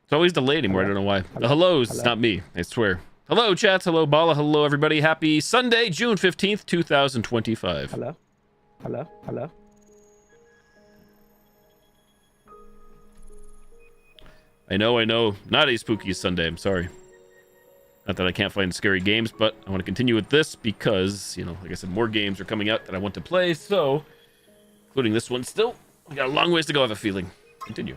It's always delayed anymore. I don't know why. The hellos, it's not me. I swear. Hello, chats. Hello, Bala. Hello, everybody. Happy Sunday, June 15th, 2025. Hello? Hello? Hello? I know. Not a spooky Sunday. I'm sorry. Not that I can't find scary games, but I want to continue with this because, you know, like I said, more games are coming out that I want to play. So, including this one still. We got a long ways to go, I have a feeling. Continue.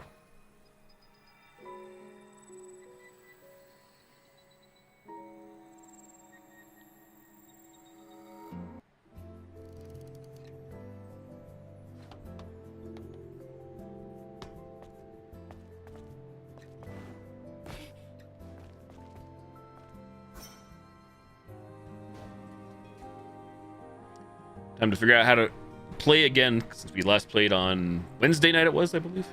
Time to figure out how to play again, since we last played on Wednesday night, it was, I believe.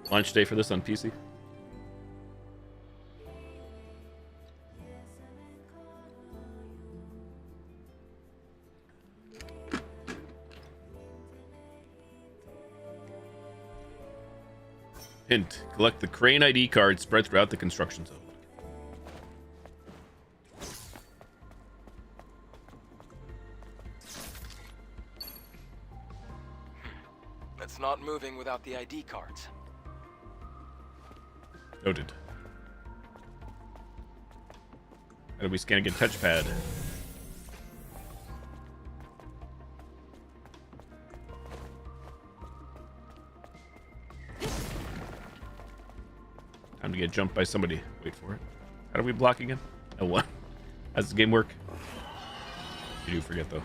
Launch day for this on PC. Hint, collect the crane ID cards spread throughout the construction zone. It's not moving without the ID cards. Noted. How do we scan again? Touchpad. Time to get jumped by somebody. Wait for it. How do we block again? L1. How does the game work? You do forget though.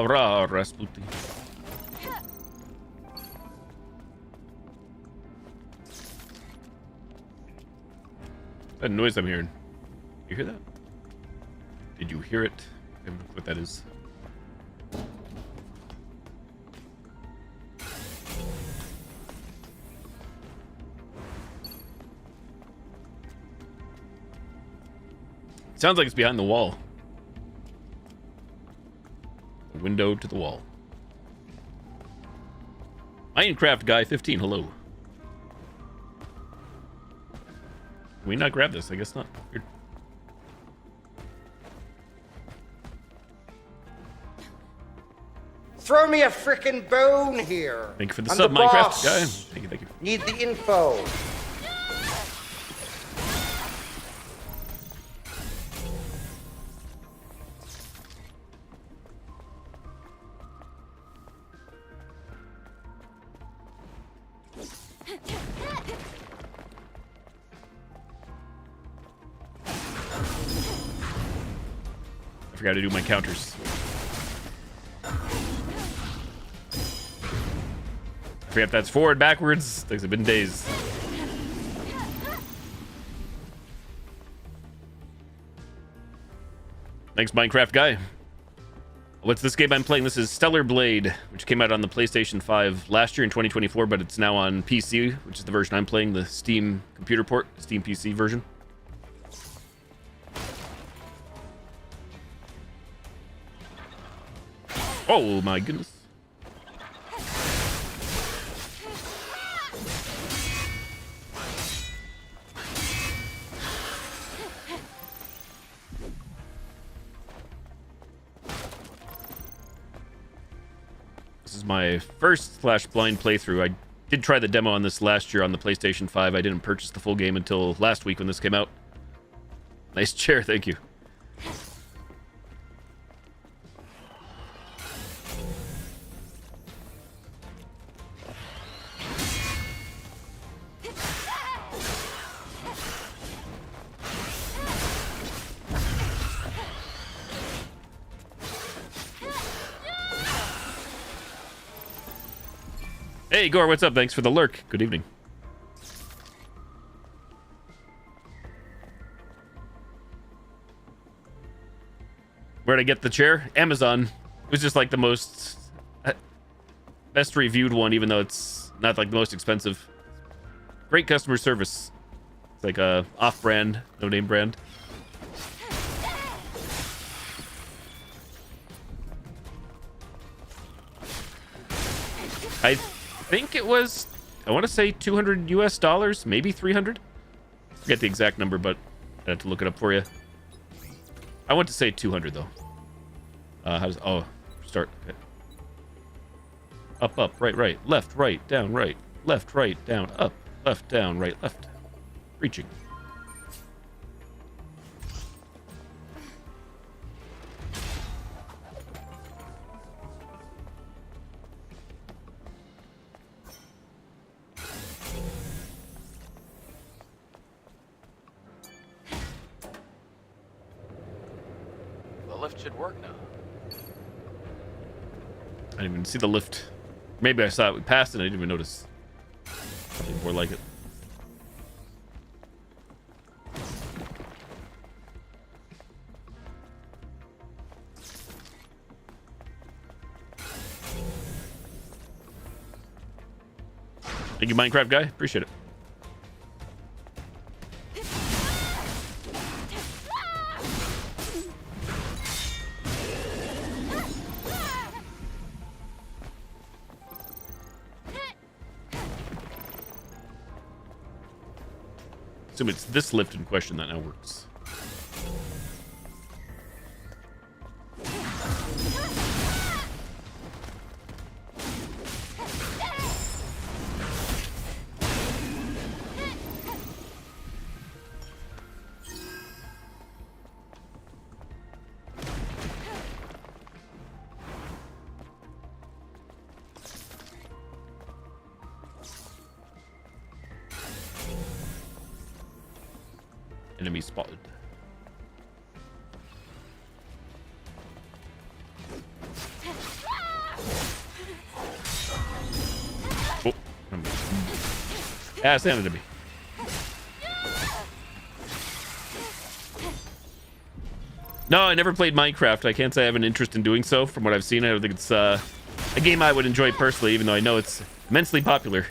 Rah, Rasputin. That noise I'm hearing. You hear that? Did you hear it? I don't know what that is. Sounds like it's behind the wall. Window to the wall. Minecraft guy 15, hello. Can we not grab this? I guess not. Weird. Throw me a frickin' bone here. Thank you for the I'm sub, the Minecraft boss. guy. Thank you. Need the info. I forgot to do my counters. I forget if that's forward, backwards. Things have been days. Thanks, Minecraft guy. What's this game I'm playing? This is Stellar Blade, which came out on the PlayStation 5 last year in 2024, but it's now on PC, which is the version I'm playing, the Steam computer port, Steam PC version. Oh my goodness. This is my first /blind playthrough. I did try the demo on this last year on the PlayStation 5. I didn't purchase the full game until last week when this came out. Nice chair, thank you. Hey, Gore, what's up? Thanks for the lurk. Good evening. Where'd I get the chair? Amazon. It was just like the most best reviewed one, even though it's not like the most expensive. Great customer service. It's like a off-brand, no-name brand. I think it was, I want to say $200 US, maybe 300. Forget the exact number, but I have to look it up for you. I want to say 200 though. How does, oh, start. Okay. Up, right, left, right, down, right, left, right, down, up, left, down, right, left. Reaching. The lift should work now. I didn't even see the lift. Maybe I saw it. We passed it. I didn't even notice. Something more like it. Thank you, Minecraft guy. Appreciate it. Assume it's this lift in question that now works. Enemy spotted. Oh, ass handed to me. No, I never played Minecraft. I can't say I have an interest in doing so. From what I've seen, I don't think it's a game I would enjoy personally, even though I know it's immensely popular.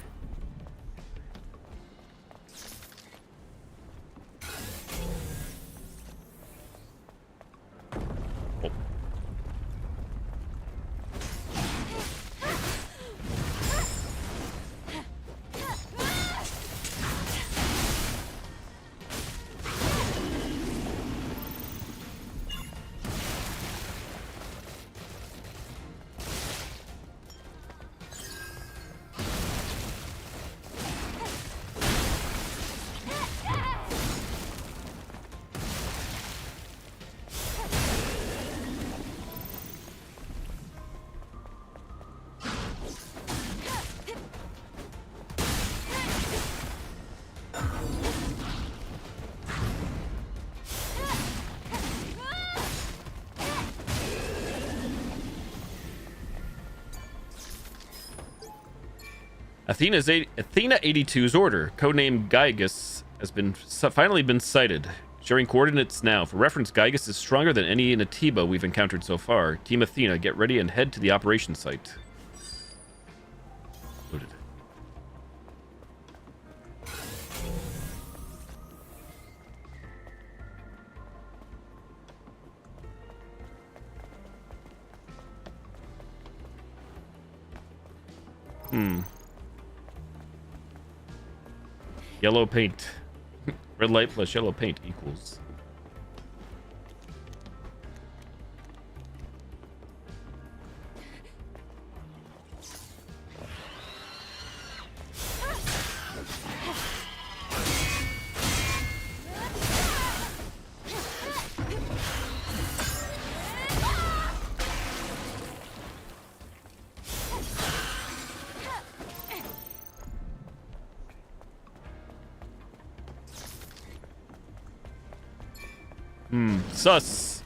Athena 82's order, codename Gygus, has finally been sighted. Sharing coordinates now. For reference, Gygus is stronger than any Natiba we've encountered so far. Team Athena, get ready and head to the operation site. Loaded. Yellow paint. Red light plus yellow paint equals. Sus.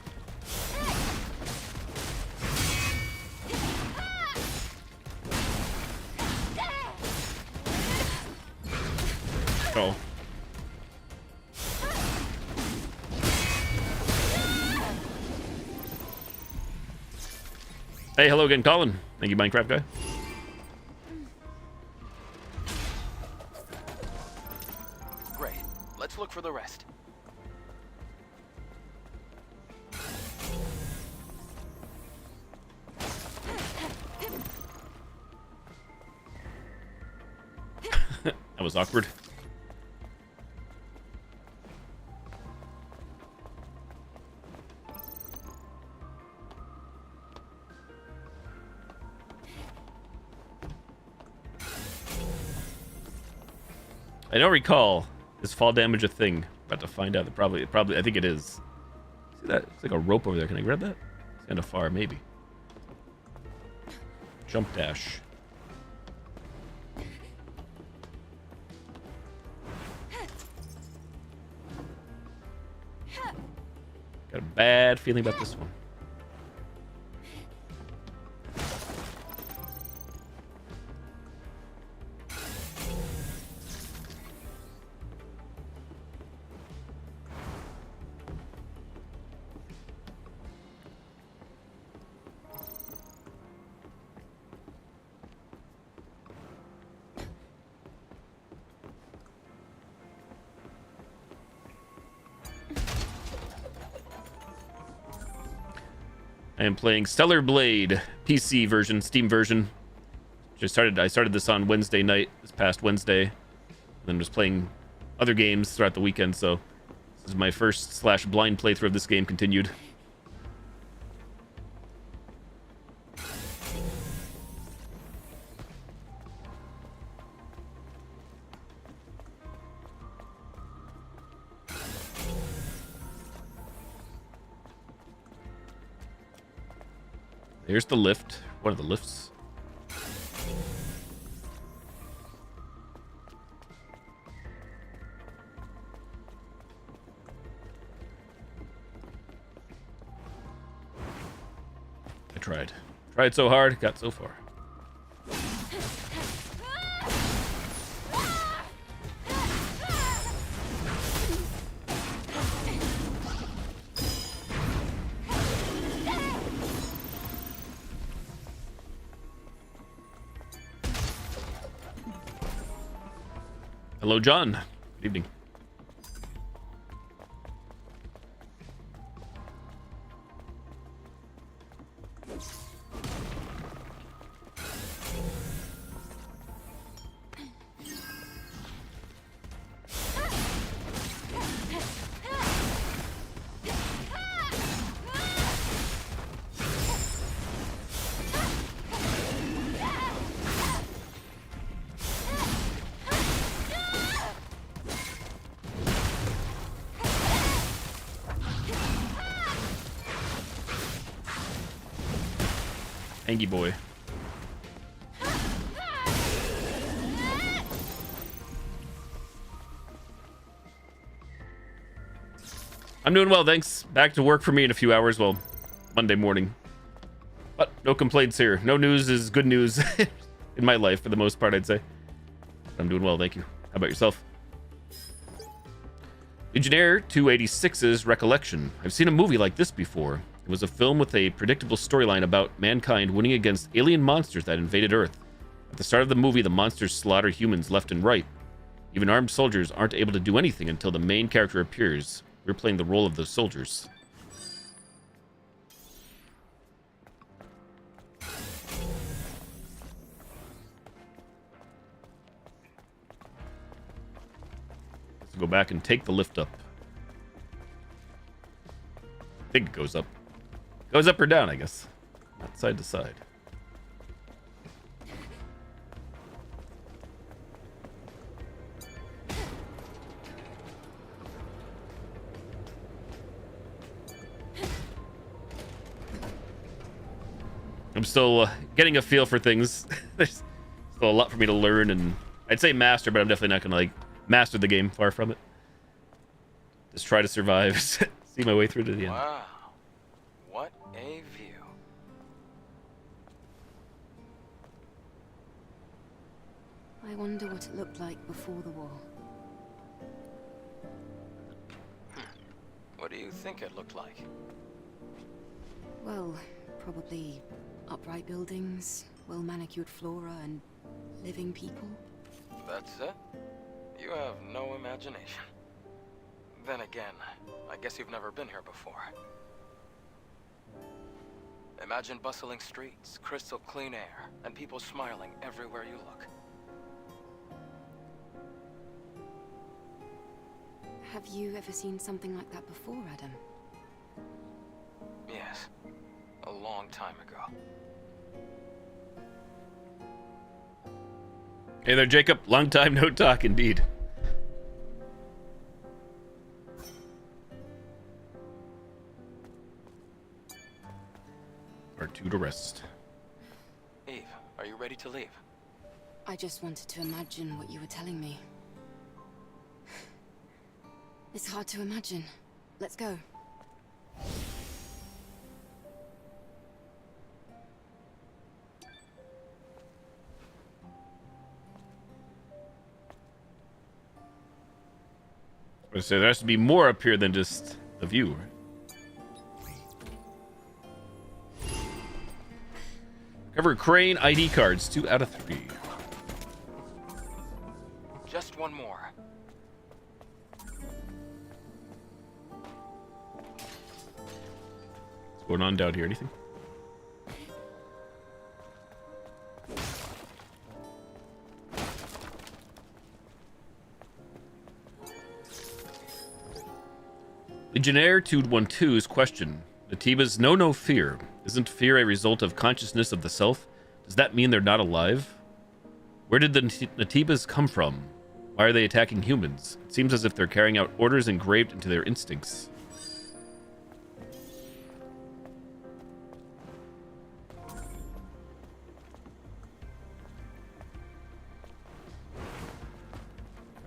Oh. Hey, hello again, Colin. Thank you, Minecraft guy. Great. Let's look for the rest. That was awkward. I don't recall. Is fall damage a thing? About to find out. Probably. I think it is. See that? It's like a rope over there. Can I grab that? It's kind of far, maybe. Jump dash. Got a bad feeling about this one. I am playing Stellar Blade PC version, Steam version. I started this on Wednesday night, this past Wednesday, and then was playing other games throughout the weekend. So this is my first / blind playthrough of this game continued. Here's the lift. One of the lifts. I tried. Tried so hard, got so far. Hello, John. Good evening. Angie boy. I'm doing well, thanks. Back to work for me in a few hours. Well, Monday morning. But no complaints here. No news is good news in my life for the most part, I'd say. I'm doing well, thank you. How about yourself? Legionnaire 286's Recollection. I've seen a movie like this before. It was a film with a predictable storyline about mankind winning against alien monsters that invaded Earth. At the start of the movie, the monsters slaughter humans left and right. Even armed soldiers aren't able to do anything until the main character appears. We're playing the role of those soldiers. Let's go back and take the lift up. I think it goes up. Goes up or down, I guess. Not side to side. I'm still getting a feel for things. There's still a lot for me to learn, and I'd say master, but I'm definitely not gonna master the game. Far from it. Just try to survive. See my way through to the end. Wow. What a view. I wonder what it looked like before the war. What do you think it looked like? Well, probably Upright buildings, well-manicured flora, and living people. That's it? You have no imagination. Then again, I guess you've never been here before. Imagine bustling streets, crystal clean air, and people smiling everywhere you look. Have you ever seen something like that before, Adam? Yes, a long time ago. Hey there, Jacob. Long time no talk, indeed. Or two to rest. Eve, are you ready to leave? I just wanted to imagine what you were telling me. It's hard to imagine. Let's go. So there has to be more up here than just the view, right? Cover crane ID cards, 2 out of 3. Just one more. What's going on down here? Anything? Legionnaire 212's question. Natiba's no fear. Isn't fear a result of consciousness of the self? Does that mean they're not alive? Where did the Natibas come from? Why are they attacking humans? It seems as if they're carrying out orders engraved into their instincts.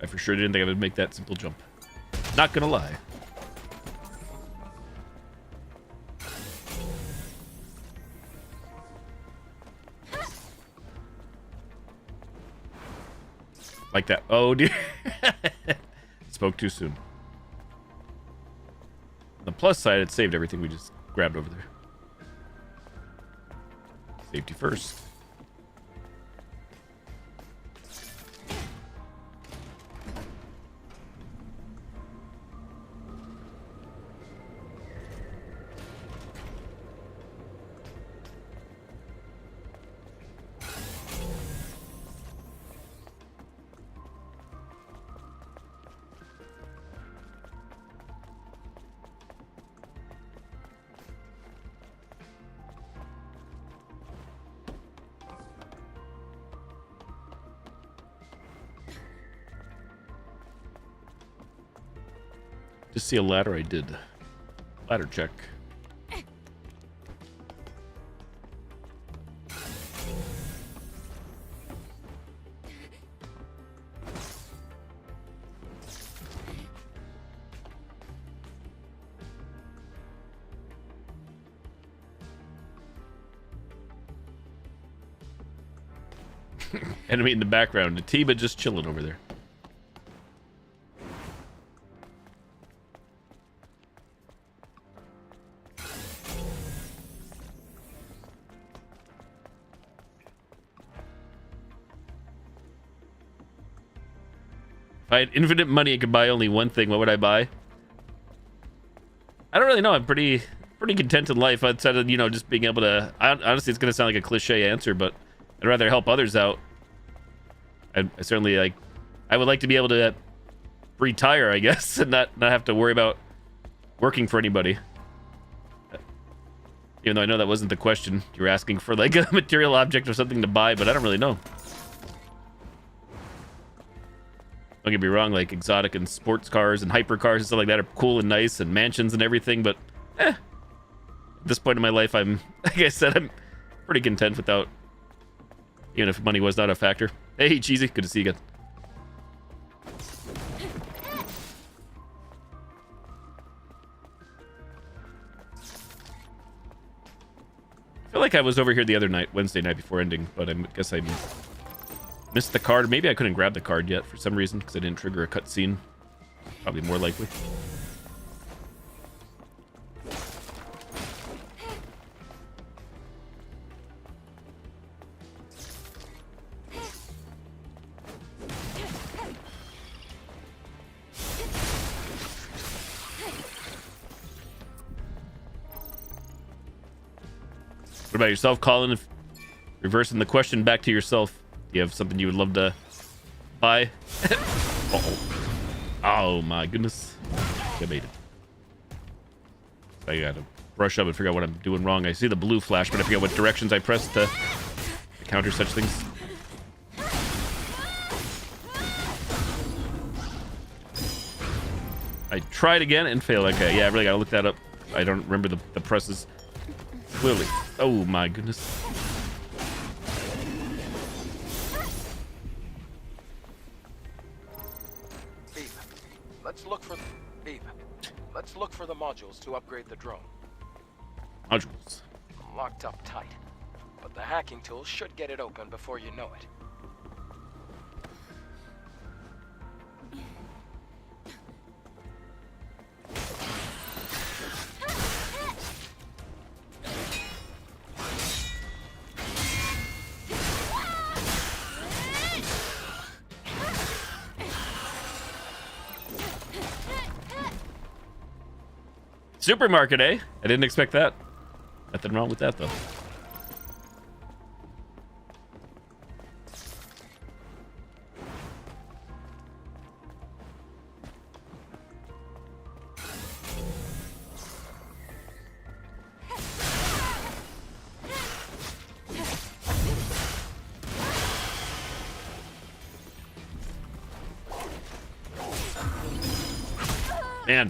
I for sure didn't think I would make that simple jump. Not gonna lie. Like that. Oh, dear. Spoke too soon. On the plus side, it saved everything we just grabbed over there. Safety first. Just see a ladder. I did. Ladder check. Enemy in the background. Natiba just chilling over there. If I had infinite money and could buy only one thing, what would I buy? I don't really know. I'm pretty content in life outside of, just being able to... honestly, it's going to sound like a cliche answer, but I'd rather help others out. I certainly, I would like to be able to retire, I guess, and not have to worry about working for anybody. Even though I know that wasn't the question. You were asking for, a material object or something to buy, but I don't really know. Don't get me wrong, exotic and sports cars and hypercars and stuff like that are cool and nice, and mansions and everything, but at this point in my life, like I said, I'm pretty content without, even if money was not a factor. Hey, Cheesy, good to see you again. I feel like I was over here the other night, Wednesday night before ending, but I guess I missed the card. Maybe I couldn't grab the card yet for some reason because I didn't trigger a cutscene. Probably more likely. What about yourself, Colin? If reversing the question back to yourself, do you have something you would love to buy? Uh-oh. Oh my goodness. I made it. I gotta brush up and figure out what I'm doing wrong. I see the blue flash, but I forget what directions I press to counter such things. I tried again and failed. Okay, yeah, I really gotta look that up. I don't remember the presses clearly. Oh my goodness. Eve, let's look for the modules to upgrade the drone. Modules. Locked up tight, but the hacking tools should get it open before you know it. Supermarket, eh? I didn't expect that. Nothing wrong with that, though. Man.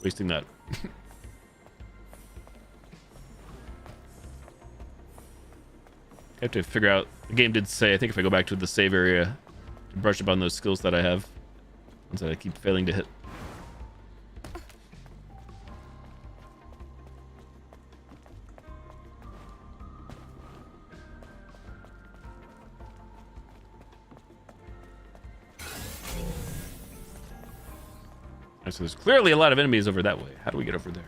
Wasting that. I have to figure out. The game did say, I think if I go back to the save area, to brush up on those skills that I have, ones that I keep failing to hit. So there's clearly a lot of enemies over that way. How do we get over there?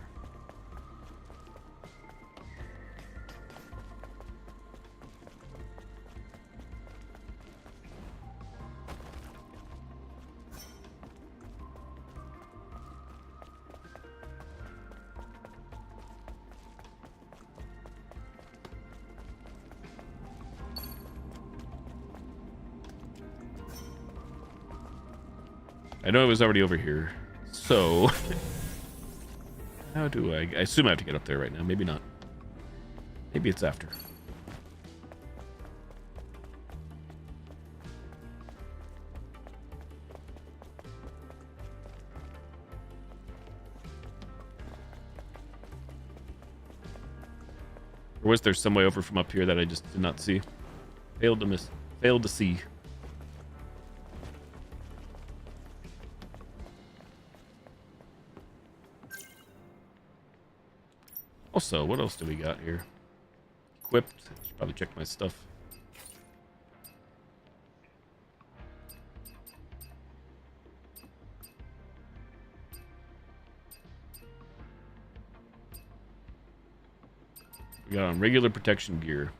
I know it was already over here. So, how do I assume I have to get up there right now. Maybe not. Maybe it's after. Or was there some way over from up here that I just did not see? Failed to see. Also, what else do we got here? Equipped. Should probably check my stuff. We got on regular protection gear.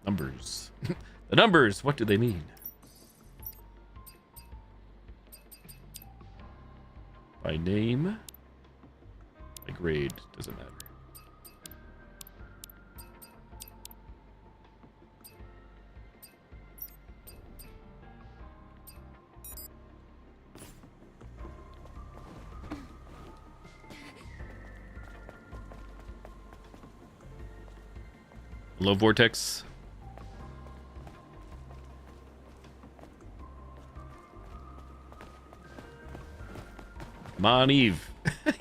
Numbers. The numbers, what do they mean? By name, by grade, doesn't matter. Low vortex. Come on, Eve.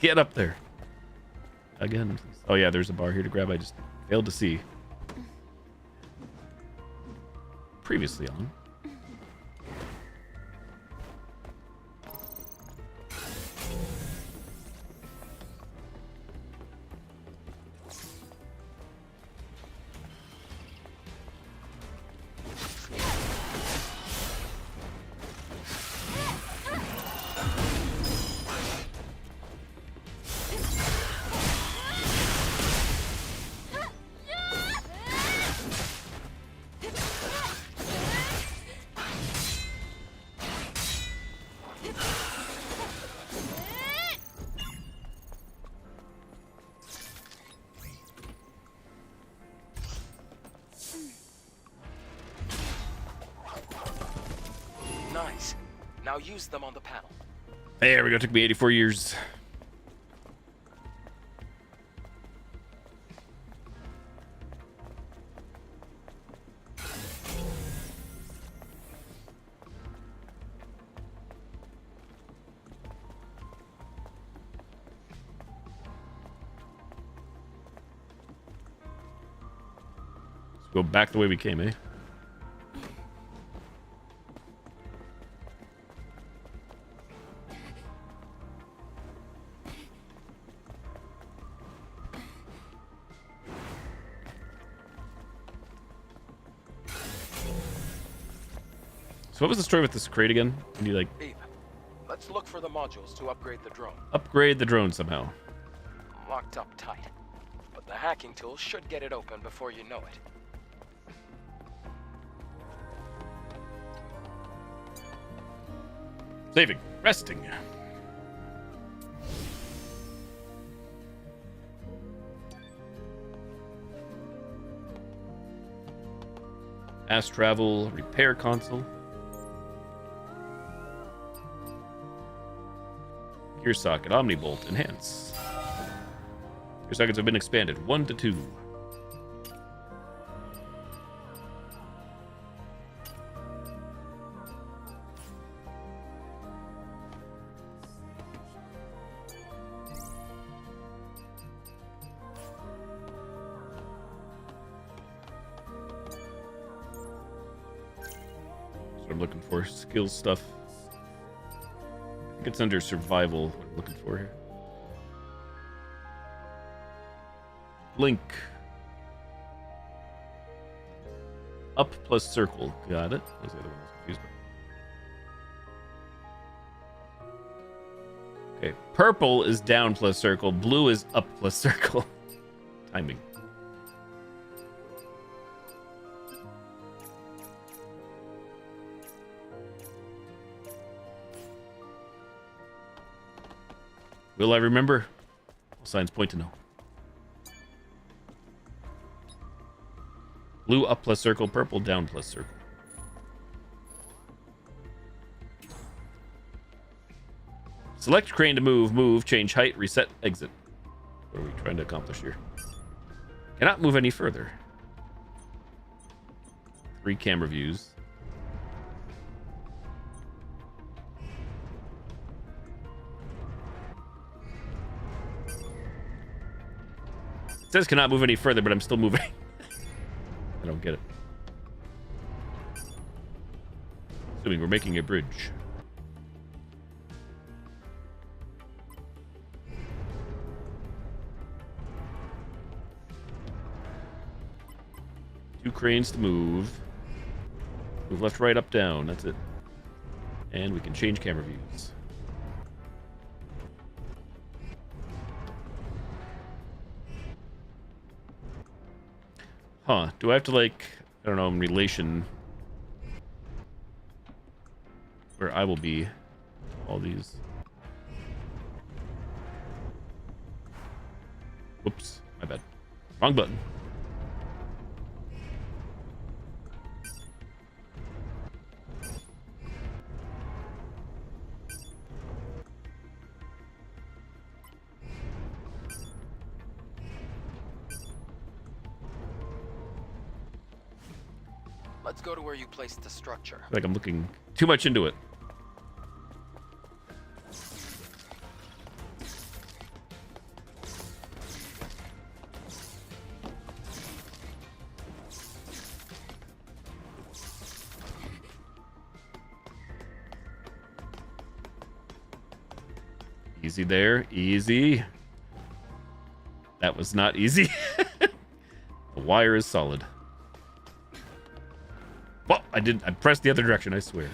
Get up there. Again. Oh, yeah, there's a bar here to grab. I just failed to see. previously on. Nice. Now use them on the panel. There we go. Took me 84 years. Let's go back the way we came, eh? So what was the story with this crate again? Can you like Eve, let's look for the modules to upgrade the drone. upgrade the drone somehow? Locked up tight. But the hacking tool should get it open before you know it. Saving, resting. Fast travel, repair console. Gear socket, omnibolt, enhance. Gear sockets have been expanded, 1 to 2. That's what I'm looking for, skills stuff. I think it's under survival, what I'm looking for here. Link. Up plus circle. Got it. What was the other one I was confused by? Okay. Purple is down plus circle. Blue is up plus circle. Timing. Will I remember? All signs point to no. Blue up plus circle, purple down plus circle. Select crane to move, move, change height, reset, exit. What are we trying to accomplish here? Cannot move any further. 3 camera views. It says cannot move any further, but I'm still moving. I don't get it. Assuming we're making a bridge. Two cranes to move. Move left, right, up, down. That's it. And we can change camera views. Huh. Do I have to, like, I don't know, in relation where I will be all these? Whoops. My bad. Wrong button. Let's go to where you placed the structure. Like I'm looking too much into it. Easy there. Easy. That was not easy. The wire is solid. Well, I pressed the other direction, I swear.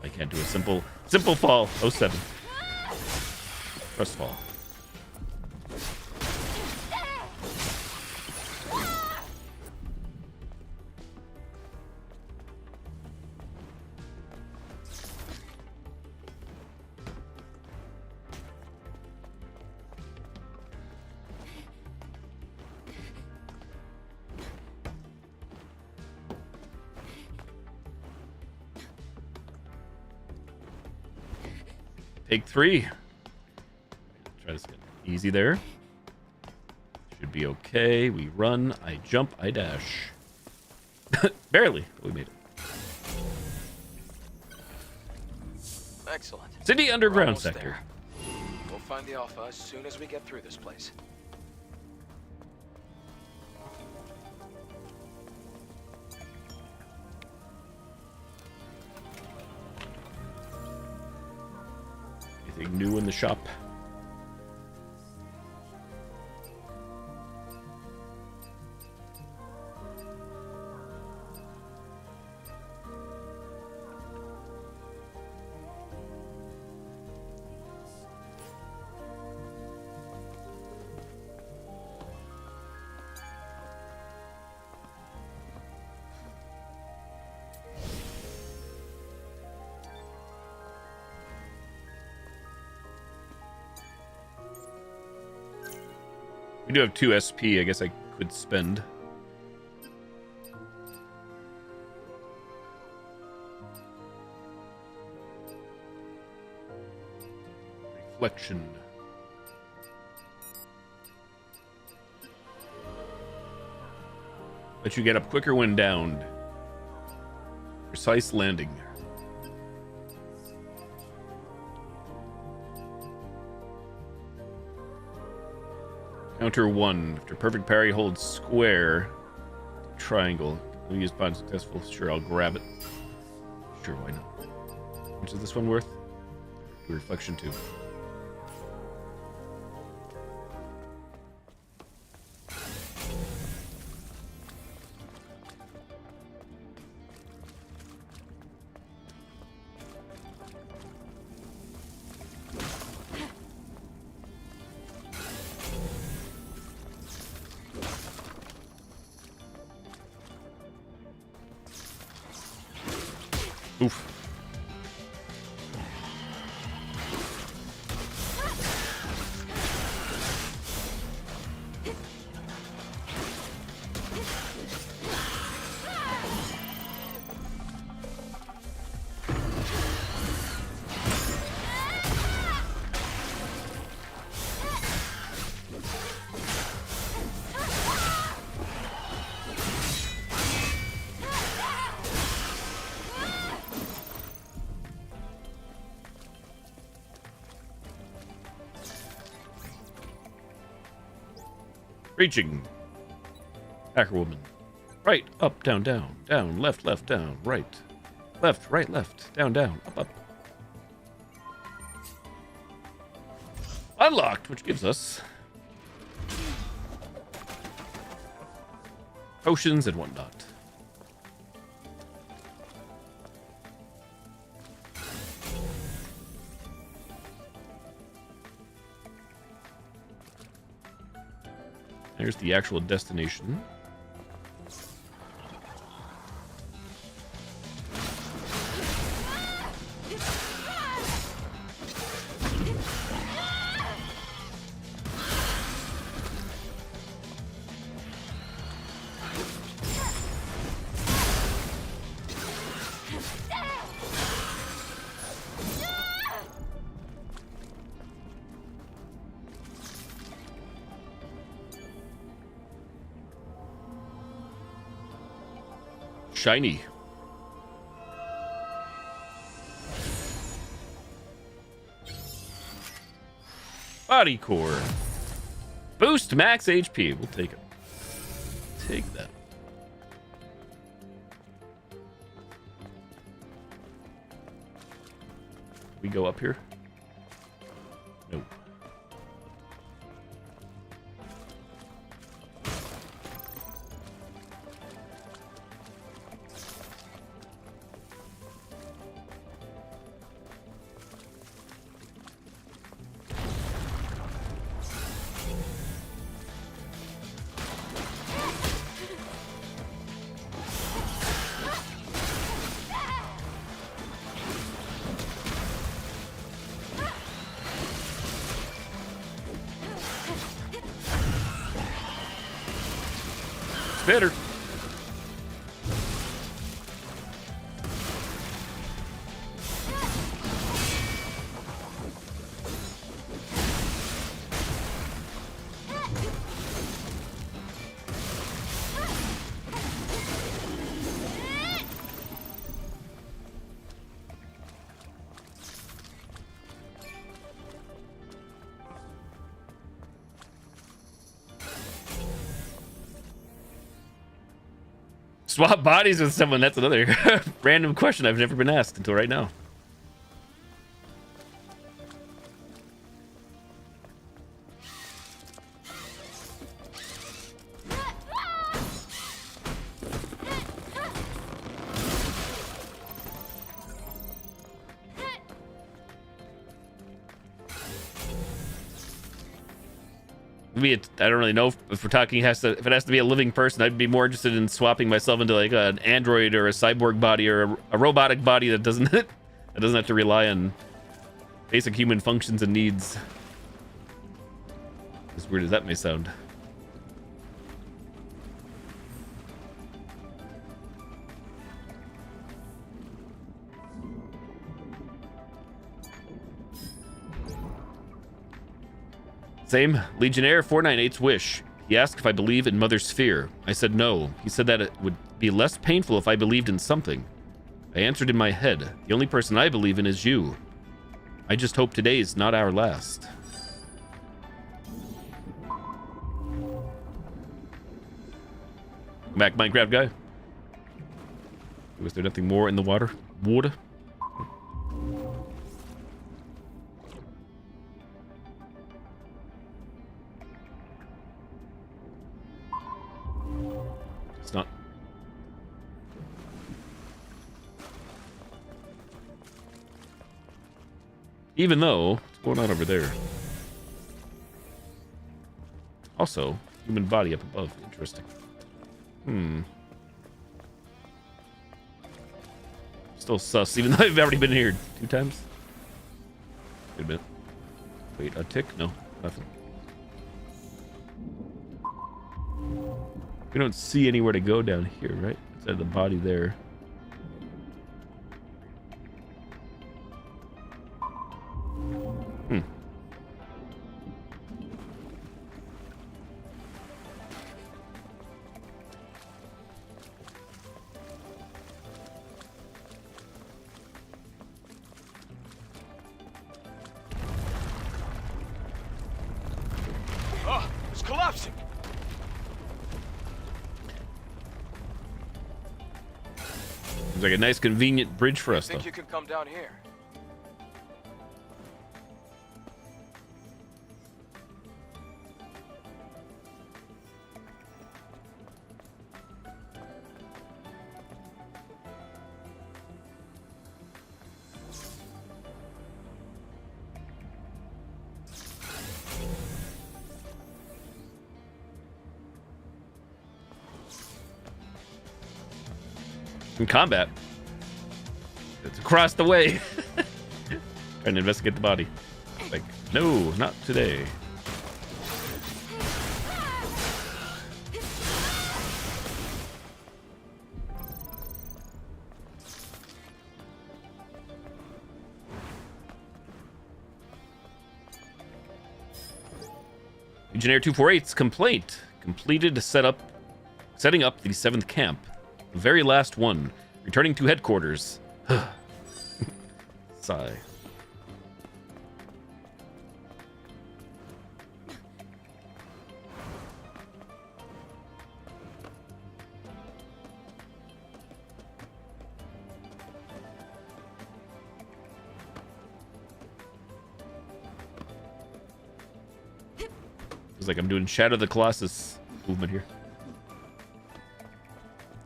I can't do a simple fall. 07. Press fall. Take 3. Try this again. Easy there. Should be okay. We run. I jump. I dash. Barely. But we made it. Excellent. City We're underground almost sector. there. We'll find the Alpha as soon as we get through this place. Anything new in the shop? We do have 2 SP. I guess I could spend. Reflection. Let you get up quicker when downed. Precise landing. Counter 1. After perfect parry, hold square. Triangle. We'll use upon successful. Sure, I'll grab it. Sure, why not? How much is this one worth? Reflection 2. Oof. Reaching. Hacker woman. Right, up, down, down, down, left, left, down, right. Left, right, left, down, down, up, up. Unlocked, which gives us potions and whatnot. There's the actual destination. Shiny. Body core. Boost max HP. We'll take it. Take that. We go up here? Nope. Better. Swap bodies with someone. That's another random question I've never been asked until right now. I don't really know if we're talking if it has to be a living person. I'd be more interested in swapping myself into like an android or a cyborg body or a robotic body that doesn't have to rely on basic human functions and needs. As weird as that may sound. Same. Legionnaire 498's wish. He asked if I believe in Mother Sphere. I said no. He said that it would be less painful if I believed in something. I answered in my head. The only person I believe in is you. I just hope today is not our last. Come back, Minecraft guy. Was there nothing more in the water? Water? It's not. Even though, what's going on over there? Also, human body up above. Interesting. Still sus, even though I've already been here 2 times. Wait a minute. Wait, a tick? No, nothing. We don't see anywhere to go down here, right? Instead of the body there. Oh, it's collapsing. Seems like a nice convenient bridge for us, though. Think you could come down here? In combat. It's across the way. Trying to investigate the body. Like, no, not today. Legionnaire 248's complaint. Completed setting up the 7th camp. The very last one. Returning to headquarters. Sigh. Feels like I'm doing Shadow of the Colossus movement here.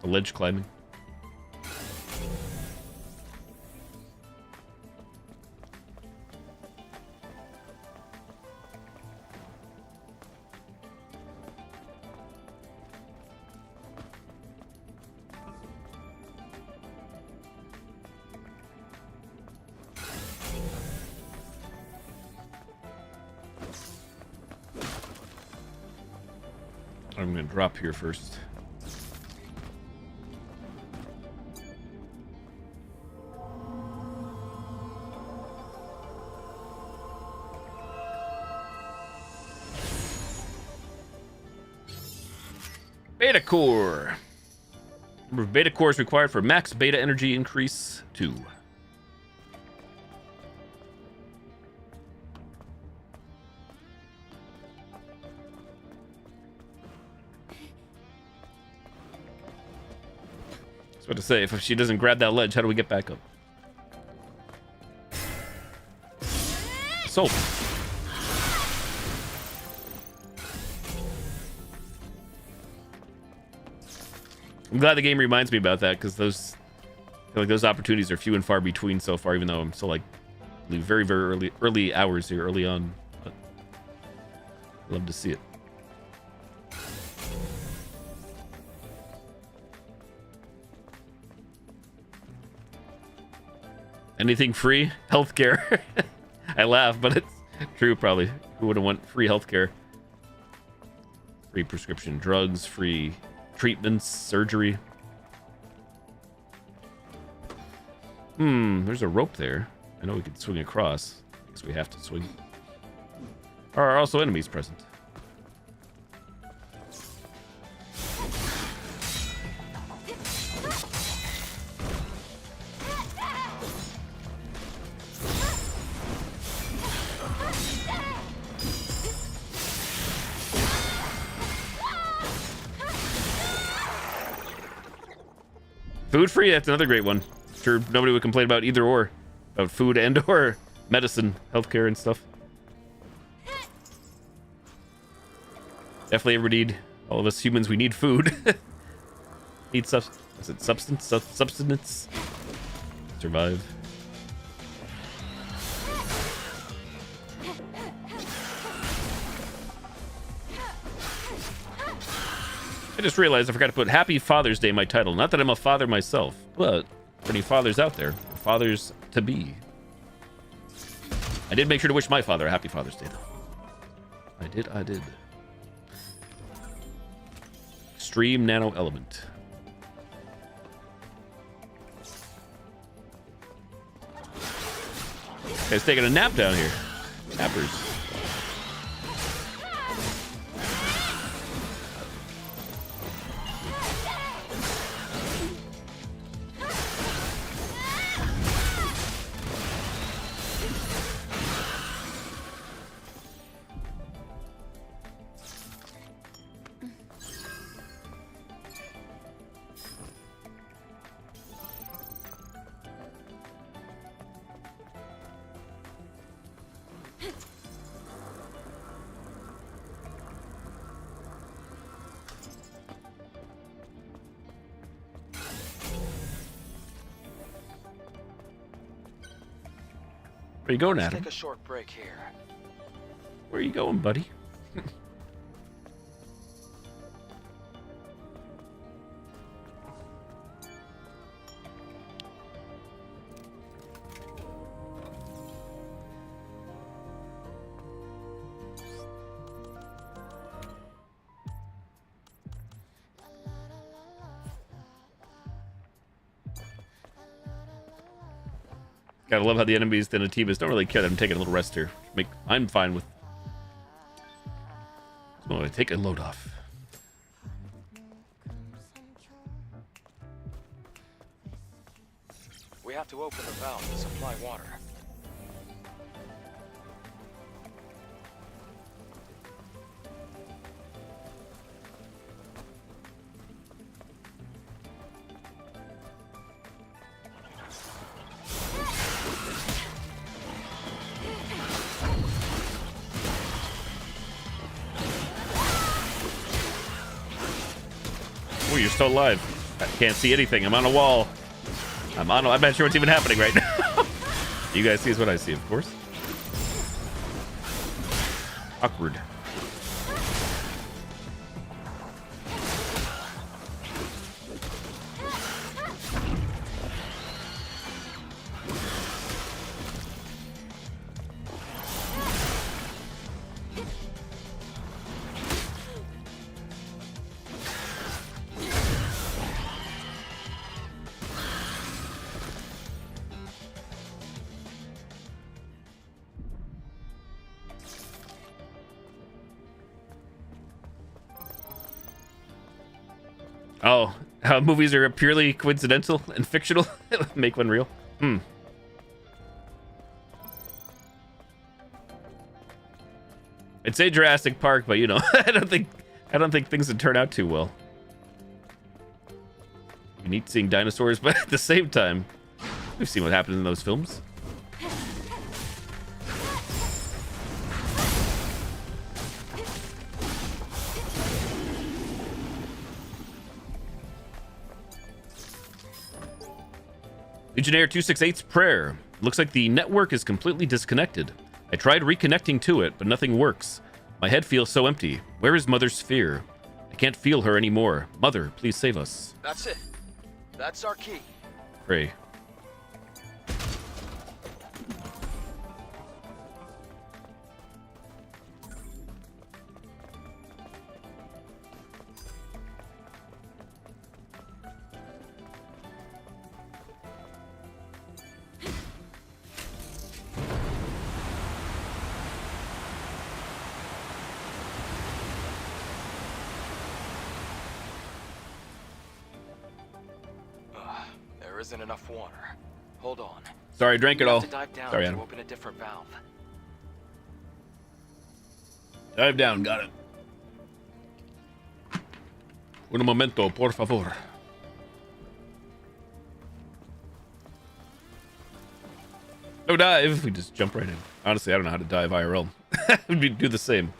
The ledge climbing. I'm gonna drop here first. Beta core. Number of beta cores required for max beta energy increase 2. What to say, if she doesn't grab that ledge, how do we get back up? Soap. I'm glad the game reminds me about that, because those, I feel like those opportunities are few and far between so far, even though I'm still like very, very early hours here, early on. But I love to see it. Anything free? Healthcare. I laugh, but it's true probably. Who wouldn't want free healthcare? Free prescription drugs, free treatments, surgery. There's a rope there. I know we could swing across. I guess we have to swing. Are also enemies present? Food free? That's another great one. Sure, nobody would complain about either or. About food and or medicine, healthcare and stuff. Definitely ever need, all of us humans, we need food. Need substance? Survive. I just realized I forgot to put Happy Father's Day in my title. Not that I'm a father myself, but for any fathers out there, fathers to be. I did make sure to wish my father a Happy Father's Day, though. I did. Extreme Nano Element. Guy's taking a nap down here. Nappers. Where you going, Adam? Take a short break here. Where are you going, buddy? Gotta love how the enemies in a team is don't really care that I'm taking a little rest here. I'm fine with. Oh, take a load off. We have to open the valve to supply water. You're still alive. I can't see anything. I'm on a wall. I'm not sure what's even happening right now. You guys see is what I see, of course. Awkward. Oh, how movies are purely coincidental and fictional. Make one real. I'd say Jurassic Park, but you know, I don't think things would turn out too well. Neat seeing dinosaurs, but at the same time, we've seen what happens in those films. Legionnaire 268's prayer. Looks like the network is completely disconnected. I tried reconnecting to it, but nothing works. My head feels so empty. Where is Mother's sphere? I can't feel her anymore. Mother, please save us. That's it. That's our key. Pray. There isn't enough water. Hold on. Sorry, I drank it You all. have to dive down Sorry, to Adam. open a different valve. Dive down, got it. Un momento, por favor. No dive. We just jump right in. Honestly, I don't know how to dive IRL. We'd do the same.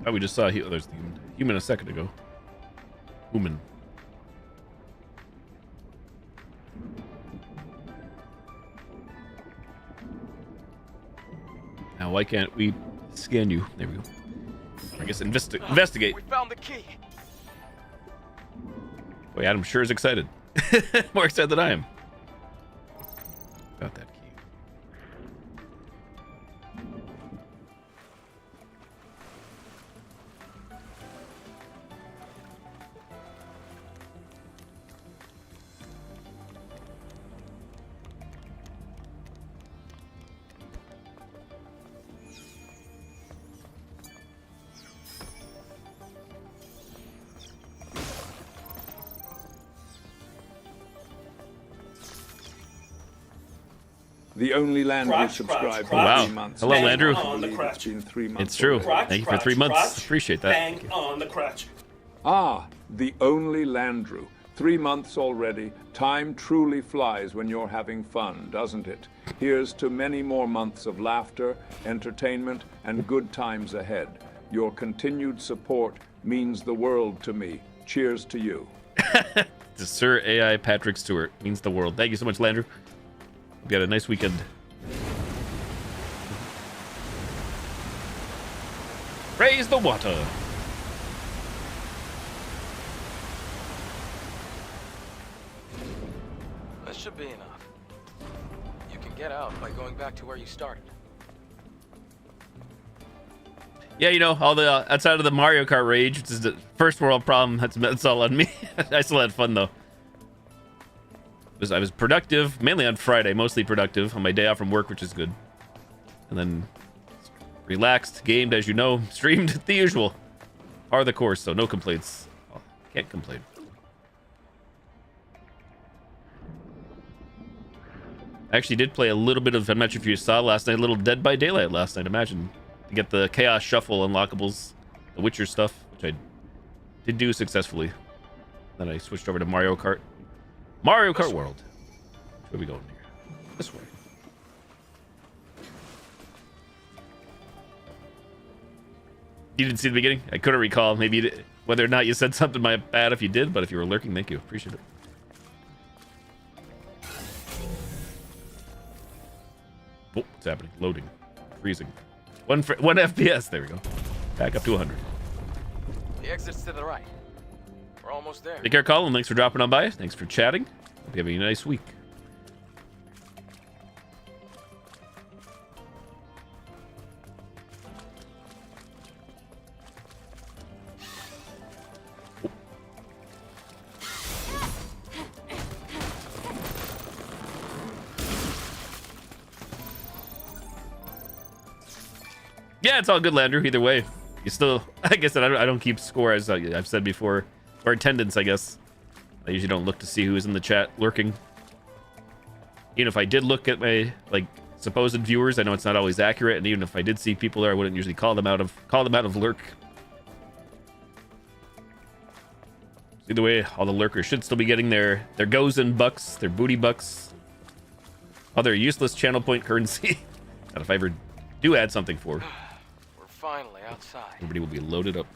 Oh, we just saw there's the human a second ago. Human. Now, why can't we scan you? There we go. I guess investigate. We found the key. Boy, Adam sure is excited. More excited than I am. About that key. The only Landry Crotch, subscribed crotch, for 3 months. Hello, Bang Landrew. on the It's crotch. been 3 months. It's true. already. Thank you for 3 months. Appreciate that. Bang on the crotch. Ah, the only Landrew. 3 months already. Time truly flies when you're having fun, doesn't it? Here's to many more months of laughter, entertainment, and good times ahead. Your continued support means the world to me. Cheers to you. To Sir AI Patrick Stewart. Means the world. Thank you so much, Landrew. Hope you had a nice weekend. Raise the water. This should be enough. You can get out by going back to where you started. Yeah, you know, all the outside of the Mario Kart rage, which is the first world problem, that's all on me. I still had fun though. I was productive, mainly on Friday, mostly productive on my day off from work, which is good. And then relaxed, gamed, as you know, streamed the usual. Par the course, so no complaints. Oh, can't complain. I actually did play a little bit of, I'm not sure if you saw last night, a little Dead by Daylight last night, imagine. To get the Chaos Shuffle unlockables, the Witcher stuff, which I did do successfully. Then I switched over to Mario Kart. Mario Kart World. Where are we going here? This way. You didn't see the beginning? I couldn't recall. Maybe whether or not you said something bad if you did, but if you were lurking, thank you. Appreciate it. Oh, what's happening? Loading. Freezing. One FPS. There we go. Back up to 100. The exit's to the right. We're almost there. Take care, Colin. Thanks for dropping on by. Thanks for chatting. Hope you have a nice week. Yeah, it's all good, Landrew. Either way, you still, like I said, I don't keep score, as I've said before, or attendance, I guess. I usually don't look to see who's in the chat lurking. Even if I did look at my supposed viewers, I know it's not always accurate, and even if I did see people there, I wouldn't usually call them out of lurk. Either way, all the lurkers should still be getting their Gozen bucks, their booty bucks, other useless channel point currency. That if I ever do add something for. Finally outside. Everybody will be loaded up.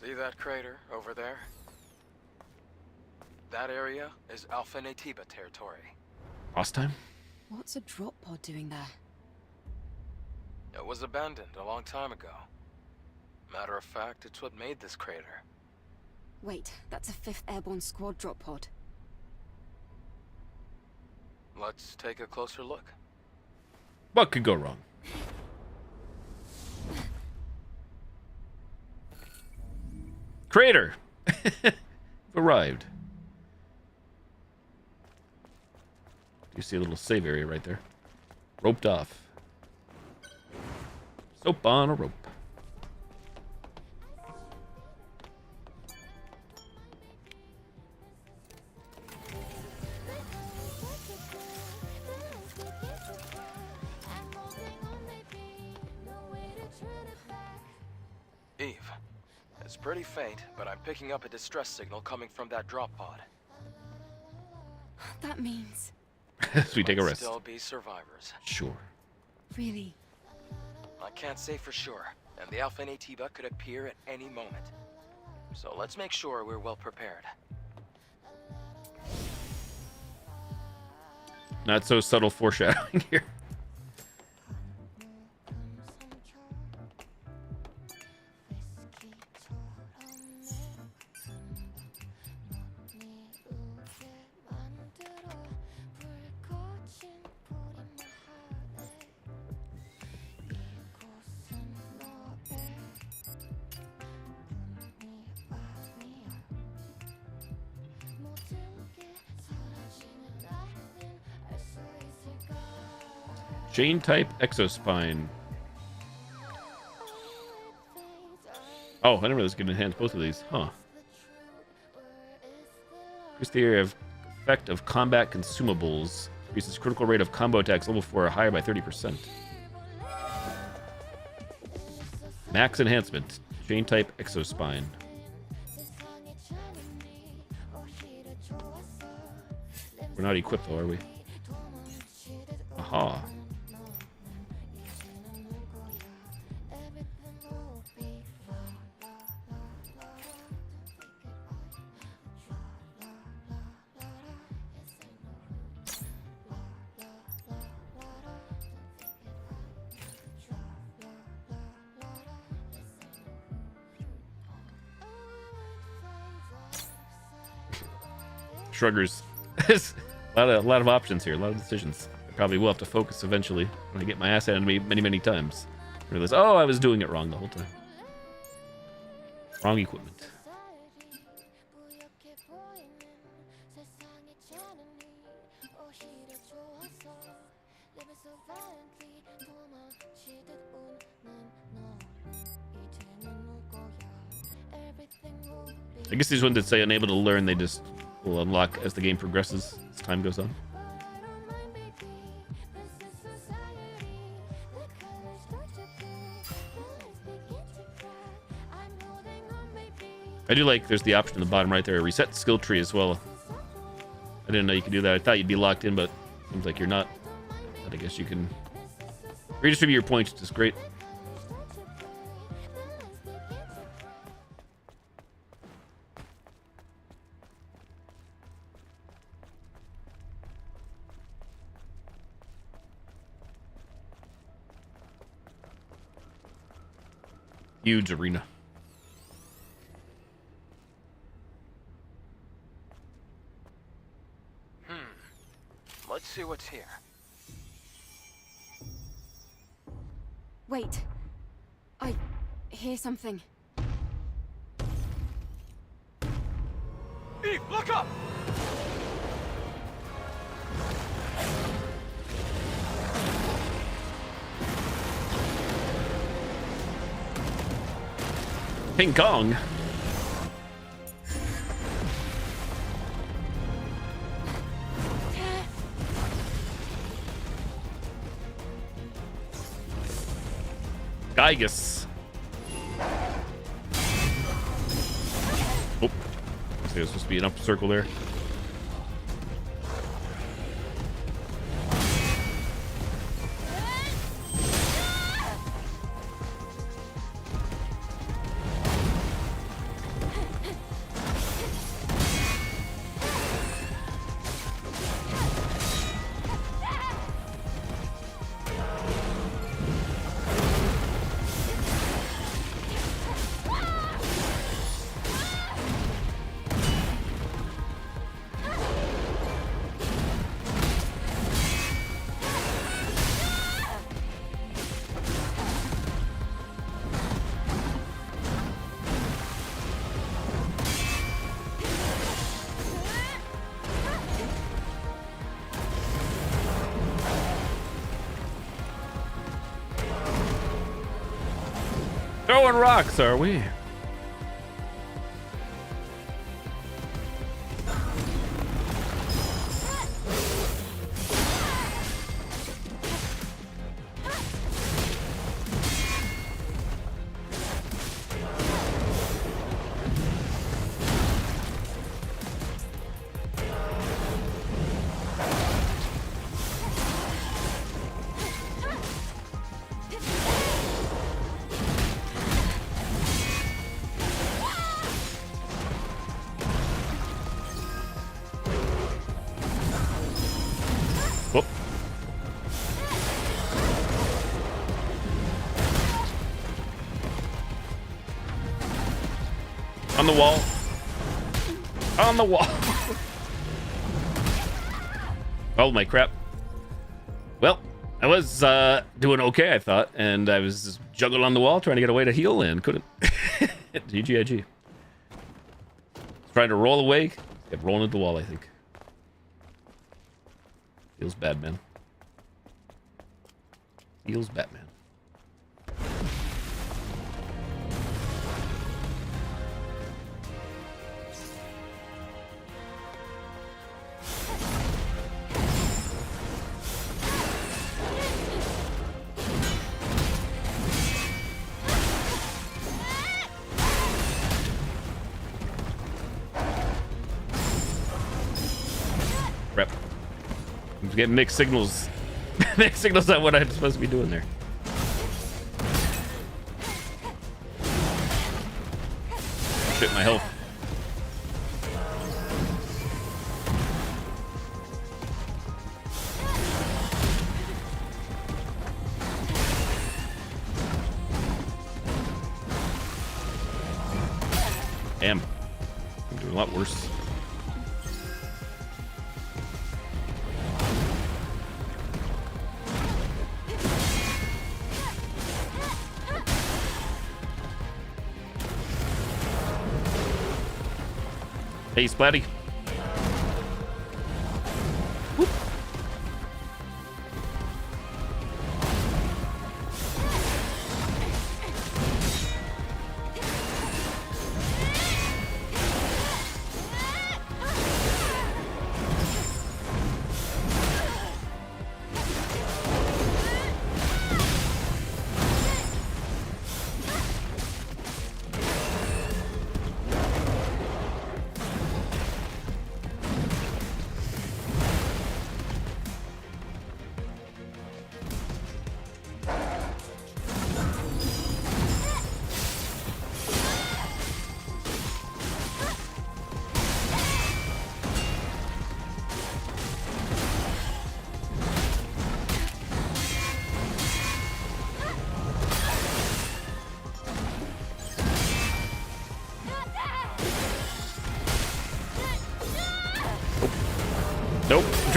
See that crater over there? That area is Alpha Natiba territory. Last time? What's a drop pod doing there? It was abandoned a long time ago. Matter of fact, it's what made this crater. Wait, that's a 5th Airborne Squad drop pod. Let's take a closer look. What could go wrong? Crater! Arrived. You see a little save area right there. Roped off. Soap on a rope. Eve, it's pretty faint, but I'm picking up a distress signal coming from that drop pod. That means... So we take a rest. Still be survivors. Sure. Really? I can't say for sure, and the Alpha Natiba could appear at any moment. So let's make sure we're well prepared. Not so subtle foreshadowing here. Chain type exospine. Oh, I didn't realize it could enhance both of these. Huh. Increase the area of effect of combat consumables. Increases critical rate of combo attacks level 4 or higher by 30%. Max enhancement. Chain type exospine. We're not equipped though, are we? Aha. Shruggers. There's a lot of options here, a lot of decisions. I probably will have to focus eventually when I get my ass handed to me many times. I realize, oh, I was doing it wrong the whole time. Wrong equipment. I guess these ones that say unable to learn, they just will unlock as the game progresses, as time goes on. I do like there's the option in the bottom right there, reset skill tree as well. I didn't know you could do that. I thought you'd be locked in, but seems like you're not. But I guess you can redistribute your points, which is great. Huge arena. Let's see what's here. Wait. I hear something. Eve, look up! King Kong. Gygus. Oh, there's supposed to be an up circle there. Throwing rocks, are we? On the wall. On the wall. Oh my crap. Well, I was doing okay, I thought, and I was just juggling on the wall trying to get a way to heal and couldn't. GGIG. Trying to roll away, kept rolling at the wall, I think. Feels bad, man. Feels Batman. Rep. I'm getting mixed signals. Mixed signals on what I'm supposed to be doing there. Shit, my health. Damn. I'm doing a lot worse. Hey, Splatty. Whoop.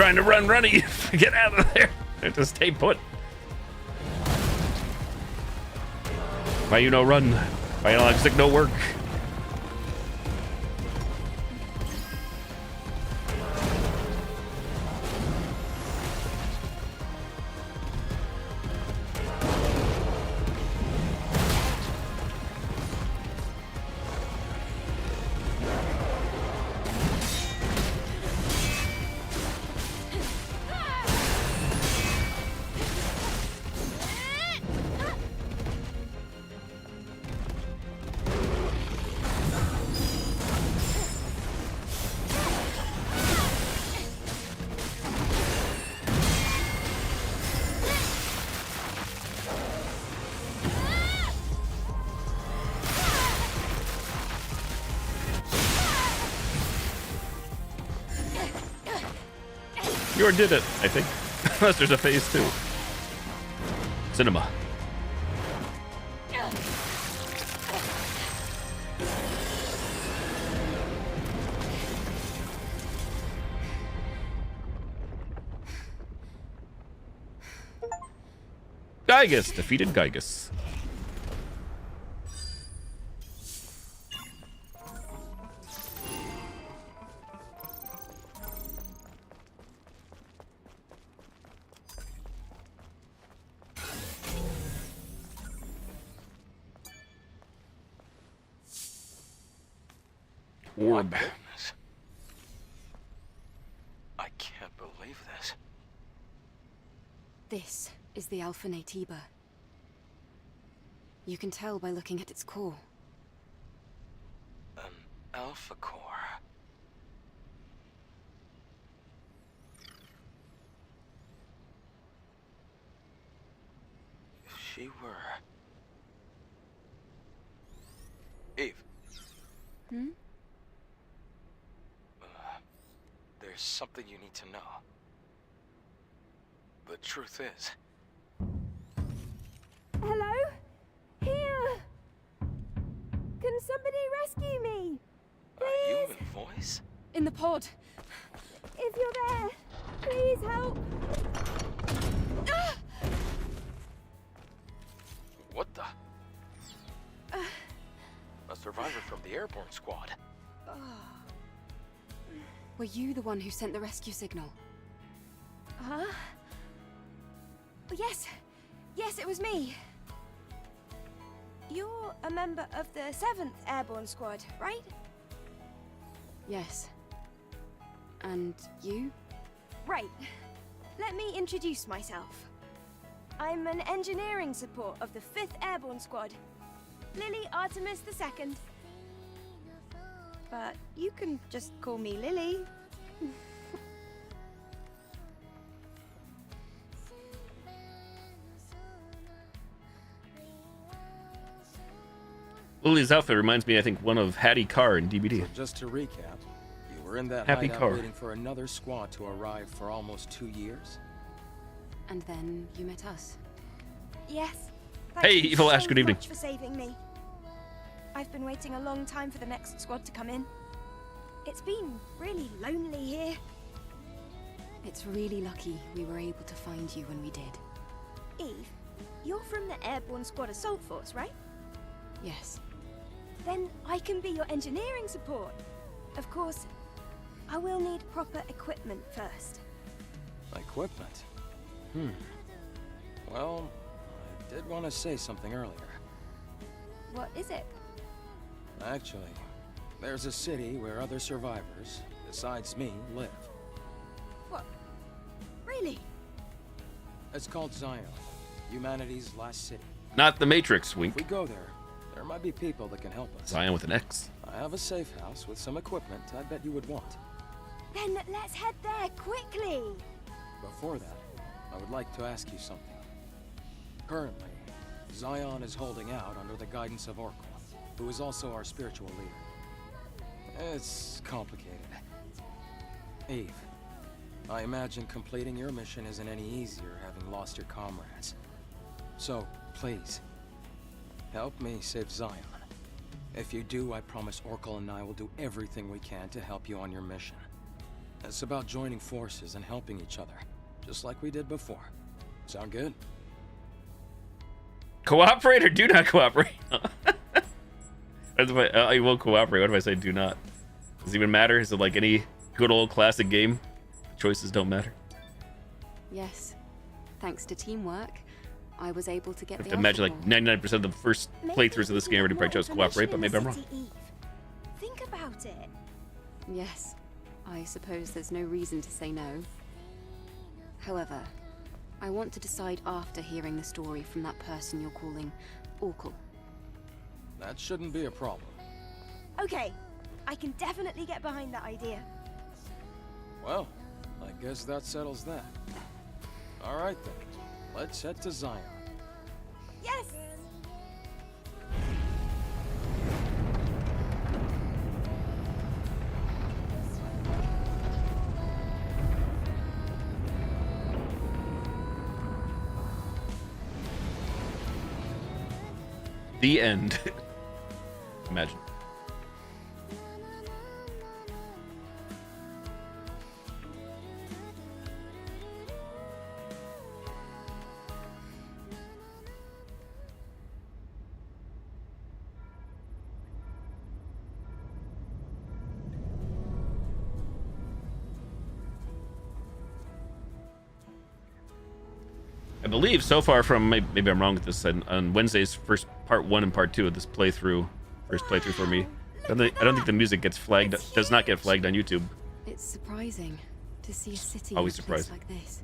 trying to run, runny. Get out of there. Just stay put. Why you no run? Why you like no work? You already did it, I think. Unless there's a phase 2. Cinema. Gygus defeated Gygus. Orb. My goodness. I can't believe this. This is the Alpha Natiba. You can tell by looking at its core. An alpha core. If she were... Eve. Hmm? There's something you need to know. The truth is... Hello? Here! Can somebody rescue me? A Please? human voice? In the pod. If you're there, please help! What the? A survivor from the airborne squad. Were you the one who sent the rescue signal? Huh? Yes. Yes, it was me. You're a member of the 7th Airborne Squad, right? Yes. And you? Right. Let me introduce myself. I'm an engineering support of the 5th Airborne Squad. Lily Artemis II. But you can just call me Lily. Lily's outfit reminds me, I think, one of Hattie Carr in DBD. So just to recap, you were in that Happy hideout car. waiting for another squad to arrive for almost 2 years? And then you met us. Yes. Hey, Thank you Evil Ash, so good evening. much for saving me. I've been waiting a long time for the next squad to come in. It's been really lonely here. It's really lucky we were able to find you when we did. Eve, you're from the Airborne Squad Assault Force, right? Yes. Then I can be your engineering support. Of course, I will need proper equipment first. Equipment? Well, I did want to say something earlier. What is it? Actually, there's a city where other survivors, besides me, live. What? Really? It's called Zion, humanity's last city. Not the Matrix, If we wink. go there might be people that can help us. Zion with an X. I have a safe house with some equipment I bet you would want. Then let's head there quickly. Before that, I would like to ask you something. Currently, Zion is holding out under the guidance of Oracle, who is also our spiritual leader. It's complicated. Eve, I imagine completing your mission isn't any easier having lost your comrades. So, please, help me save Zion. If you do, I promise Oracle and I will do everything we can to help you on your mission. It's about joining forces and helping each other, just like we did before. Sound good? Cooperate or do not cooperate? I will cooperate. What if I say do not? Does it even matter? Is it like any good old classic game? Choices don't matter. Yes. Thanks to teamwork, I was able to get I have the to imagine offer. like 99% of the first playthroughs of this game already probably chose cooperate, but maybe I'm wrong. Think about it. Yes. I suppose there's no reason to say no. However, I want to decide after hearing the story from that person you're calling Orkle. That shouldn't be a problem. Okay, I can definitely get behind that idea. Well, I guess that settles that. All right then, let's head to Zion. Yes! The end. Imagine. I believe so far from maybe I'm wrong with this. On Wednesday's first part 1 and part 2 of this playthrough, first playthrough for me, I don't think the music gets flagged. Does not get flagged on YouTube. It's surprising to see a city Always in a place surprising. like this.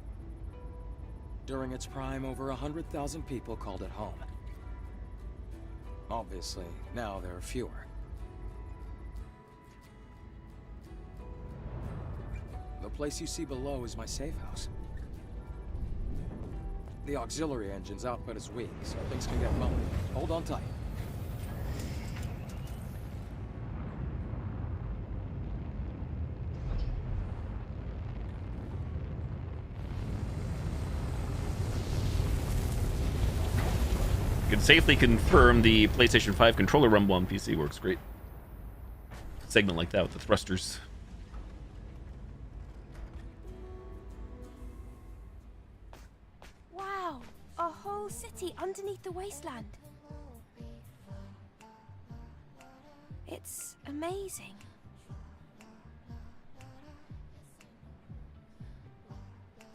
During its prime, over 100,000 people called it home. Obviously, now there are fewer. The place you see below is my safe house. The auxiliary engine's output is weak, so things can get bumpy. Hold on tight. You can safely confirm the PlayStation 5 controller rumble on PC works great. Segment like that with the thrusters. Wow, a whole city underneath the wasteland. It's amazing.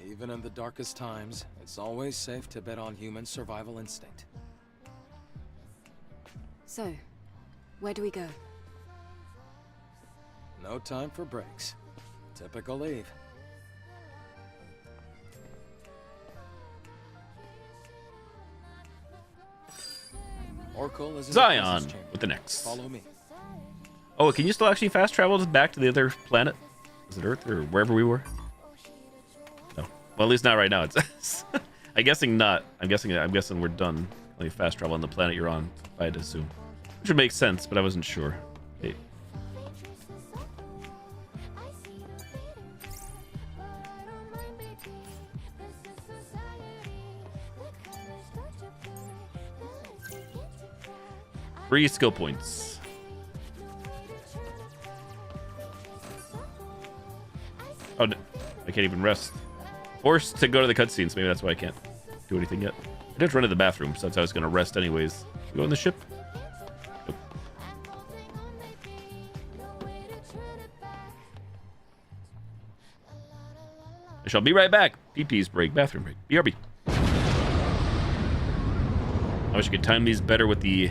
Even in the darkest times, it's always safe to bet on human survival instinct. So, where do we go? No time for breaks. Typical Eve. Orkle is in the Zion presence chamber. with the next. Follow me. Oh, can you still actually fast travel back to the other planet? Is it Earth or wherever we were? No. Well, at least not right now. It's I'm guessing not. I'm guessing we're done. Like fast travel on the planet you're on, if I had to assume. Which would make sense, but I wasn't sure. Hey. Free skill points. Oh, no. I can't even rest. Forced to go to the cutscenes. Maybe that's why I can't do anything yet. I did run to the bathroom, so that's how I was going to rest anyways. Should we go on the ship? Nope. I shall be right back. PP's break, bathroom break. BRB. I wish I could time these better with the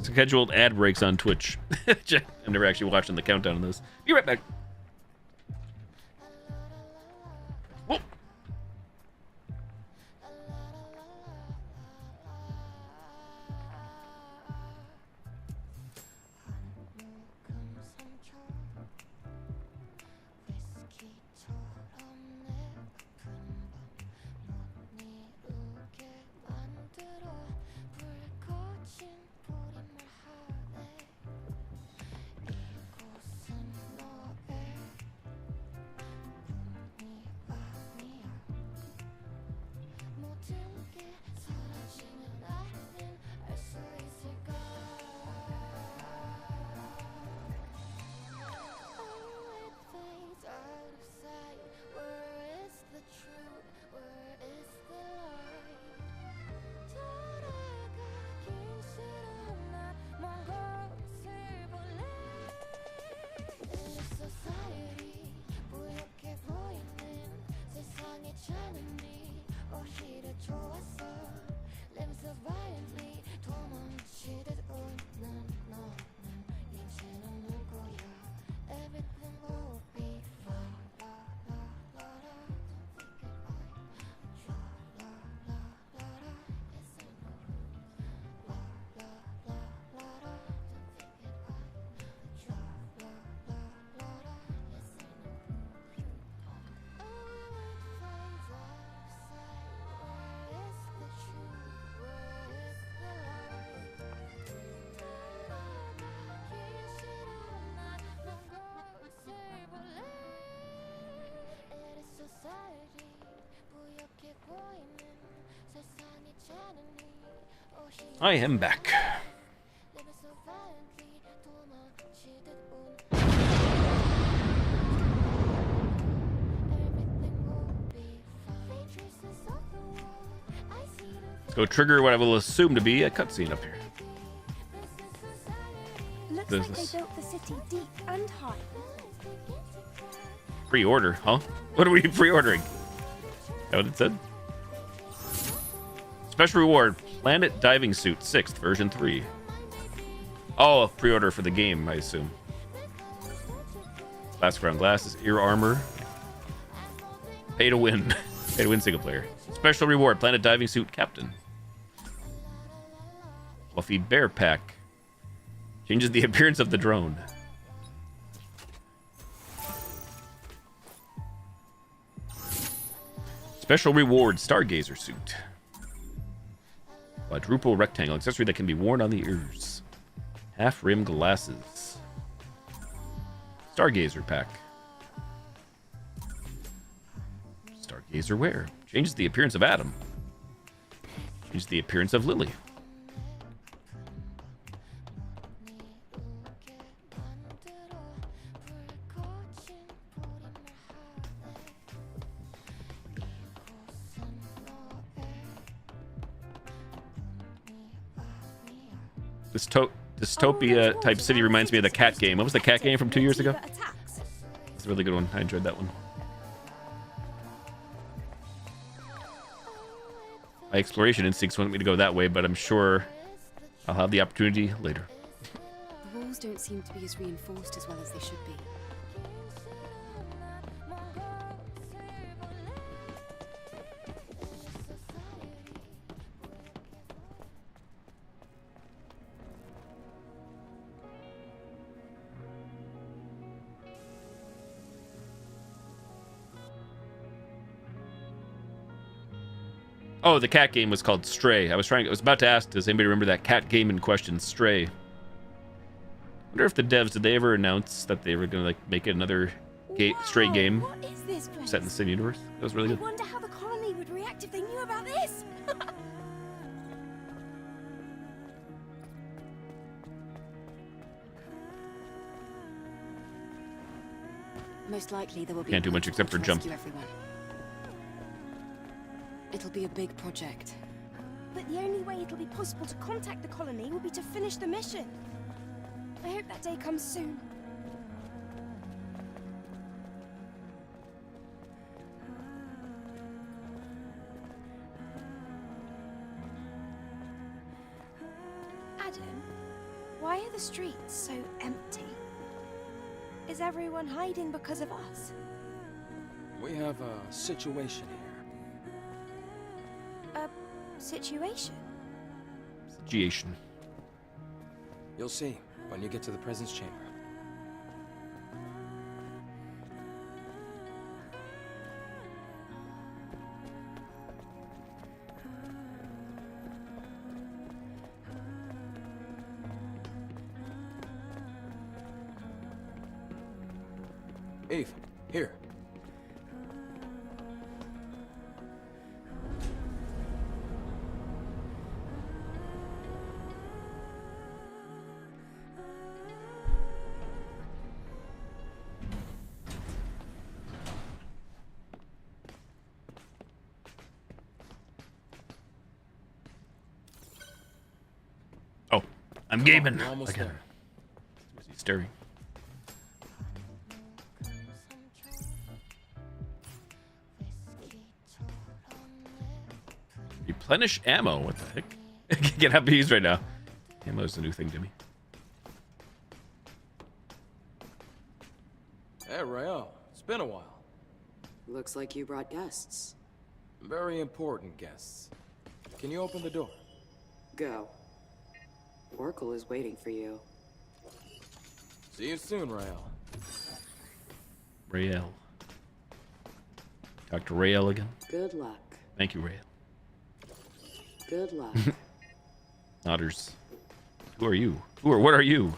scheduled ad breaks on Twitch. I'm never actually watching the countdown on those. Be right back. Whoa. I am back. Let's go trigger what I will assume to be a cutscene up here. Looks This like is- they built the city deep and high. Pre-order, huh? What are we pre-ordering? Is that what it said? Special reward, Planet Diving Suit 6th, version 3. Oh, a pre-order for the game, I assume. Plastic ground glasses, ear armor. Pay to win. Pay to win single player. Special reward, Planet Diving Suit Captain. Fluffy Bear Pack. Changes the appearance of the drone. Special reward, Stargazer Suit. Quadruple rectangle accessory that can be worn on the ears. Half rim glasses. Stargazer pack. Stargazer wear. Changes the appearance of Adam. Changes the appearance of Lily. This dystopia type city reminds me of the cat game. What was the cat game from 2 years ago? It's a really good one. I enjoyed that one. My exploration instincts want me to go that way, but I'm sure I'll have the opportunity later. The walls don't seem to be as reinforced as well as they should be. Oh, the cat game was called Stray. I was about to ask, does anybody remember that cat game in question, Stray? Wonder if the devs, did they ever announce that they were gonna like make it another Stray game What is this place? set in the same universe? That was really I good. wonder how the colony would react if they knew about this. Most likely there will be Can't do a much protocol except for to jump. rescue everyone. It'll be a big project. But the only way it'll be possible to contact the colony will be to finish the mission. I hope that day comes soon. Adam, why are the streets so empty? Is everyone hiding because of us? We have a situation here. A situation? Situation. You'll see when you get to the presence chamber. Eve, here. Oh, I'm gaming. We're almost Again. there. Was he staring? Replenish ammo. What the heck? I get happy right now. Ammo is a new thing to me. Hey, Rael. It's been a while. Looks like you brought guests. Very important guests. Can you open the door? Go. Oracle is waiting for you. See you soon, Rael. Rael. Dr. Rael again. Good luck. Thank you, Rael. Good luck. Otters. Who are you? What are you?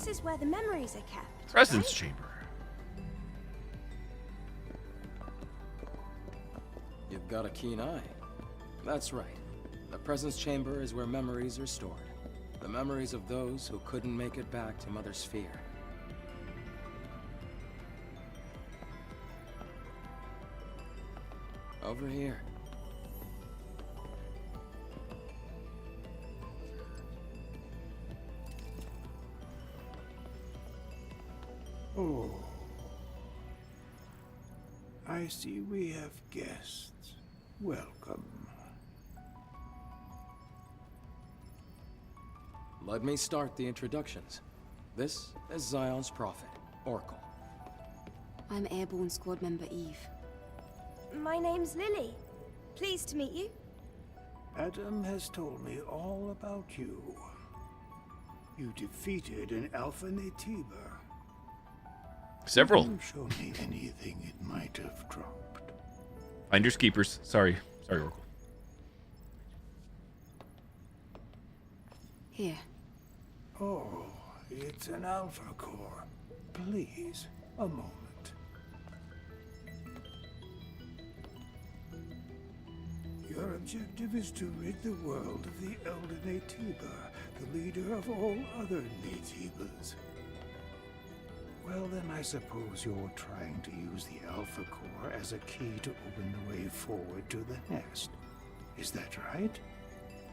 this is where the memories are kept. Presence right? chamber. You've got a keen eye. That's right. The presence chamber is where memories are stored. The memories of those who couldn't make it back to Mother Sphere. Over here. Oh. I see we have guests. Welcome. Let me start the introductions. This is Zion's prophet, Oracle. I'm Airborne Squad member Eve. My name's Lily. Pleased to meet you. Adam has told me all about you. You defeated an Alpha Natiba. Several. Can you show me anything it might have dropped? Finders keepers. Sorry, Oracle. Here. Oh, it's an Alpha Core. Please, a moment. Your objective is to rid the world of the Elder Natiba, the leader of all other Natibas. Well, then I suppose you're trying to use the Alpha Core as a key to open the way forward to the nest. Is that right?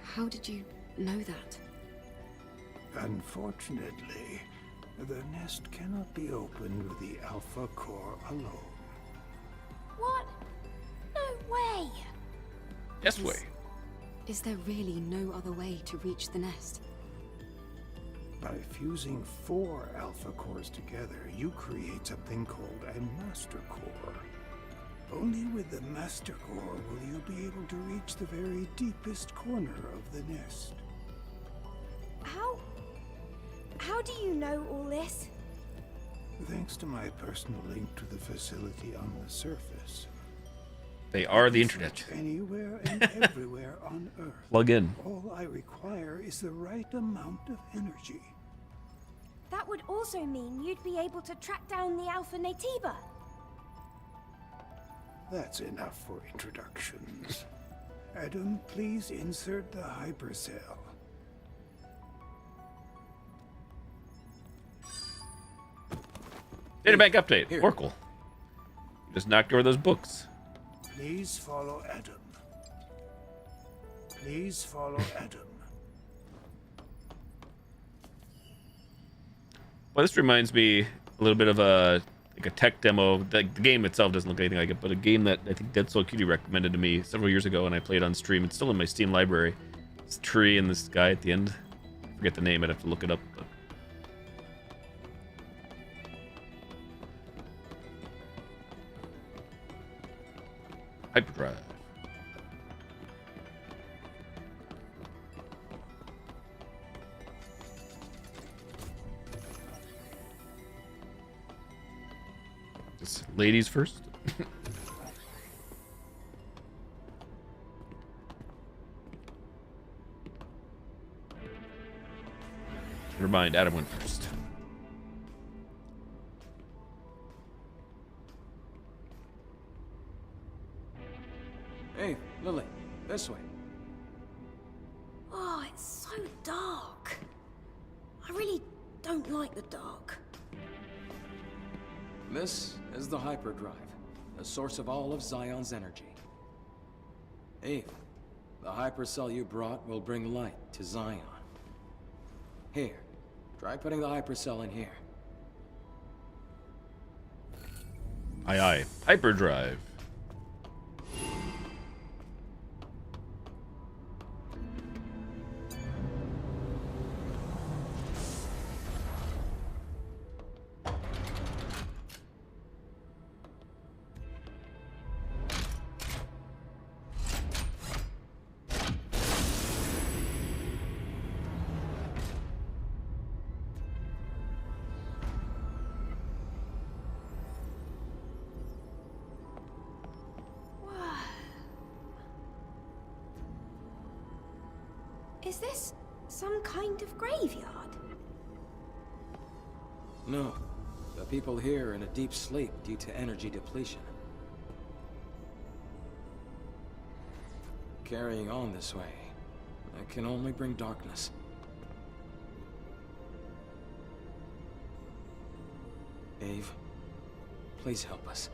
How did you know that? Unfortunately, the nest cannot be opened with the Alpha Core alone. What? No way! Yes way. Is there really no other way to reach the nest? By fusing 4 Alpha Cores together, you create something called a Master Core. Only with the Master Core will you be able to reach the very deepest corner of the nest. How do you know all this? Thanks to my personal link to the facility on the surface. They are the internet. Anywhere and everywhere on Earth. Plug in. All I require is the right amount of energy. That would also mean you'd be able to track down the Alpha Natiba. That's enough for introductions. Adam, please insert the hypercell. Databank update. Here. Oracle. You just knocked over those books. Please follow Adam. Please follow Adam. Well, this reminds me a little bit of a tech demo. The game itself doesn't look anything like it, but a game that I think Dead Soul Cutie recommended to me several years ago, and I played on stream. It's still in my Steam library. This tree and this guy at the end. I forget the name. I'd have to look it up. But... Hyperdrive. Just ladies first. Never mind, Adam went first. Hey, Lily, this way. Oh, it's so dark. I really don't like the dark. This is the hyperdrive, the source of all of Zion's energy. Eve, the hypercell you brought will bring light to Zion. Here, try putting the hypercell in here. Aye aye. Hyperdrive. Is this some kind of graveyard? No. The people here are in a deep sleep due to energy depletion. Carrying on this way, it can only bring darkness. Ave, please help us.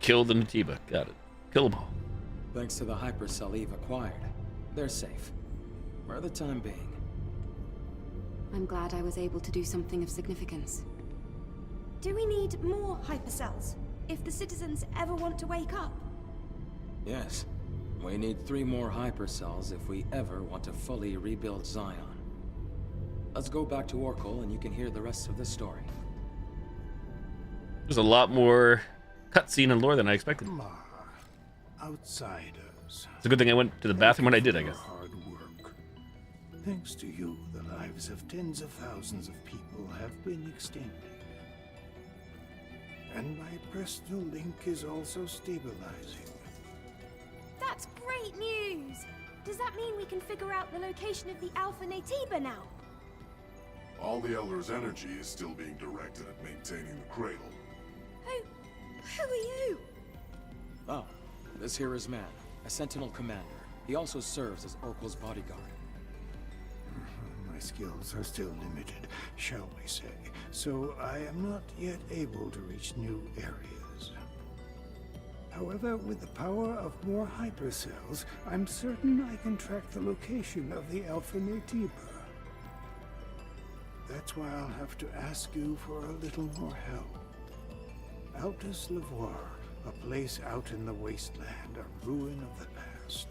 Kill the Natiba. Got it. Kill them all. Thanks to the hypercell Eve acquired, they're safe. For the time being. I'm glad I was able to do something of significance. Do we need more hypercells if the citizens ever want to wake up? Yes. We need 3 more hypercells if we ever want to fully rebuild Zion. Let's go back to Oracle and you can hear the rest of the story. There's a lot more cutscene and lore than I expected. Outsiders. It's a good thing I went to the bathroom when I did, I guess. Hard work. Thanks to you, the lives of tens of thousands of people have been extended. And my personal link is also stabilizing. That's great news! Does that mean we can figure out the location of the Alpha Natiba now? All the Elder's energy is still being directed at maintaining the cradle. Who are you? Oh, this here is Man, a Sentinel commander. He also serves as Oracle's bodyguard. My skills are still limited, shall we say, so I am not yet able to reach new areas. However, with the power of more hypercells, I'm certain I can track the location of the Alpha Natiba. That's why I'll have to ask you for a little more help. Altus Lavoir, a place out in the wasteland, a ruin of the past.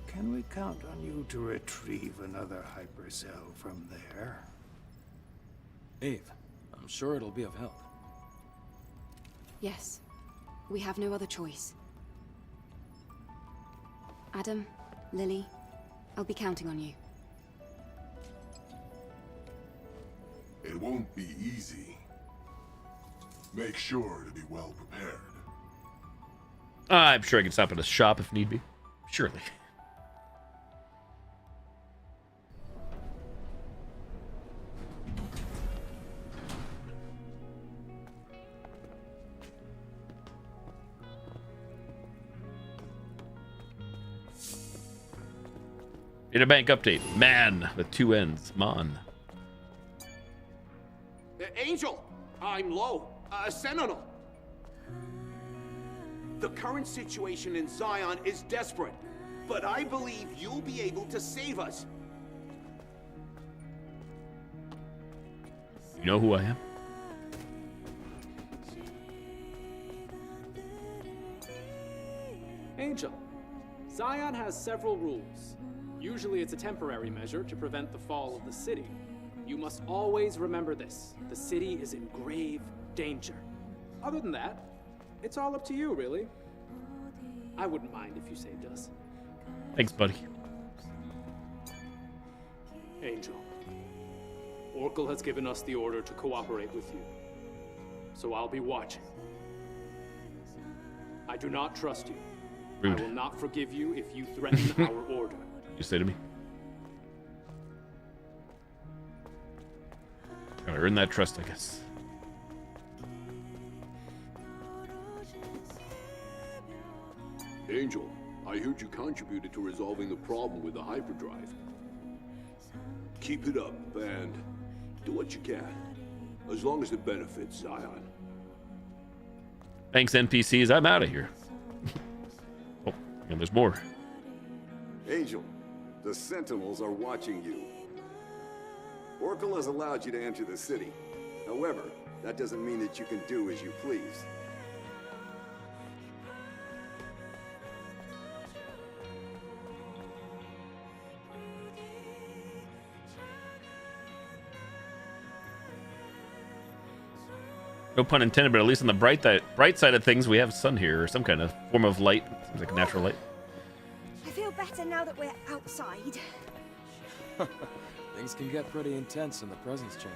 Can we count on you to retrieve another hypercell from there? Eve, I'm sure it'll be of help. Yes. We have no other choice. Adam, Lily, I'll be counting on you. It won't be easy. Make sure to be well prepared. I'm sure I can stop at a shop if need be. Surely. Data bank update. Man with 2 N's. Mon. Angel, I'm low. Sentinel. The current situation in Zion is desperate, but I believe you'll be able to save us. You know who I am? Angel, Zion has several rules. Usually it's a temporary measure to prevent the fall of the city. You must always remember this. The city is in grave danger. Other than that, it's all up to you, really. I wouldn't mind if you saved us. Thanks, buddy. Angel, Oracle has given us the order to cooperate with you. So I'll be watching. I do not trust you. Rude. I will not forgive you if you threaten our order. You say to me? Gotta earn that trust, I guess. Angel, I heard you contributed to resolving the problem with the hyperdrive. Keep it up, and do what you can, as long as it benefits Zion. Thanks, NPCs. I'm out of here. Oh, and there's more. Angel, the Sentinels are watching you. Oracle has allowed you to enter the city. However, that doesn't mean that you can do as you please. No pun intended, but at least on the bright side of things, we have sun here, or some kind of form of light. Seems like a natural light. I feel better now that we're outside. Things can get pretty intense in the presence chamber.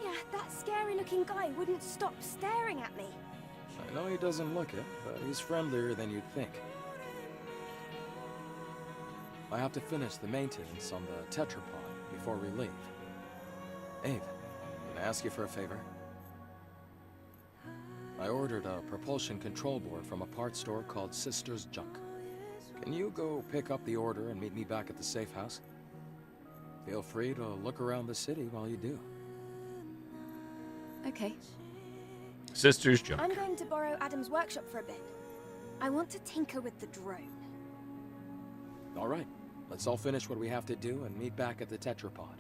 Yeah, that scary-looking guy wouldn't stop staring at me. I know he doesn't look it, but he's friendlier than you'd think. I have to finish the maintenance on the tetrapod before we leave. Abe, can I ask you for a favor? I ordered a propulsion control board from a parts store called Sister's Junk. Can you go pick up the order and meet me back at the safe house? Feel free to look around the city while you do. Okay. Sister's Junk. I'm going to borrow Adam's workshop for a bit. I want to tinker with the drone. All right, let's all finish what we have to do and meet back at the tetrapod.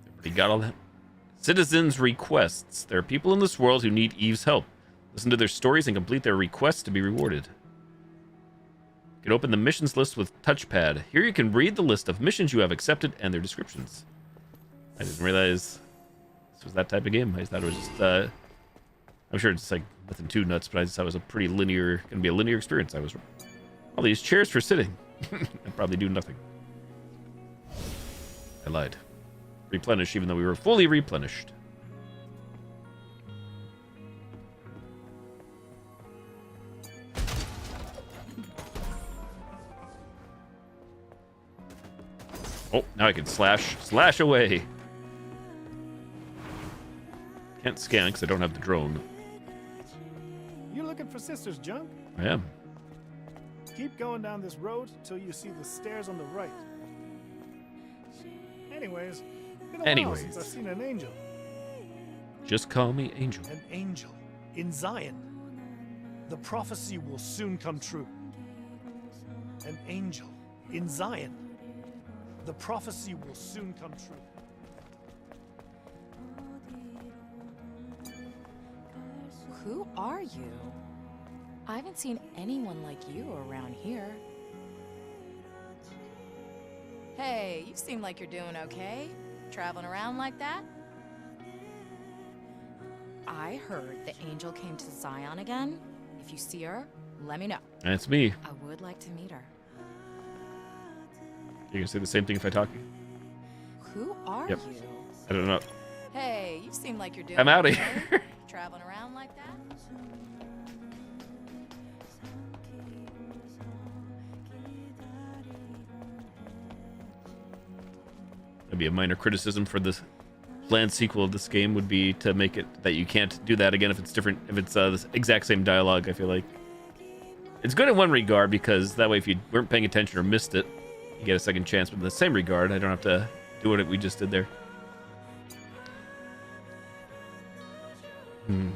Everybody got all that? Citizens' requests. There are people in this world who need Eve's help. Listen to their stories and complete their requests to be rewarded. You can open the missions list with touchpad. Here you can read the list of missions you have accepted and their descriptions. I didn't realize this was that type of game. I thought it was just, I'm sure it's like nothing too nuts, but I just thought it was a pretty linear, gonna be a linear experience. I was wrong. All these chairs for sitting. and probably do nothing. I lied. Replenish, even though we were fully replenished. Oh, now I can slash away. Can't scan because I don't have the drone. You looking for Sister's Junk? I am. Keep going down this road till you see the stairs on the right. Anyways, been a while since I've seen an angel. Just call me Angel. An angel in Zion. The prophecy will soon come true. An angel in Zion. The prophecy will soon come true. Who are you? I haven't seen anyone like you around here. Hey, you seem like you're doing okay. Traveling around like that? I heard the angel came to Zion again. If you see her, let me know. That's me. I would like to meet her. You can say the same thing if I talk. Who are Yep. you? I don't know. Hey, you seem like you're doing I'm outta okay. here. Traveling around like that? That'd be a minor criticism for the planned sequel of this game would be to make it that you can't do that again if it's different, if it's the exact same dialogue. I feel like it's good in one regard because that way if you weren't paying attention or missed it, you get a second chance. But in the same regard, I don't have to do what we just did there.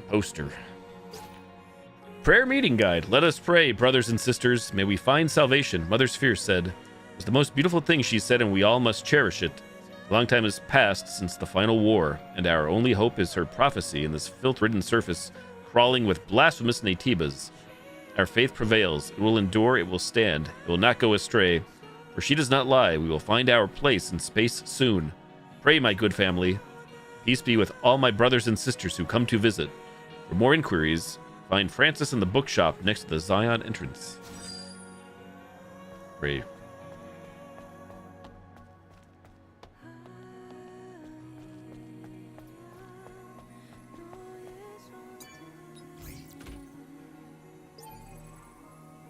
Poster. Prayer meeting guide. Let us pray, brothers and sisters. May we find salvation. Mother Sphere said. It was the most beautiful thing she said, and we all must cherish it. A long time has passed since the final war, and our only hope is her prophecy in this filth-ridden surface, crawling with blasphemous Natibas. Our faith prevails. It will endure. It will stand. It will not go astray. For she does not lie. We will find our place in space soon. Pray, my good family. Peace be with all my brothers and sisters who come to visit. For more inquiries, find Francis in the bookshop next to the Zion entrance. Pray.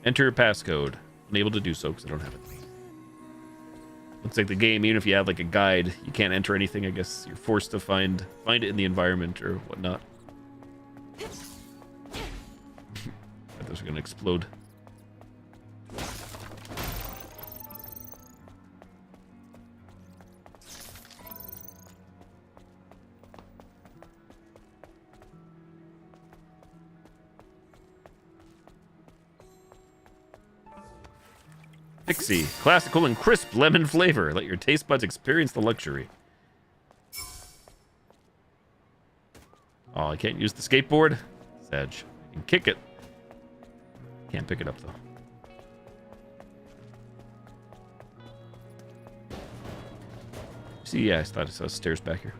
Enter passcode. Unable to do so because I don't have it. Looks like the game, even if you have like a guide, you can't enter anything. I guess you're forced to find it in the environment or whatnot. Those are gonna explode. Pixie, classical and crisp lemon flavor. Let your taste buds experience the luxury. Oh, I can't use the skateboard? Sad. I can kick it. Can't pick it up, though. See, yeah, I thought I saw stairs back here.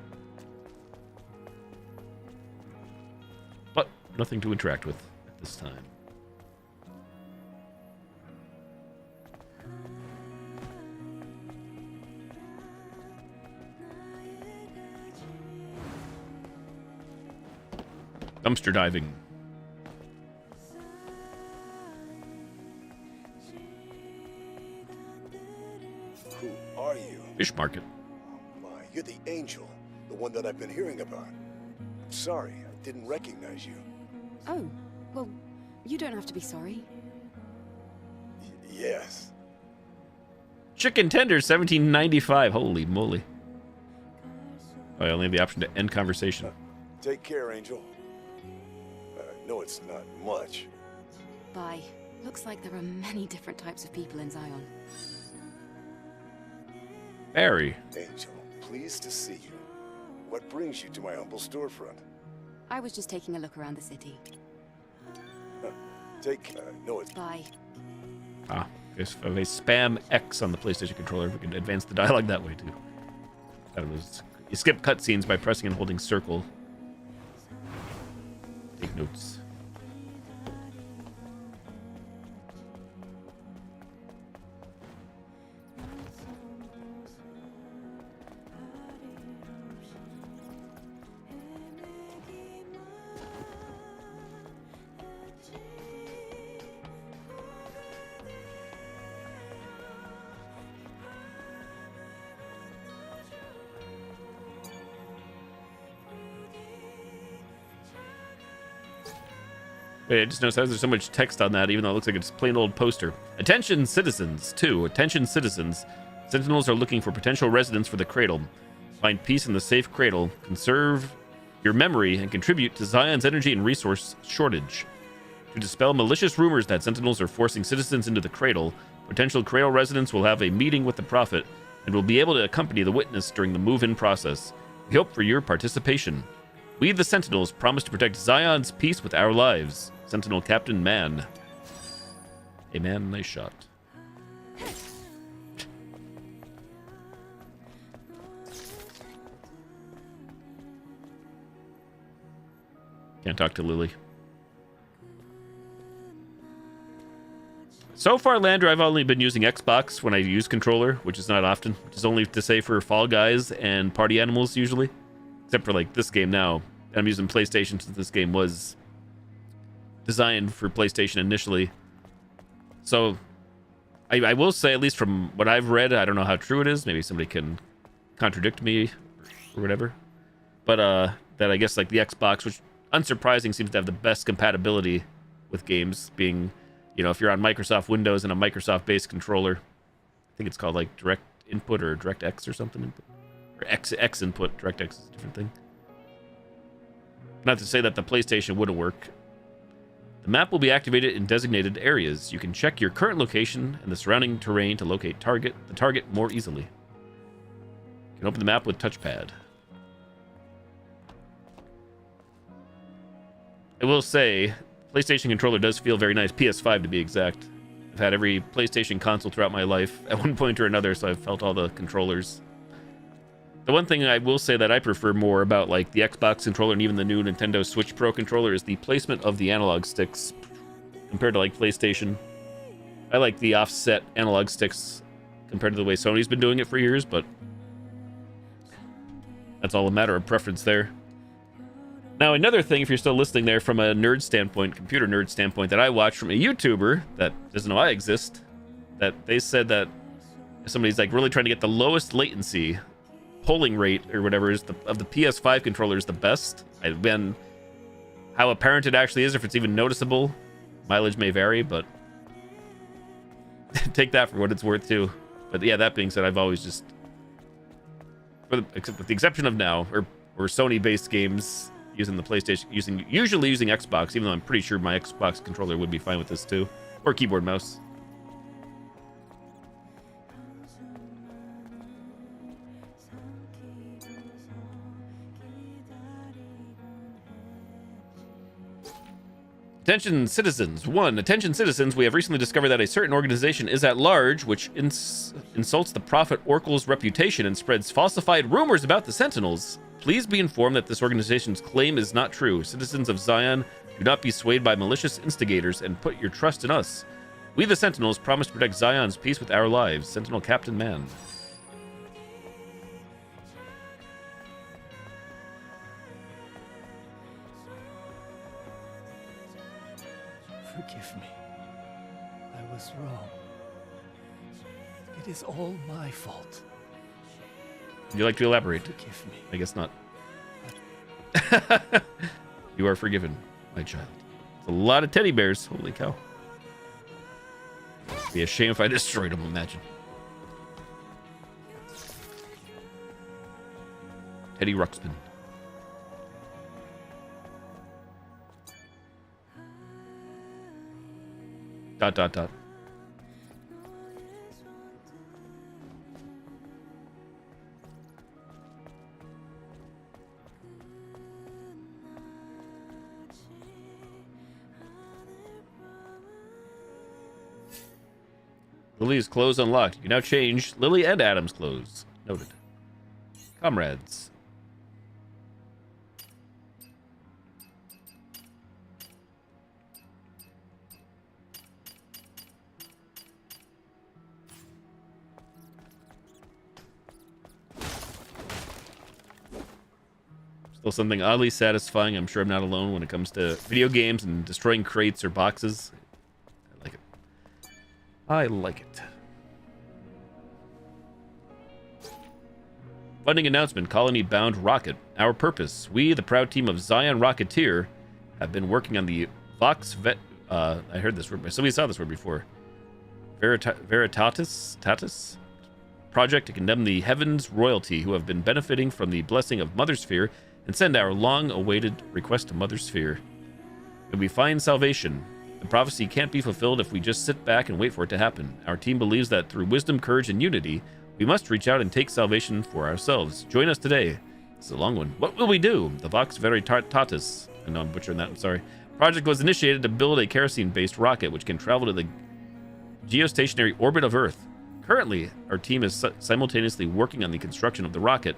But nothing to interact with at this time. Dumpster diving. Fish market. My, you're the Angel, the one that I've been hearing about. I'm sorry, I didn't recognize you. Oh, well, you don't have to be sorry. Yes. Chicken tenders, 17.95. Holy moly. Oh, I only have the option to end conversation. Take care, Angel. No, it's not much. Bye. Looks like there are many different types of people in Zion. Barry. Angel, pleased to see you. What brings you to my humble storefront? I was just taking a look around the city. No, it's... Bye. Ah, if I spam X on the PlayStation controller, we can advance the dialogue that way too. I don't know. You skip cutscenes by pressing and holding circle. Take notes. Wait, I just noticed how there's so much text on that, even though it looks like it's a plain old poster. Attention citizens, 2. Attention citizens. Sentinels are looking for potential residents for the cradle. Find peace in the safe cradle. Conserve your memory and contribute to Zion's energy and resource shortage. To dispel malicious rumors that Sentinels are forcing citizens into the cradle, potential cradle residents will have a meeting with the Prophet and will be able to accompany the witness during the move-in process. We hope for your participation. We, the Sentinels, promise to protect Zion's peace with our lives. Sentinel Captain Man. A man, nice shot. Can't talk to Lily. So far, Landra, I've only been using Xbox when I use controller, which is not often, which is only to say for Fall Guys and Party Animals usually. Except for like this game now. I'm using PlayStation since this game was designed for PlayStation initially. So I will say, at least from what I've read, I don't know how true it is. Maybe somebody can contradict me or whatever. But that I guess like the Xbox, which unsurprising seems to have the best compatibility with games, being, you know, if you're on Microsoft Windows and a Microsoft-based controller, I think it's called like Direct Input or DirectX or something. Or X input. DirectX is a different thing. Not to say that the PlayStation wouldn't work. The map will be activated in designated areas. You can check your current location and the surrounding terrain to locate the target more easily. You can open the map with touchpad. I will say, PlayStation controller does feel very nice. PS5 to be exact. I've had every PlayStation console throughout my life at one point or another, so I've felt all the controllers. The one thing I will say that I prefer more about like the Xbox controller and even the new Nintendo Switch Pro controller is the placement of the analog sticks compared to like PlayStation. I like the offset analog sticks compared to the way Sony's been doing it for years, but that's all a matter of preference there. Now, another thing, if you're still listening there, from a nerd standpoint, computer nerd standpoint, that I watched from a YouTuber that doesn't know I exist, that they said that if somebody's like really trying to get the lowest latency polling rate or whatever is of the PS5 controller is the best. I've been how apparent it actually is, if it's even noticeable. Mileage may vary, but take that for what it's worth too. But yeah, that being said, I've always just, except with the exception of now, or Sony-based games using the PlayStation, usually using Xbox, even though I'm pretty sure my Xbox controller would be fine with this too, or keyboard mouse. Attention citizens. 1. Attention citizens, we have recently discovered that a certain organization is at large, which insults the Prophet Oracle's reputation and spreads falsified rumors about the Sentinels. Please be informed that this organization's claim is not true. Citizens of Zion, do not be swayed by malicious instigators and put your trust in us. We, the Sentinels, promise to protect Zion's peace with our lives. Sentinel Captain Man. Forgive me. I was wrong. It is all my fault. Would you like to elaborate? Forgive me. I guess not. You are forgiven, my child. It's a lot of teddy bears. Holy cow. It'd be a shame if I destroyed them, imagine. Teddy Ruxpin. Dot, dot, dot. Lily's clothes unlocked. You can now change Lily and Adam's clothes. Noted. Comrades. Still something oddly satisfying. I'm sure I'm not alone when it comes to video games and destroying crates or boxes. I like it. I like it. Funding announcement, colony-bound rocket. Our purpose. We, the proud team of Zion Rocketeer, have been working on the Vox I heard this word, somebody saw this word before. Veritatis project to condemn the Heavens royalty who have been benefiting from the blessing of Mother Sphere and send our long-awaited request to Mother Sphere. When we find salvation, the prophecy can't be fulfilled if we just sit back and wait for it to happen. Our team believes that through wisdom, courage, and unity, we must reach out and take salvation for ourselves. Join us today. It's a long one. What will we do? The Vox Veritatis. I know I'm butchering that, I'm sorry. Project was initiated to build a kerosene-based rocket which can travel to the geostationary orbit of Earth. Currently, our team is simultaneously working on the construction of the rocket,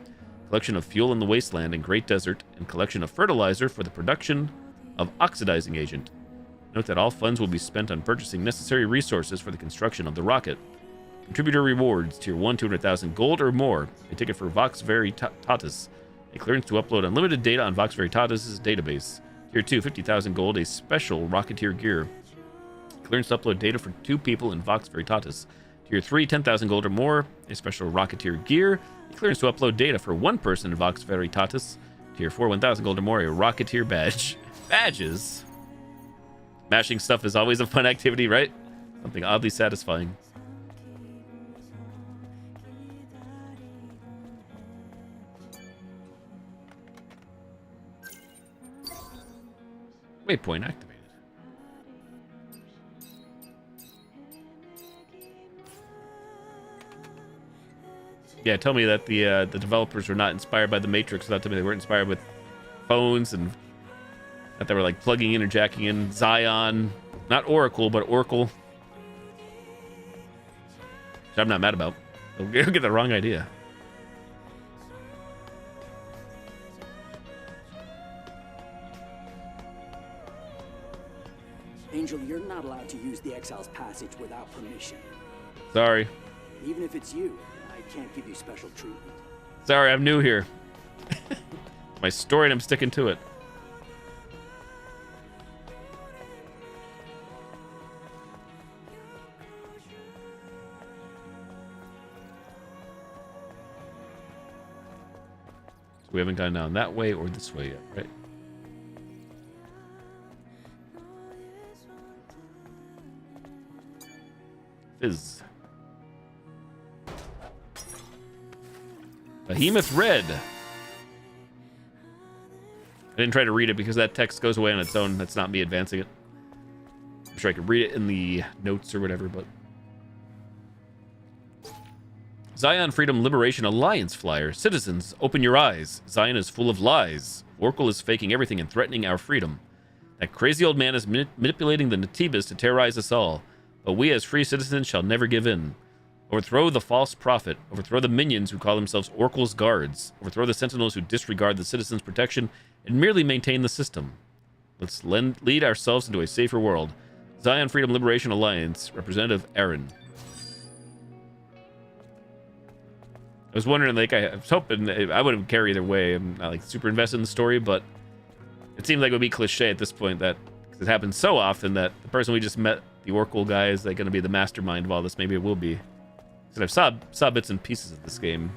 collection of fuel in the wasteland and Great Desert, and collection of fertilizer for the production of oxidizing agent. Note that all funds will be spent on purchasing necessary resources for the construction of the rocket. Contributor rewards, Tier 1, 200,000 gold or more, a ticket for Vox Veritatis, a clearance to upload unlimited data on Vox Veritatis' database. Tier 2, 50,000 gold, a special Rocketeer gear. Clearance to upload data for 2 people in Vox Veritatis. Tier 3, 10,000 gold or more, a special Rocketeer gear. A clearance to upload data for 1 person in Vox Veritatis. Tier 4, 1,000 gold or more, a Rocketeer badge. Badges? Mashing stuff is always a fun activity, right? Something oddly satisfying. Waypoint activated. Yeah, tell me that the developers were not inspired by the Matrix. Without telling me they weren't inspired with phones and that they were like plugging in or jacking in Zion, not Oracle, but Oracle. Which I'm not mad about. They'll get the wrong idea. Angel, you're not allowed to use the Exile's Passage without permission. Sorry. Even if it's you, I can't give you special treatment. Sorry, I'm new here. My story and I'm sticking to it. So we haven't gone down that way or this way yet, right? Fizz. Behemoth Red. I didn't try to read it because that text goes away on its own. That's not me advancing it. I'm sure I could read it in the notes or whatever, but... Zion Freedom Liberation Alliance flyer. Citizens, open your eyes. Zion is full of lies. Oracle is faking everything and threatening our freedom. That crazy old man is manipulating the Natibas to terrorize us all. But we as free citizens shall never give in. Overthrow the false prophet. Overthrow the minions who call themselves Oracle's guards. Overthrow the sentinels who disregard the citizens' protection and merely maintain the system. Let's lead ourselves into a safer world. Zion Freedom Liberation Alliance, Representative Aaron. I was wondering, like, I was hoping I wouldn't care either way. I'm not like super invested in the story, but it seems like it would be cliche at this point that it happens so often that the person we just met, the Oracle guy, is like going to be the mastermind of all this. Maybe it will be. Because I saw bits and pieces of this game.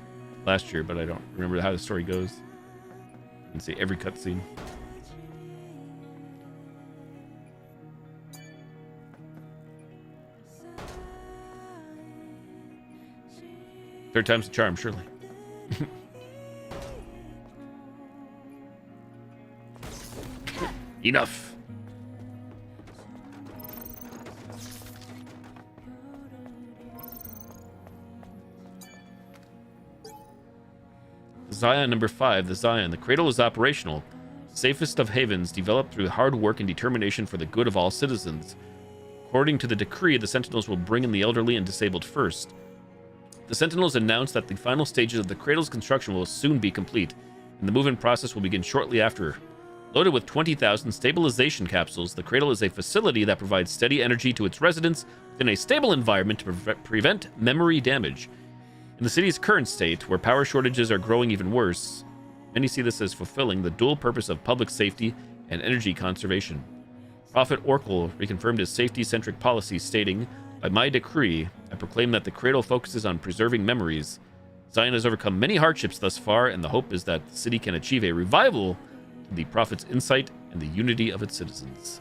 last year, but I don't remember how the story goes. You can see every cutscene. Third time's the charm, surely. Enough. Zion number 5, the Zion. The cradle is operational. Safest of havens, developed through hard work and determination for the good of all citizens. According to the decree, the Sentinels will bring in the elderly and disabled first. The Sentinels announce that the final stages of the cradle's construction will soon be complete, and the move-in process will begin shortly after. Loaded with 20,000 stabilization capsules, the cradle is a facility that provides steady energy to its residents in a stable environment to prevent memory damage. In the city's current state, where power shortages are growing even worse, many see this as fulfilling the dual purpose of public safety and energy conservation. Prophet Oracle reconfirmed his safety-centric policy, stating, "By my decree, I proclaim that the cradle focuses on preserving memories. Zion has overcome many hardships thus far, and the hope is that the city can achieve a revival to the Prophet's insight and the unity of its citizens."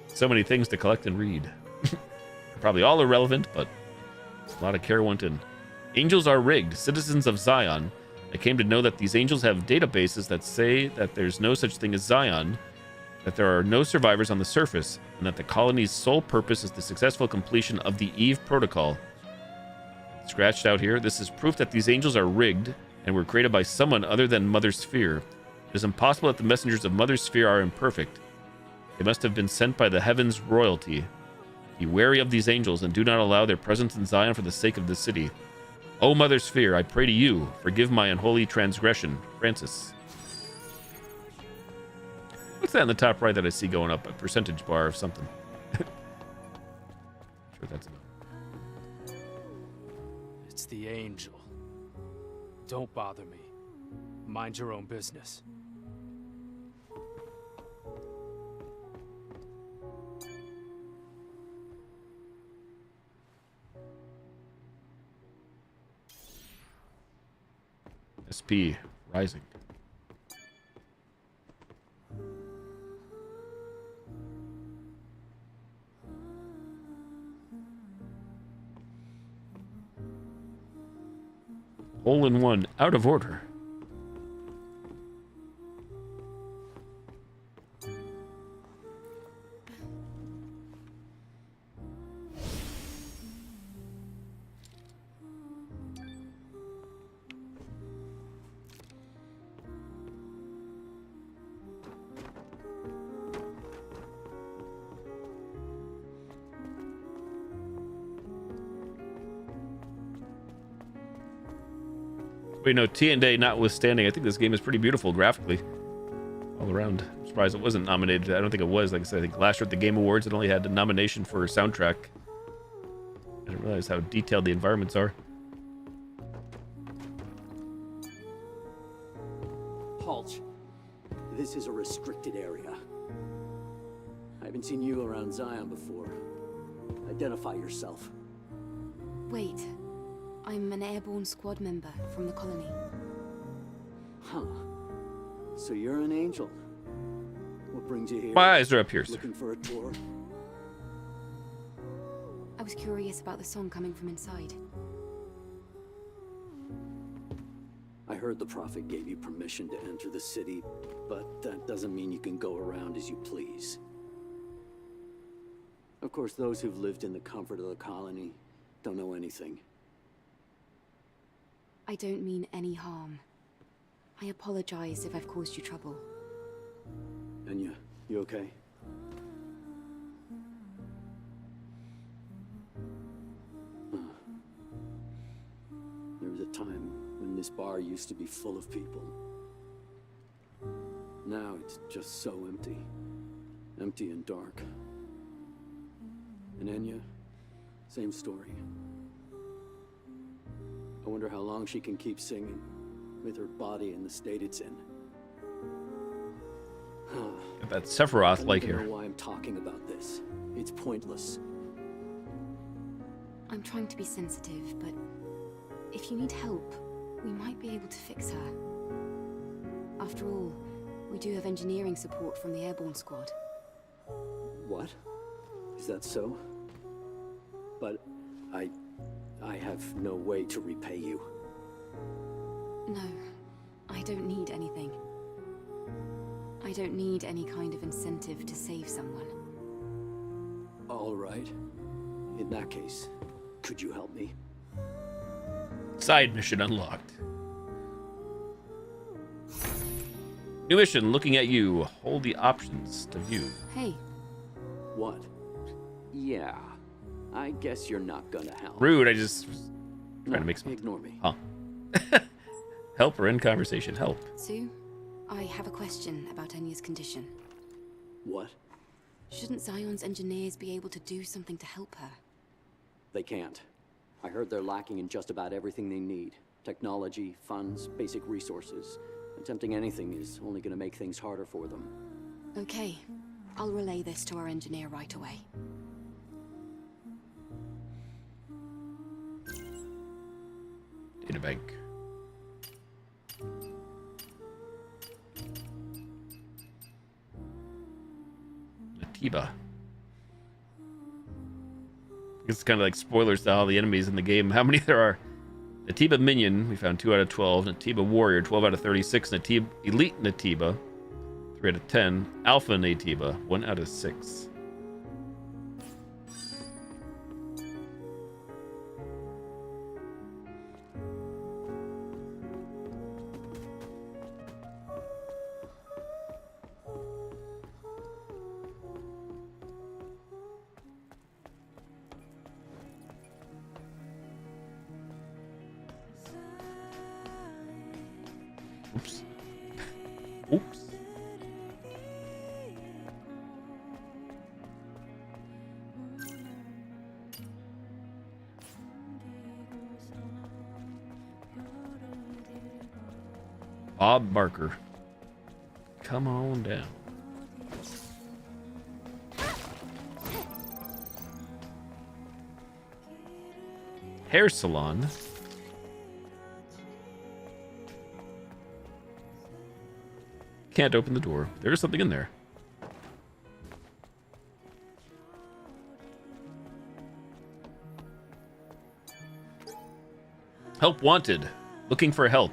So many things to collect and read. Probably all irrelevant, but a lot of care went in. Angels are rigged. Citizens of Zion. I came to know that these angels have databases that say that there's no such thing as Zion, that there are no survivors on the surface, and that the colony's sole purpose is the successful completion of the Eve Protocol. Scratched out here, this is proof that these angels are rigged and were created by someone other than Mother Sphere. It is impossible that the messengers of Mother Sphere are imperfect. They must have been sent by the heavens' royalty. Be wary of these angels and do not allow their presence in Zion for the sake of the city. O Mother Sphere, I pray to you, forgive my unholy transgression. Francis. What's that in the top right that I see going up? A percentage bar of something. Sure, that's enough. It's the angel. Don't bother me. Mind your own business. SP rising. Hole in one, out of order. Wait, no, T&A notwithstanding, I think this game is pretty beautiful graphically. All around. I'm surprised it wasn't nominated. I don't think it was. Like I said, I think last year at the Game Awards, it only had a nomination for soundtrack. I didn't realize how detailed the environments are. Halt. This is a restricted area. I haven't seen you around Zion before. Identify yourself. Wait. I'm an airborne squad member from the colony. Huh. So you're an angel. What brings you here? My eyes are up here, sir. Looking for a tour? I was curious about the song coming from inside. I heard the Prophet gave you permission to enter the city, but that doesn't mean you can go around as you please. Of course, those who've lived in the comfort of the colony don't know anything. I don't mean any harm. I apologize if I've caused you trouble. Enya, you okay? There was a time when this bar used to be full of people. Now it's just so empty. Empty and dark. And Enya, same story. I wonder how long she can keep singing, with her body in the state it's in. Got that Sephiroth like I don't here. know why I'm talking about this. It's pointless. I'm trying to be sensitive, but if you need help, we might be able to fix her. After all, we do have engineering support from the airborne squad. What? Is that so? But I have no way to repay you. No, I don't need anything. I don't need any kind of incentive to save someone. All right. In that case, could you help me? Side mission unlocked. New mission, looking at you. Hold the options to view. Hey. What? Yeah. I guess you're not gonna help. Rude, I just was trying to make some... Ignore me. Huh. Help or end conversation. Help. Sue, I have a question about Enya's condition. What? Shouldn't Zion's engineers be able to do something to help her? They can't. I heard they're lacking in just about everything they need. Technology, funds, basic resources. Attempting anything is only gonna make things harder for them. Okay. I'll relay this to our engineer right away. Databank. Natiba. It's kind of like spoilers to all the enemies in the game. How many there are? Natiba Minion, we found 2 out of 12. Natiba Warrior, 12 out of 36. Natiba Elite Natiba, 3 out of 10. Alpha Natiba, 1 out of 6. Oops. Oops. Bob Barker. Come on down. Hair salon. Can't open the door. There's something in there. Help wanted. Looking for help.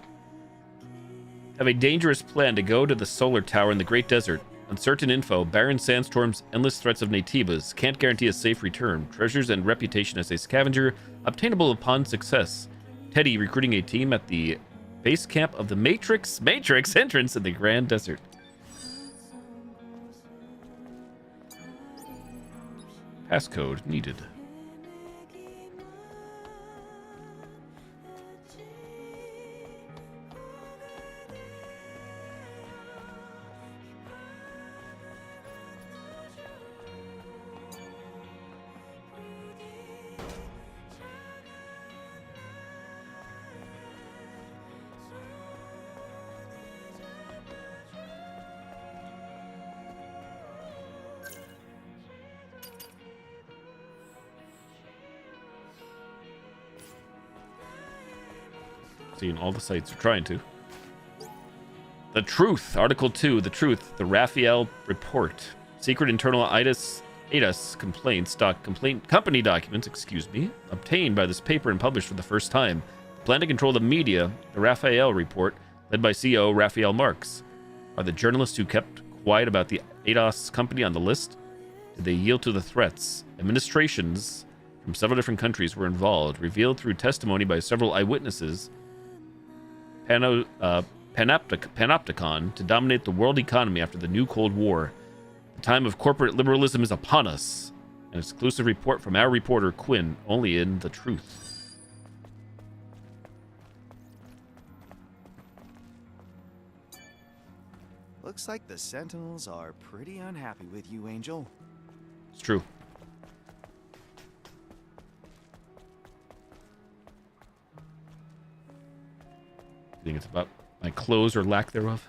Have a dangerous plan to go to the solar tower in the Great Desert. Uncertain info, barren sandstorms, endless threats of Natibas. Can't guarantee a safe return. Treasures and reputation as a scavenger, obtainable upon success. Teddy recruiting a team at the base camp of the Matrix entrance in the Grand Desert. Passcode needed. Seeing all the sites are trying to. The Truth, Article 2, The Truth, the Raphael Report. Secret internal ADAS complaints, company documents, obtained by this paper and published for the first time. Plan to control the media, the Raphael Report, led by CEO Raphael Marx. Are the journalists who kept quiet about the ADAS company on the list? Did they yield to the threats? Administrations from several different countries were involved, revealed through testimony by several eyewitnesses. Panopticon to dominate the world economy after the new Cold War. The time of corporate liberalism is upon us. An exclusive report from our reporter Quinn, only in The Truth. Looks like the Sentinels are pretty unhappy with you, Angel. It's true. I think it's about my clothes or lack thereof.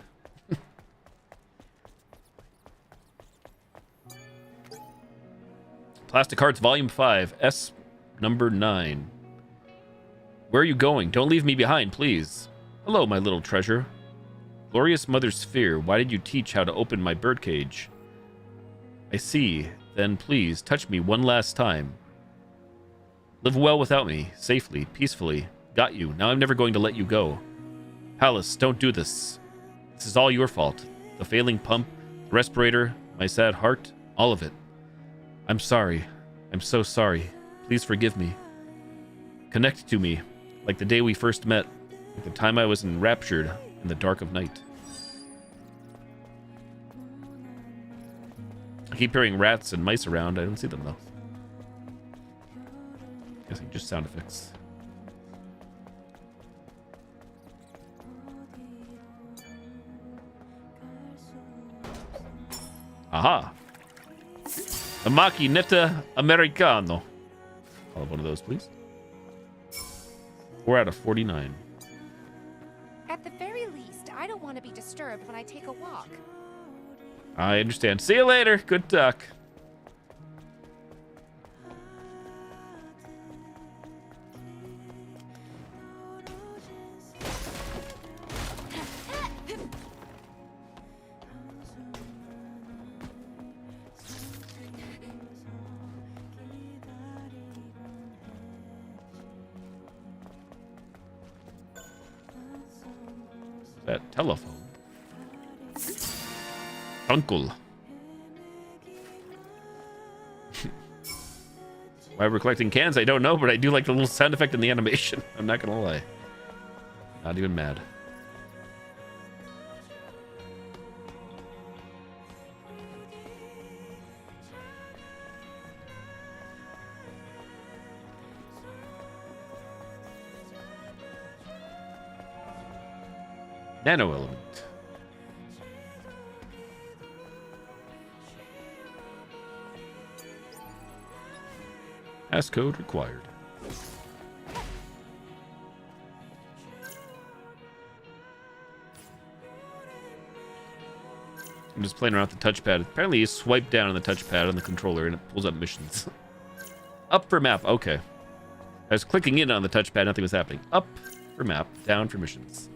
Plastic Hearts Volume 5, number 9. Where are you going? Don't leave me behind, please. Hello, my little treasure. Glorious Mother Sphere, why did you teach how to open my birdcage? I see. Then please, touch me one last time. Live well without me, safely, peacefully. Got you. Now I'm never going to let you go. Palace, don't do this. This is all your fault. The failing pump, the respirator, my sad heart, all of it. I'm sorry. I'm so sorry. Please forgive me. Connect to me, like the day we first met, like the time I was enraptured in the dark of night. I keep hearing rats and mice around. I don't see them, though. Guessing just sound effects. Aha! A macchinetta americano. I'll have one of those, please. 4 out of 49. At the very least, I don't want to be disturbed when I take a walk. I understand. See you later. Good talk. That telephone. Uncle. Why we're collecting cans, I don't know, but I do like the little sound effect in the animation. I'm not gonna lie. Not even mad. Nano element. Passcode required. I'm just playing around with the touchpad. Apparently you swipe down on the touchpad on the controller and it pulls up missions. Up for map, okay. I was clicking in on the touchpad, nothing was happening. Up for map, down for missions.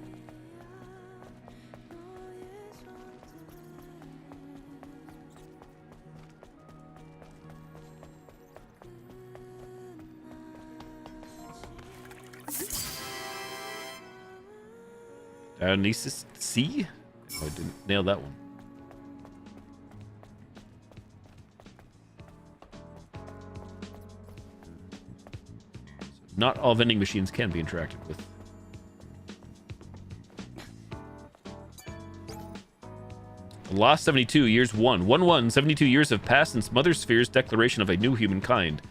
Dionysus C? Oh, I didn't nail that one. Not all vending machines can be interacted with. The last 72 years, 72 years have passed since Mother Sphere's declaration of a new humankind.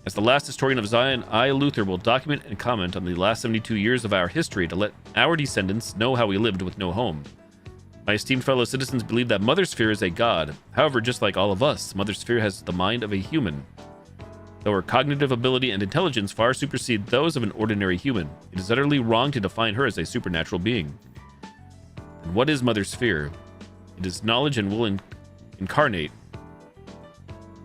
As the last historian of Zion, I, Luther, will document and comment on the last 72 years of our history to let our descendants know how we lived with no home. My esteemed fellow citizens believe that Mother Sphere is a god. However, just like all of us, Mother Sphere has the mind of a human. Though her cognitive ability and intelligence far supersede those of an ordinary human, it is utterly wrong to define her as a supernatural being. And what is Mother Sphere? It is knowledge and will incarnate.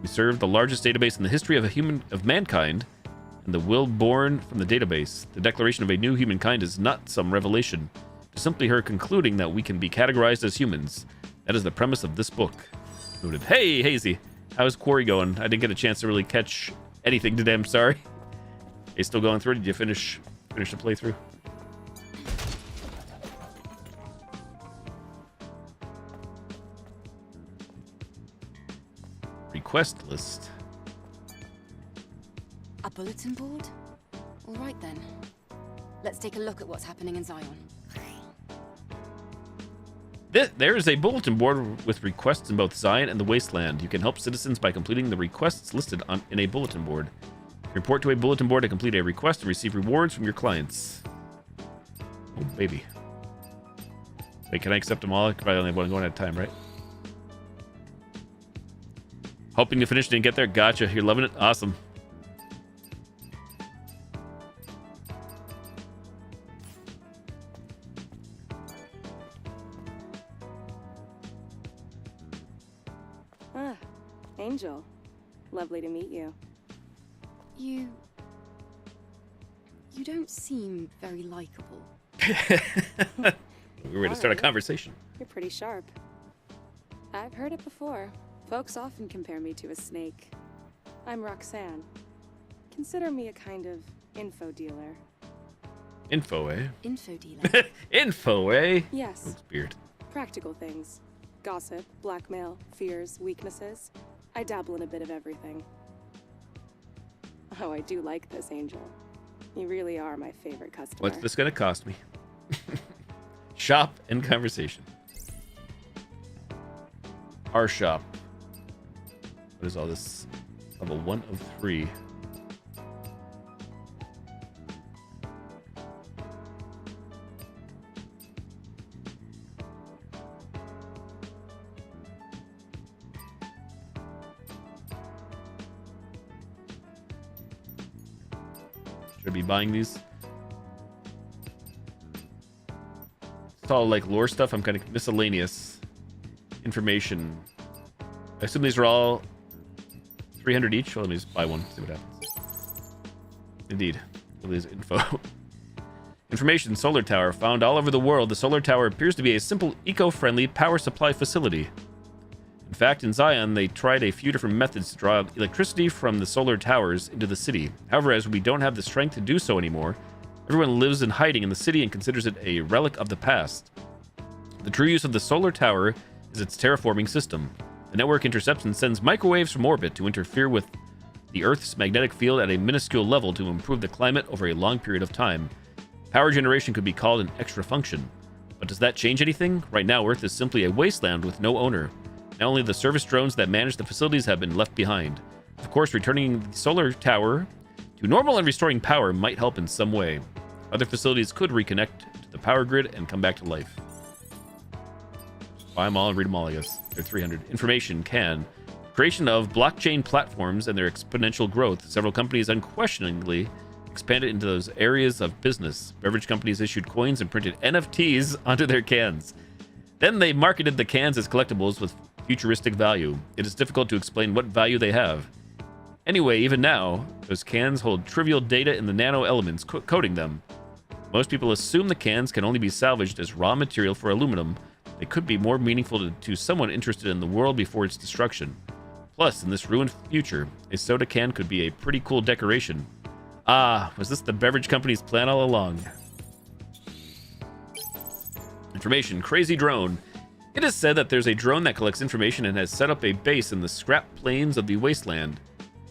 We serve the largest database in the history of mankind, and the will born from the database. The declaration of a new humankind is not some revelation, but simply her concluding that we can be categorized as humans. That is the premise of this book. Noted. Hey, Hazy, how's Quarry going? I didn't get a chance to really catch anything today. I'm sorry. Are you still going through? Did you finish the playthrough? Request list. A bulletin board? All right then. Let's take a look at what's happening in Zion. There is a bulletin board with requests in both Zion and the Wasteland. You can help citizens by completing the requests listed in a bulletin board. Report to a bulletin board to complete a request and receive rewards from your clients. Oh, baby. Wait, can I accept them all? I probably only have one going at a time, right? Hoping to finish, didn't get there. Gotcha. You're loving it? Awesome. Ah, Angel. Lovely to meet you. You You don't seem very likable. We were ready to start a conversation. You're pretty sharp. I've heard it before. Folks often compare me to a snake. I'm Roxanne. Consider me a kind of info dealer. Info, eh? Info dealer. Info, eh? Yes. Looks weird. Practical things. Gossip, blackmail, fears, weaknesses. I dabble in a bit of everything. Oh, I do like this, Angel. You really are my favorite customer. What's this gonna cost me? Shop and conversation. Our shop. What is all this? Level 1 of 3. Should I be buying these? It's all like lore stuff. I'm kind of miscellaneous information. I assume these are all 300 each. Well, let me just buy one, see what happens. Indeed. All these info. Information solar tower found all over the world. The solar tower appears to be a simple, eco-friendly power supply facility. In fact, in Zion, they tried a few different methods to draw electricity from the solar towers into the city. However, as we don't have the strength to do so anymore, everyone lives in hiding in the city and considers it a relic of the past. The true use of the solar tower is its terraforming system. The network intercepts and sends microwaves from orbit to interfere with the Earth's magnetic field at a minuscule level to improve the climate over a long period of time. Power generation could be called an extra function. But does that change anything? Right now, Earth is simply a wasteland with no owner. Now only the service drones that manage the facilities have been left behind. Of course, returning the solar tower to normal and restoring power might help in some way. Other facilities could reconnect to the power grid and come back to life. Buy them all and read them all, I guess. They're 300. Information can. Creation of blockchain platforms and their exponential growth. Several companies unquestioningly expanded into those areas of business. Beverage companies issued coins and printed NFTs onto their cans. Then they marketed the cans as collectibles with futuristic value. It is difficult to explain what value they have. Anyway, even now, those cans hold trivial data in the nano elements coating them. Most people assume the cans can only be salvaged as raw material for aluminum. They could be more meaningful to someone interested in the world before its destruction. Plus, in this ruined future, a soda can could be a pretty cool decoration. Ah, was this the beverage company's plan all along? Information. Crazy drone. It is said that there's a drone that collects information and has set up a base in the scrap plains of the wasteland.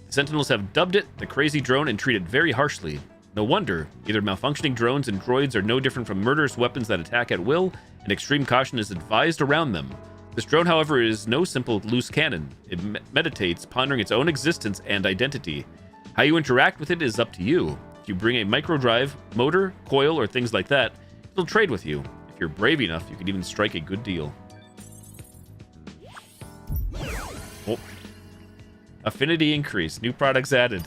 The Sentinels have dubbed it the Crazy Drone and treat it very harshly. No wonder. Either malfunctioning drones and droids are no different from murderous weapons that attack at will, and extreme caution is advised around them. This drone, however, is no simple loose cannon. It meditates, pondering its own existence and identity. How you interact with it is up to you. If you bring a microdrive, motor, coil, or things like that, it'll trade with you. If you're brave enough, you could even strike a good deal. Oh. Affinity increase. New products added.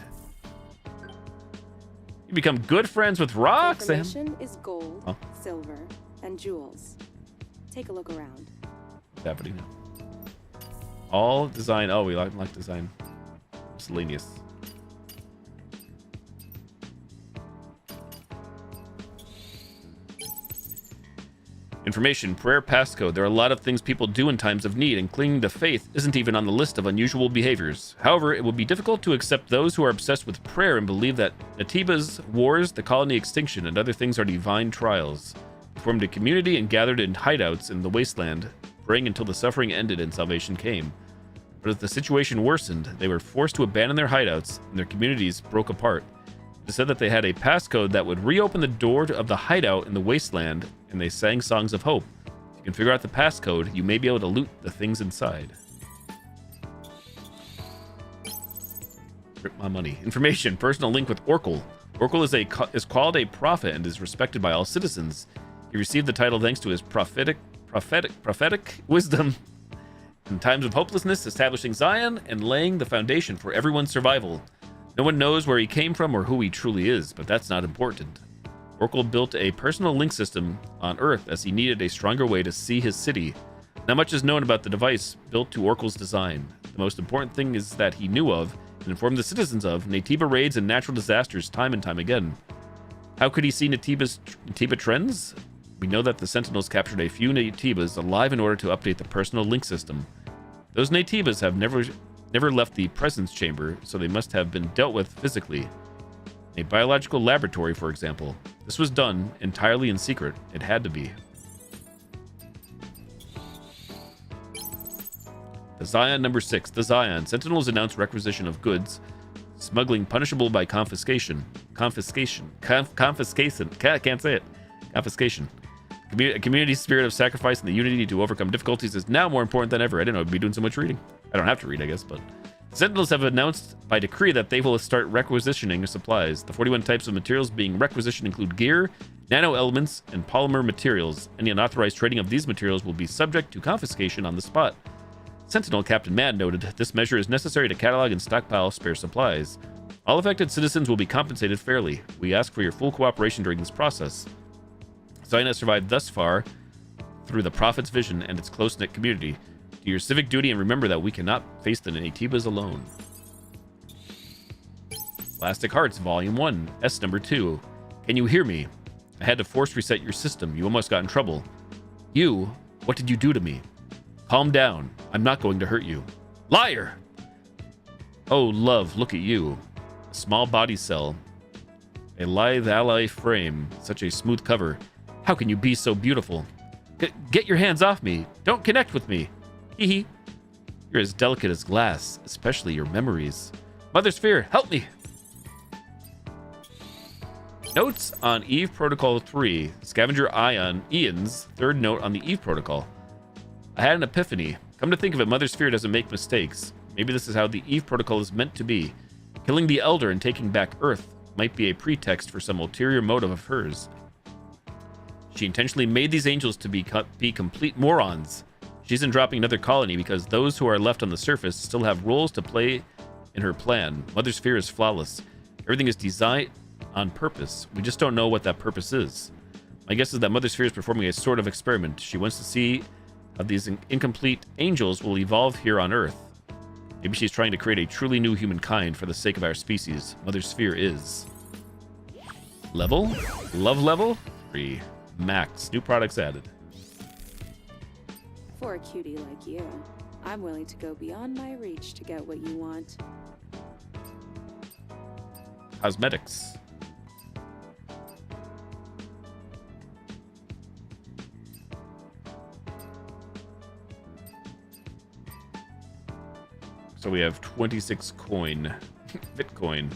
You become good friends with Roxanne. Information is gold, silver, and jewels. Take a look around. What's happening now? All design. Oh, we like design. Miscellaneous. Information, prayer passcode. There are a lot of things people do in times of need, and clinging to faith isn't even on the list of unusual behaviors. However, it would be difficult to accept those who are obsessed with prayer and believe that Natiba's wars, the colony extinction, and other things are divine trials. They formed a community and gathered in hideouts in the wasteland, praying until the suffering ended and salvation came. But as the situation worsened, they were forced to abandon their hideouts, and their communities broke apart. It said that they had a passcode that would reopen the door of the hideout in the wasteland, and they sang songs of hope. If you can figure out the passcode, you may be able to loot the things inside. Rip my money. Information. Personal link with Oracle. Oracle is called a prophet and is respected by all citizens. He received the title thanks to his prophetic wisdom in times of hopelessness, establishing Zion and laying the foundation for everyone's survival. No one knows where he came from or who he truly is, but that's not important. Oracle built a personal link system on Earth as he needed a stronger way to see his city. Not much is known about the device built to Oracle's design. The most important thing is that he knew of and informed the citizens of Natiba raids and natural disasters time and time again. How could he see Natiba trends? We know that the Sentinels captured a few Natibas alive in order to update the personal link system. Those Natibas have never left the presence chamber, so they must have been dealt with physically. A biological laboratory, for example. This was done entirely in secret. It had to be. The Zion number 6. The Zion. Sentinels announce requisition of goods. Smuggling punishable by confiscation. Confiscation. Can't say it. Confiscation. A community spirit of sacrifice and the unity to overcome difficulties is now more important than ever. I didn't know I'd be doing so much reading. I don't have to read, I guess, but... Sentinels have announced by decree that they will start requisitioning supplies. The 41 types of materials being requisitioned include gear, nano-elements, and polymer materials. Any unauthorized trading of these materials will be subject to confiscation on the spot. Sentinel Captain Mad noted, this measure is necessary to catalog and stockpile spare supplies. All affected citizens will be compensated fairly. We ask for your full cooperation during this process. Zion has survived thus far through the Prophet's vision and its close-knit community. Do your civic duty and remember that we cannot face the Natibas alone. Plastic Hearts, Volume 1, S number 2. Can you hear me? I had to force reset your system. You almost got in trouble. You? What did you do to me? Calm down. I'm not going to hurt you. Liar! Oh, love, look at you. A small body cell. A lithe ally frame. Such a smooth cover. How can you be so beautiful? Get your hands off me. Don't connect with me. Hee. You're as delicate as glass, especially your memories. Mother Sphere, help me! Notes on Eve Protocol 3. Scavenger Ian's third note on the Eve Protocol. I had an epiphany. Come to think of it, Mother Sphere doesn't make mistakes. Maybe this is how the Eve Protocol is meant to be. Killing the Elder and taking back Earth might be a pretext for some ulterior motive of hers. She intentionally made these angels to be complete morons. She isn't dropping another colony because those who are left on the surface still have roles to play in her plan. Mother Sphere is flawless. Everything is designed on purpose. We just don't know what that purpose is. My guess is that Mother Sphere is performing a sort of experiment. She wants to see how these incomplete angels will evolve here on Earth. Maybe she's trying to create a truly new humankind for the sake of our species. Mother Sphere is. Level? Love level? 3. Max. New products added. For a cutie like you, I'm willing to go beyond my reach to get what you want. Cosmetics. So we have 26 coin. Bitcoin.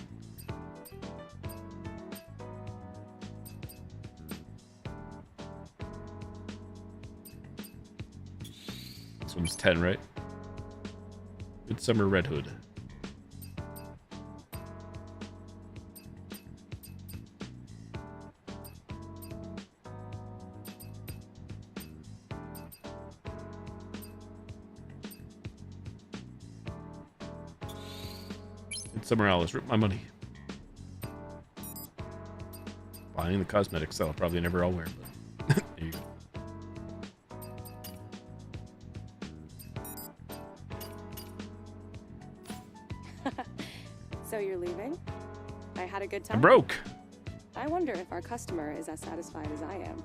This one's 10, right? Midsummer Red Hood. Somewhere else, rip my money. Buying the cosmetics that I'll probably never all wear, but there you go. So you're leaving? I had a good time. I'm broke. I wonder if our customer is as satisfied as I am.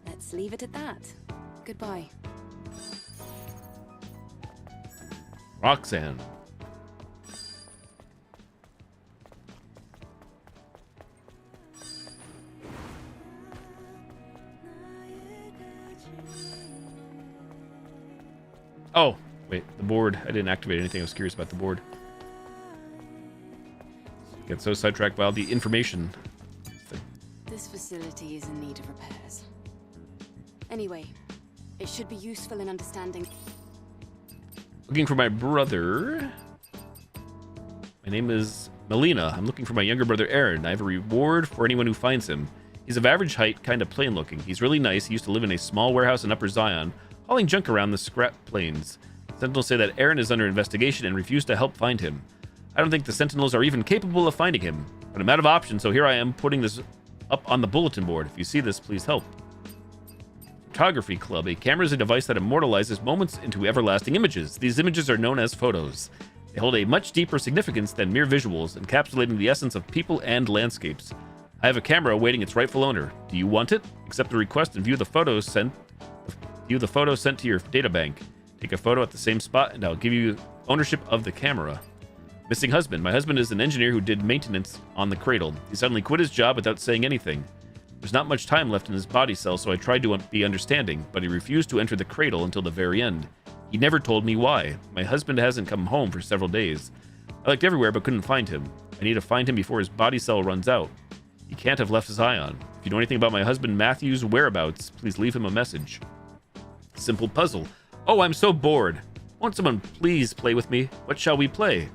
Let's leave it at that. Goodbye. Roxanne. Oh, wait, the board. I didn't activate anything. I was curious about the board. Get so sidetracked by all the information thing. This facility is in need of repairs. Anyway, it should be useful in understanding. Looking for my brother. My name is Melina. I'm looking for my younger brother Aaron. I have a reward for anyone who finds him. He's of average height, kind of plain looking. He's really nice. He used to live in a small warehouse in Upper Zion, hauling junk around the scrap plains. Sentinels say that Aaron is under investigation and refuse to help find him. I don't think the Sentinels are even capable of finding him, but I'm out of options, so here I am putting this up on the bulletin board. If you see this, please help. Photography Club. A camera is a device that immortalizes moments into everlasting images. These images are known as photos. They hold a much deeper significance than mere visuals, encapsulating the essence of people and landscapes. I have a camera awaiting its rightful owner. Do you want it? Accept the request and view the photos sent to your databank. Take a photo at the same spot and I'll give you ownership of the camera. Missing husband. My husband is an engineer who did maintenance on the cradle. He suddenly quit his job without saying anything. There's not much time left in his body cell, so I tried to be understanding, but he refused to enter the cradle until the very end. He never told me why. My husband hasn't come home for several days. I looked everywhere but couldn't find him. I need to find him before his body cell runs out. He can't have left Zion. If you know anything about my husband Matthew's whereabouts, please leave him a message. Simple puzzle. Oh, I'm so bored. Won't someone please play with me? What shall we play?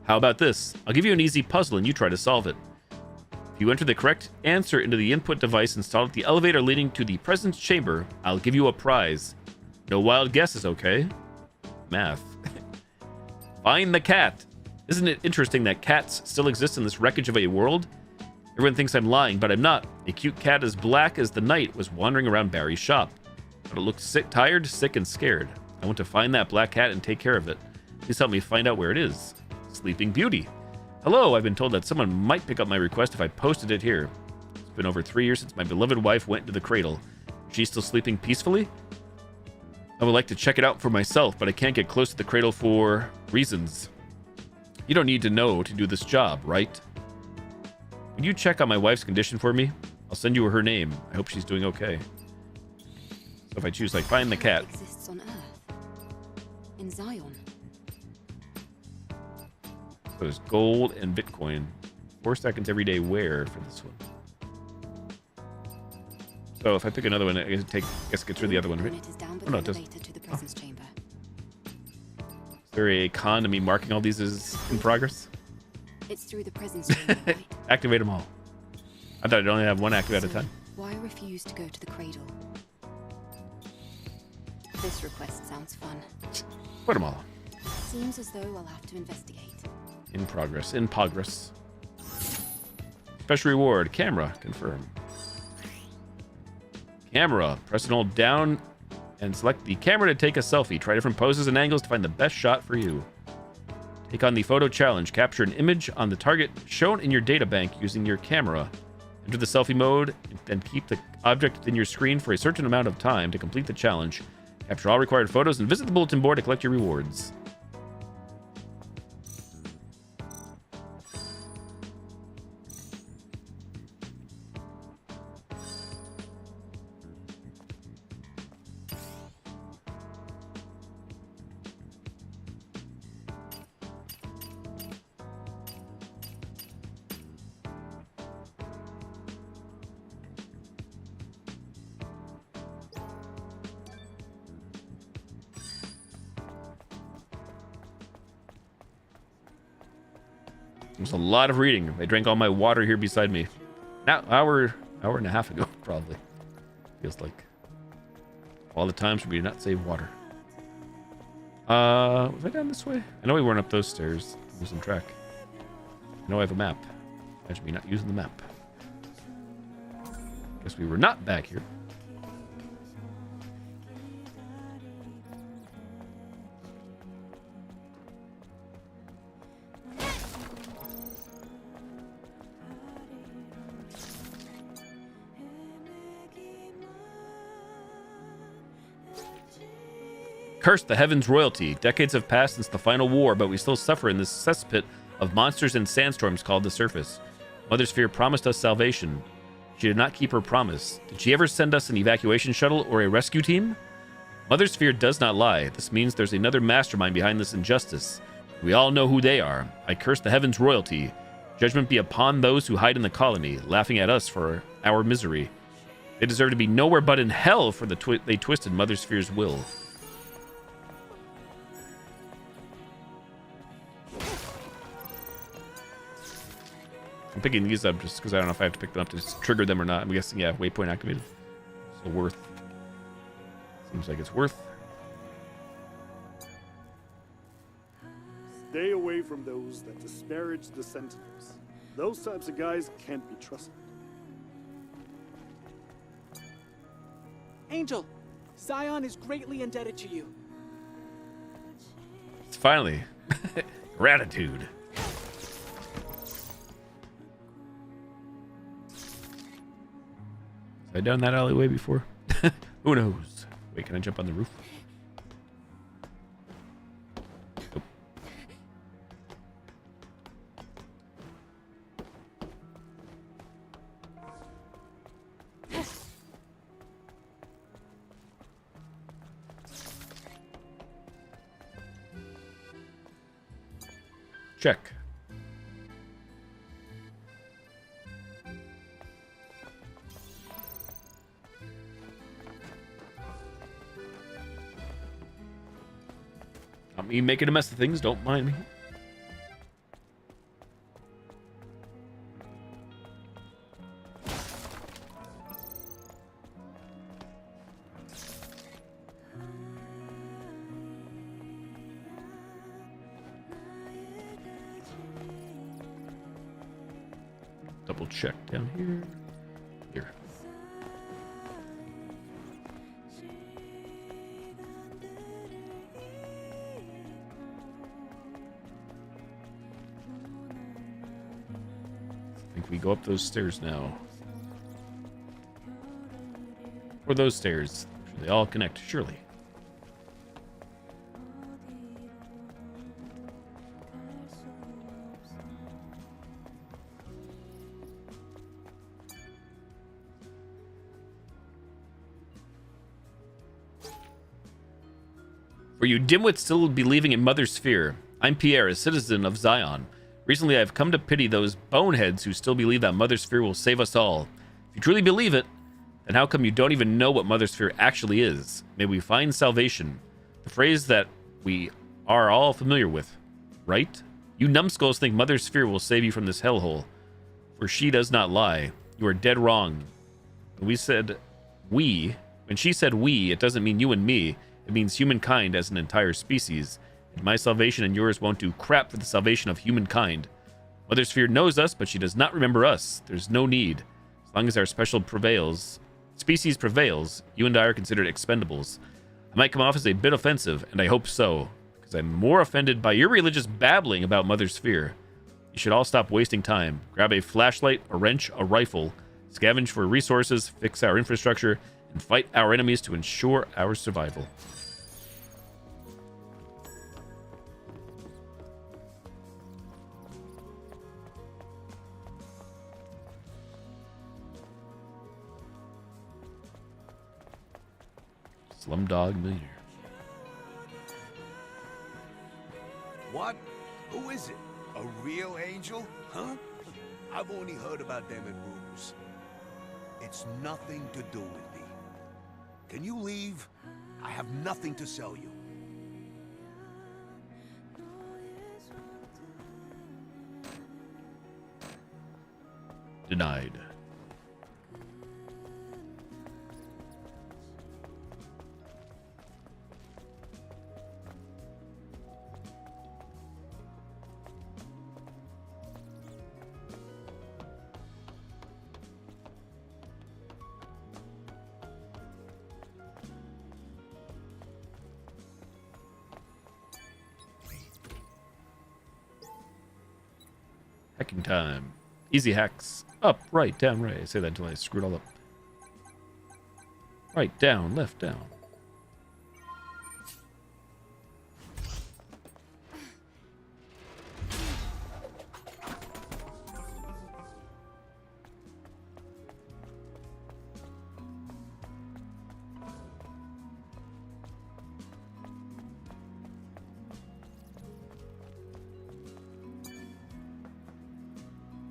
How about this? I'll give you an easy puzzle and you try to solve it. If you enter the correct answer into the input device installed at the elevator leading to the presence chamber, I'll give you a prize. No wild guesses, okay? Math. Find the cat. Isn't it interesting that cats still exist in this wreckage of a world? Everyone thinks I'm lying, but I'm not. A cute cat as black as the night was wandering around Barry's shop. But it looked tired, sick, and scared. I want to find that black cat and take care of it. Please help me find out where it is. Sleeping Beauty. Hello, I've been told that someone might pick up my request if I posted it here. It's been over 3 years since my beloved wife went into the cradle. She's still sleeping peacefully? I would like to check it out for myself, but I can't get close to the cradle for reasons. You don't need to know to do this job, right? Would you check on my wife's condition for me? I'll send you her name. I hope she's doing okay. So if I choose, like, find the cat. Exists on Earth. In Zion. So there's gold and Bitcoin. 4 seconds every day where for this one? So if I pick another one, I guess get through the other one, right? Oh, no, it doesn't. To the presence chamber. Is there a con to me marking all these as in progress? It's through the presence chamber, right? Activate them all. I thought I'd only have one active at a time. Why refuse to go to the cradle? This request sounds fun. Put them all. Seems as though I'll have to investigate. In progress. In progress. Special reward. Camera. Confirm. Camera. Press and hold down and select the camera to take a selfie. Try different poses and angles to find the best shot for you. Take on the photo challenge. Capture an image on the target shown in your databank using your camera. Enter the selfie mode and keep the object within your screen for a certain amount of time to complete the challenge. Capture all required photos and visit the bulletin board to collect your rewards. There's a lot of reading. I drank all my water here beside me. Now, hour and a half ago, probably. Feels like all the times for me to not save water. Was I down this way? I know we weren't up those stairs. Losing track. I know I have a map. Imagine me not using the map. Guess we were not back here. Curse the heavens royalty. Decades have passed since the final war, but we still suffer in this cesspit of monsters and sandstorms called the surface. Mother Sphere promised us salvation. She did not keep her promise. Did she ever send us an evacuation shuttle or a rescue team? Mother Sphere does not lie. This means there's another mastermind behind this injustice. We all know who they are. I curse the heavens royalty. Judgment be upon those who hide in the colony, laughing at us for our misery. They deserve to be nowhere but in hell for they twisted Mother Sphere's will. I'm picking these up just because I don't know if I have to pick them up to trigger them or not. I'm guessing, yeah, waypoint activated. So worth. Seems like it's worth. Stay away from those that disparage the Sentinels. Those types of guys can't be trusted. Angel, Zion is greatly indebted to you. It's finally gratitude. Have I done that alleyway before? Who knows? Wait, can I jump on the roof? Nope. Check. Not me making a mess of things, don't mind me. Double check down here. Here. I think we go up those stairs now. Or those stairs. They all connect, surely. For you dimwits still believing in Mother Sphere, I'm Pierre, a citizen of Zion. Recently, I have come to pity those boneheads who still believe that Mother Sphere will save us all. If you truly believe it, then how come you don't even know what Mother Sphere actually is? May we find salvation. The phrase that we are all familiar with, right? You numbskulls think Mother Sphere will save you from this hellhole. For she does not lie. You are dead wrong. When she said we, it doesn't mean you and me. It means humankind as an entire species. And my salvation and yours won't do crap for the salvation of humankind. Mother Sphere knows us, but she does not remember us. There's no need. As long as our species prevails, you and I are considered expendables. I might come off as a bit offensive, and I hope so, because I'm more offended by your religious babbling about Mother Sphere. You should all stop wasting time. Grab a flashlight, a wrench, a rifle, scavenge for resources, fix our infrastructure, and fight our enemies to ensure our survival. Slumdog Millionaire. What? Who is it? A real angel? Huh? I've only heard about them in rumors. It's nothing to do with me. Can you leave? I have nothing to sell you. Denied. Hacking time. Easy hacks. Up, right, down, right. I say that until I screw it all up. Right, down, left, down.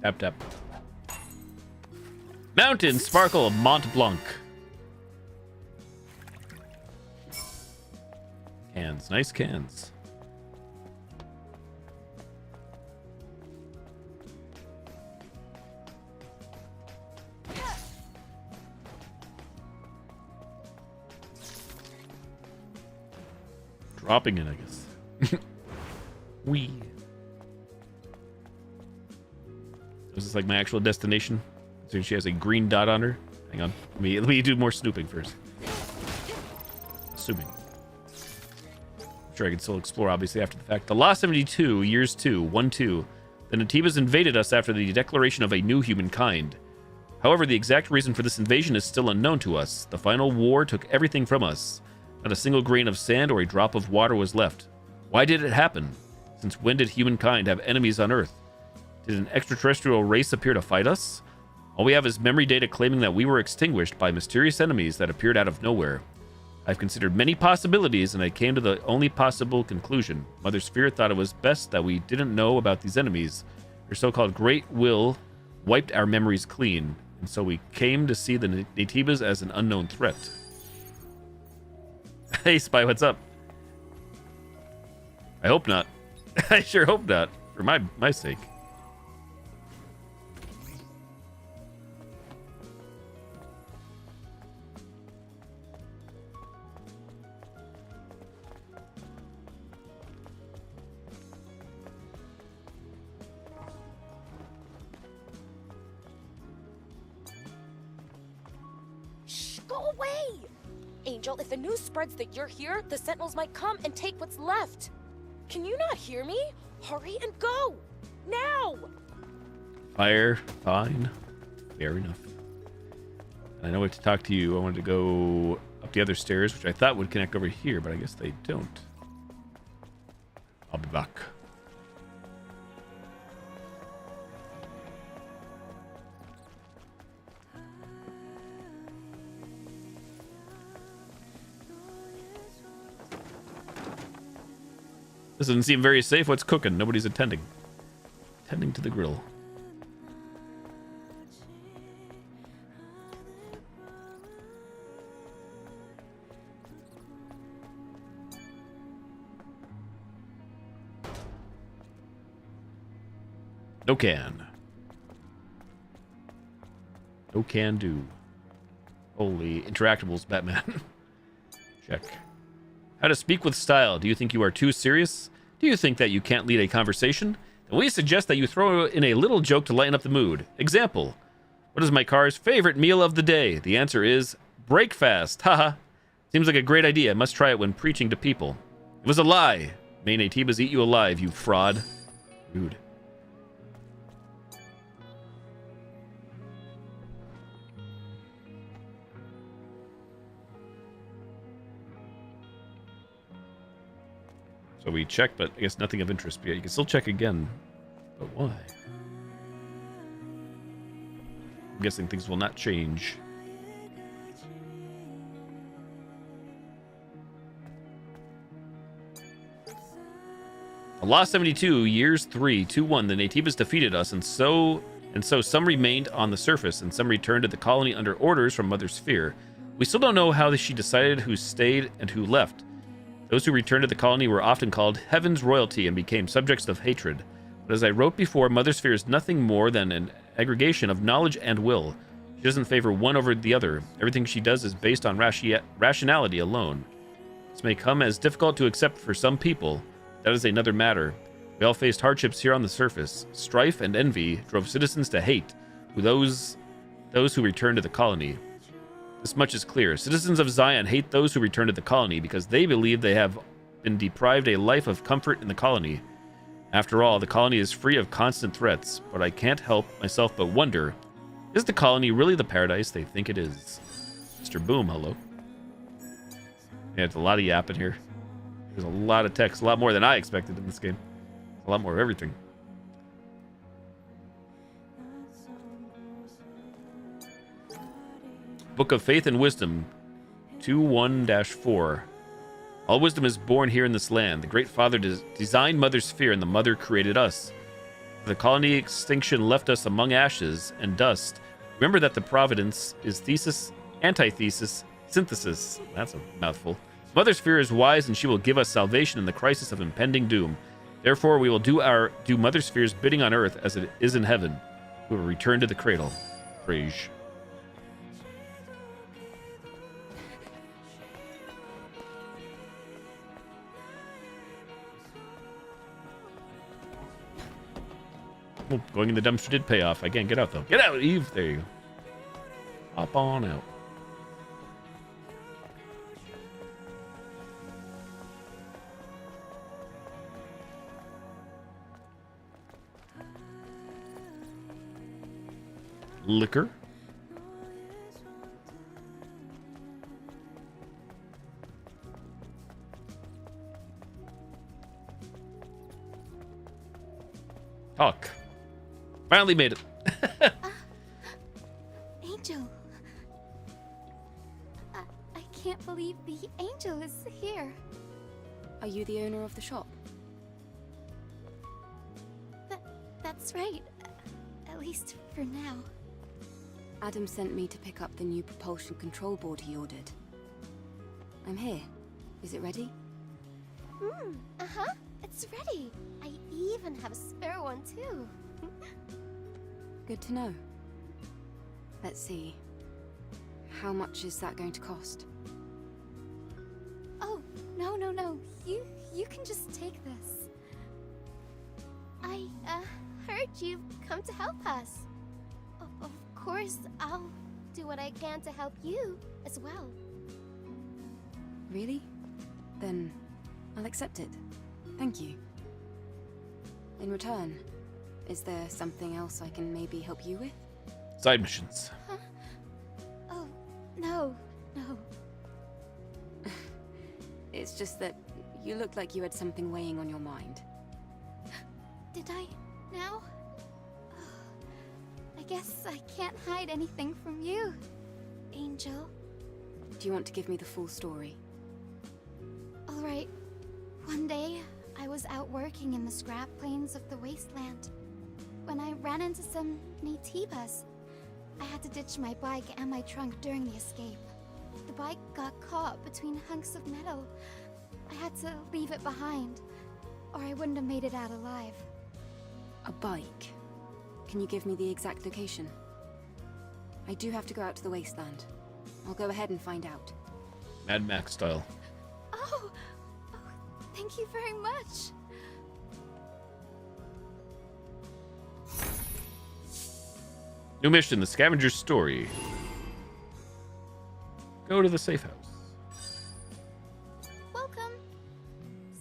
Tap, tap. Mountain Sparkle of Mont Blanc. Cans. Nice cans. Dropping it, I guess. Wee. Is this like my actual destination? So she has a green dot on her. Hang on. Let me do more snooping first. Assuming. I'm sure I can still explore, obviously, after the fact. The Law 72, Years 2, 1-2. The Natibas invaded us after the declaration of a new humankind. However, the exact reason for this invasion is still unknown to us. The final war took everything from us. Not a single grain of sand or a drop of water was left. Why did it happen? Since when did humankind have enemies on Earth? Did an extraterrestrial race appear to fight us? All we have is memory data claiming that we were extinguished by mysterious enemies that appeared out of nowhere. I've considered many possibilities, and I came to the only possible conclusion. Mother Sphere thought it was best that we didn't know about these enemies. Her so-called Great Will wiped our memories clean, and so we came to see the Naytibas as an unknown threat. Hey, Spy, what's up? I hope not. I sure hope not, for my sake. Go away! Angel, if the news spreads that you're here, the Sentinels might come and take what's left. Can you not hear me? Hurry and go! Now! Fine. Fair enough. And I know I have to talk to you. I wanted to go up the other stairs, which I thought would connect over here, but I guess they don't. I'll be back. This doesn't seem very safe. What's cooking? Nobody's attending. Tending to the grill. No can. No can do. Holy interactables, Batman. Check. How to speak with style. Do you think you are too serious? Do you think that you can't lead a conversation? Then we suggest that you throw in a little joke to lighten up the mood. Example. What is my car's favorite meal of the day? The answer is breakfast. Haha. Seems like a great idea. Must try it when preaching to people. It was a lie. May Naytibas eat you alive, you fraud. Rude. So we checked, but I guess nothing of interest. But yeah, you can still check again. But why? I'm guessing things will not change. Law 72, years 3, 2-1. The Naytibas defeated us, and so some remained on the surface, and some returned to the colony under orders from Mother Sphere. We still don't know how she decided who stayed and who left. Those who returned to the colony were often called Heaven's royalty and became subjects of hatred. But as I wrote before, Mother Sphere is nothing more than an aggregation of knowledge and will. She doesn't favor one over the other. Everything she does is based on rationality alone. This may come as difficult to accept for some people. That is another matter. We all faced hardships here on the surface. Strife and envy drove citizens to hate those who returned to the colony. This much is clear. Citizens of Zion hate those who return to the colony because they believe they have been deprived a life of comfort in the colony. After all, the colony is free of constant threats, but I can't help myself but wonder, is the colony really the paradise they think it is? Mr. Boom, hello. Yeah, it's a lot of yapping here. There's a lot of text, a lot more than I expected in this game. A lot more of everything. Book of Faith and Wisdom, 2:1-4. All wisdom is born here in this land. The Great Father designed Mother Sphere, and the Mother created us. The colony extinction left us among ashes and dust. Remember that the providence is thesis, antithesis, synthesis. That's a mouthful. Mother Sphere is wise, and she will give us salvation in the crisis of impending doom. Therefore, we will do Mother Sphere's bidding on earth as it is in heaven. We will return to the cradle. Praise. Well, going in the dumpster did pay off. I can't get out, though. Get out, Eve! There you go. Hop on out. Liquor. Talk. Finally made it. Angel. I can't believe the Angel is here. Are you the owner of the shop? That's right. At least for now. Adam sent me to pick up the new propulsion control board he ordered. I'm here. Is it ready? Uh-huh. It's ready. I even have a spare one, too. Good to know. Let's see. How much is that going to cost? Oh, no. You can just take this. I, heard you've come to help us. Of course, I'll do what I can to help you as well. Really? Then I'll accept it. Thank you. In return, is there something else I can maybe help you with? Side missions. Huh? Oh, no. It's just that you looked like you had something weighing on your mind. Did I now? I guess I can't hide anything from you, Angel. Do you want to give me the full story? Alright. One day, I was out working in the scrap plains of the wasteland when I ran into some Naytibas. I had to ditch my bike and my trunk during the escape. The bike got caught between hunks of metal. I had to leave it behind, or I wouldn't have made it out alive. A bike? Can you give me the exact location? I do have to go out to the wasteland. I'll go ahead and find out. Mad Max style. Oh, thank you very much. New mission, the scavenger's story. Go to the safe house. Welcome.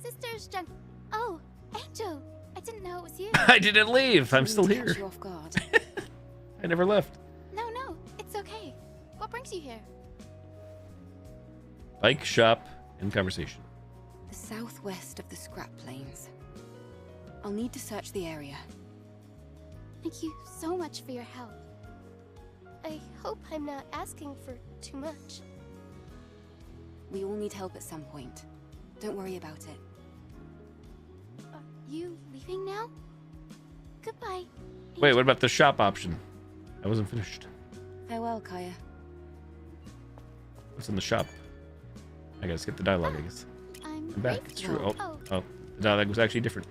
Sister's junk. Oh, Angel. I didn't know it was you. I didn't leave. I'm still here. Catch you off guard. I never left. No, it's okay. What brings you here? Bike shop and conversation. The southwest of the scrap plains. I'll need to search the area. Thank you so much for your help. I hope I'm not asking for too much. We all need help at some point. Don't worry about it. Are you leaving now? Goodbye. Wait, what about the shop option? I wasn't finished. Farewell, Kaya. What's in the shop? I gotta skip the dialogue, I guess. I'm back. It's true. grateful. Oh, the dialogue was actually different.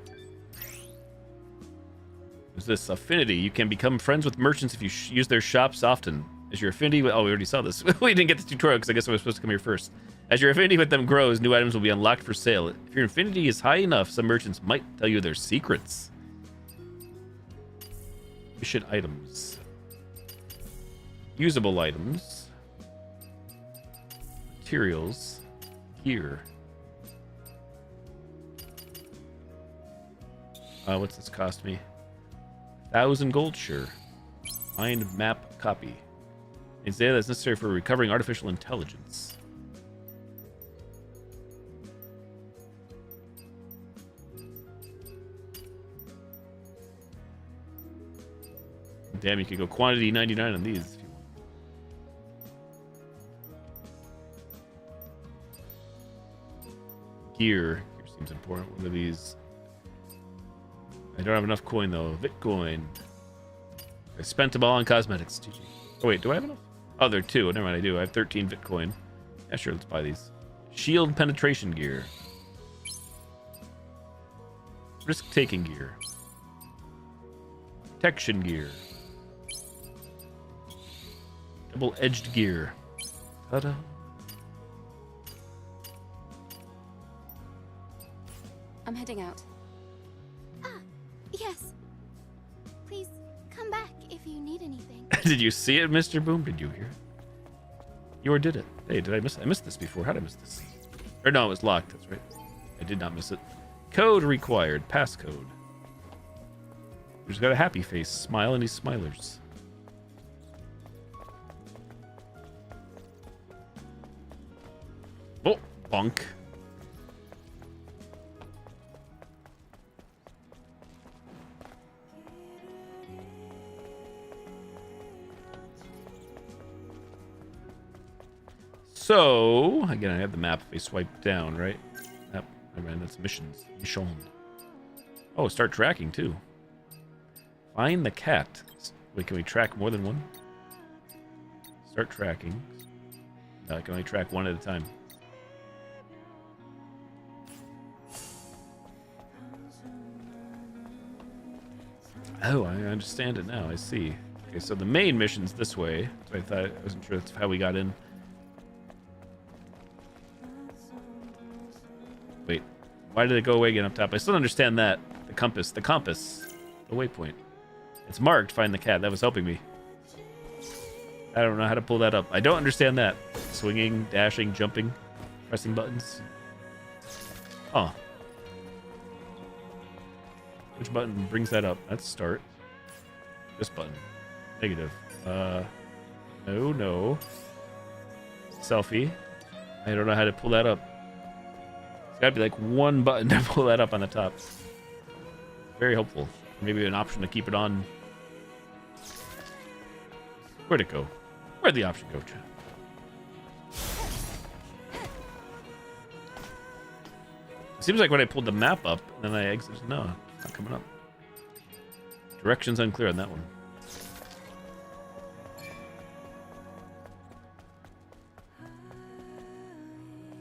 What's this? Affinity. You can become friends with merchants if you use their shops often. As your affinity with... Oh, we already saw this. We didn't get the tutorial because I guess I was supposed to come here first. As your affinity with them grows, new items will be unlocked for sale. If your affinity is high enough, some merchants might tell you their secrets. Mission items. Usable items. Materials. Gear. What's this cost me? 1,000 gold, sure. Mind map copy. It's data that's necessary for recovering artificial intelligence. Damn, you could go quantity 99 on these if you want. Gear. Gear seems important. What are these? I don't have enough coin though. Bitcoin. I spent them all on cosmetics. GG. Oh wait, do I have enough? Oh, there are two. Never mind, I do. I have 13 Bitcoin. Yeah, sure, let's buy these. Shield penetration gear. Risk-taking gear. Protection gear. Double-edged gear. Ta-da. I'm heading out. Yes. Please come back if you need anything. Did you see it, Mr. Boom? Did you hear it? You or did it? Hey, did I miss it? I missed this before. How did I miss this? Or no, it was locked. That's right. I did not miss it. Code required. Passcode. Who's got a happy face? Smile and he's smilers. Oh, bonk. So, again, I have the map if I swipe down, right? Yep. Never mind, that's missions. Mission. Oh, start tracking, too. Find the cat. Wait, can we track more than one? Start tracking. No, I can only track one at a time. Oh, I understand it now. I see. Okay, so the main mission's this way. So I wasn't sure that's how we got in. Wait, why did it go away again up top? I still don't understand that. The compass, the waypoint. It's marked. Find the cat. That was helping me. I don't know how to pull that up. I don't understand that. Swinging, dashing, jumping, pressing buttons. Oh. Which button brings that up? That's start. This button. Negative. No. Selfie. I don't know how to pull that up. It's gotta be like one button to pull that up on the top. Very helpful. Maybe an option to keep it on. Where'd it go? Where'd the option go, chat? It seems like when I pulled the map up, and then I exited. No, it's not coming up. Directions unclear on that one.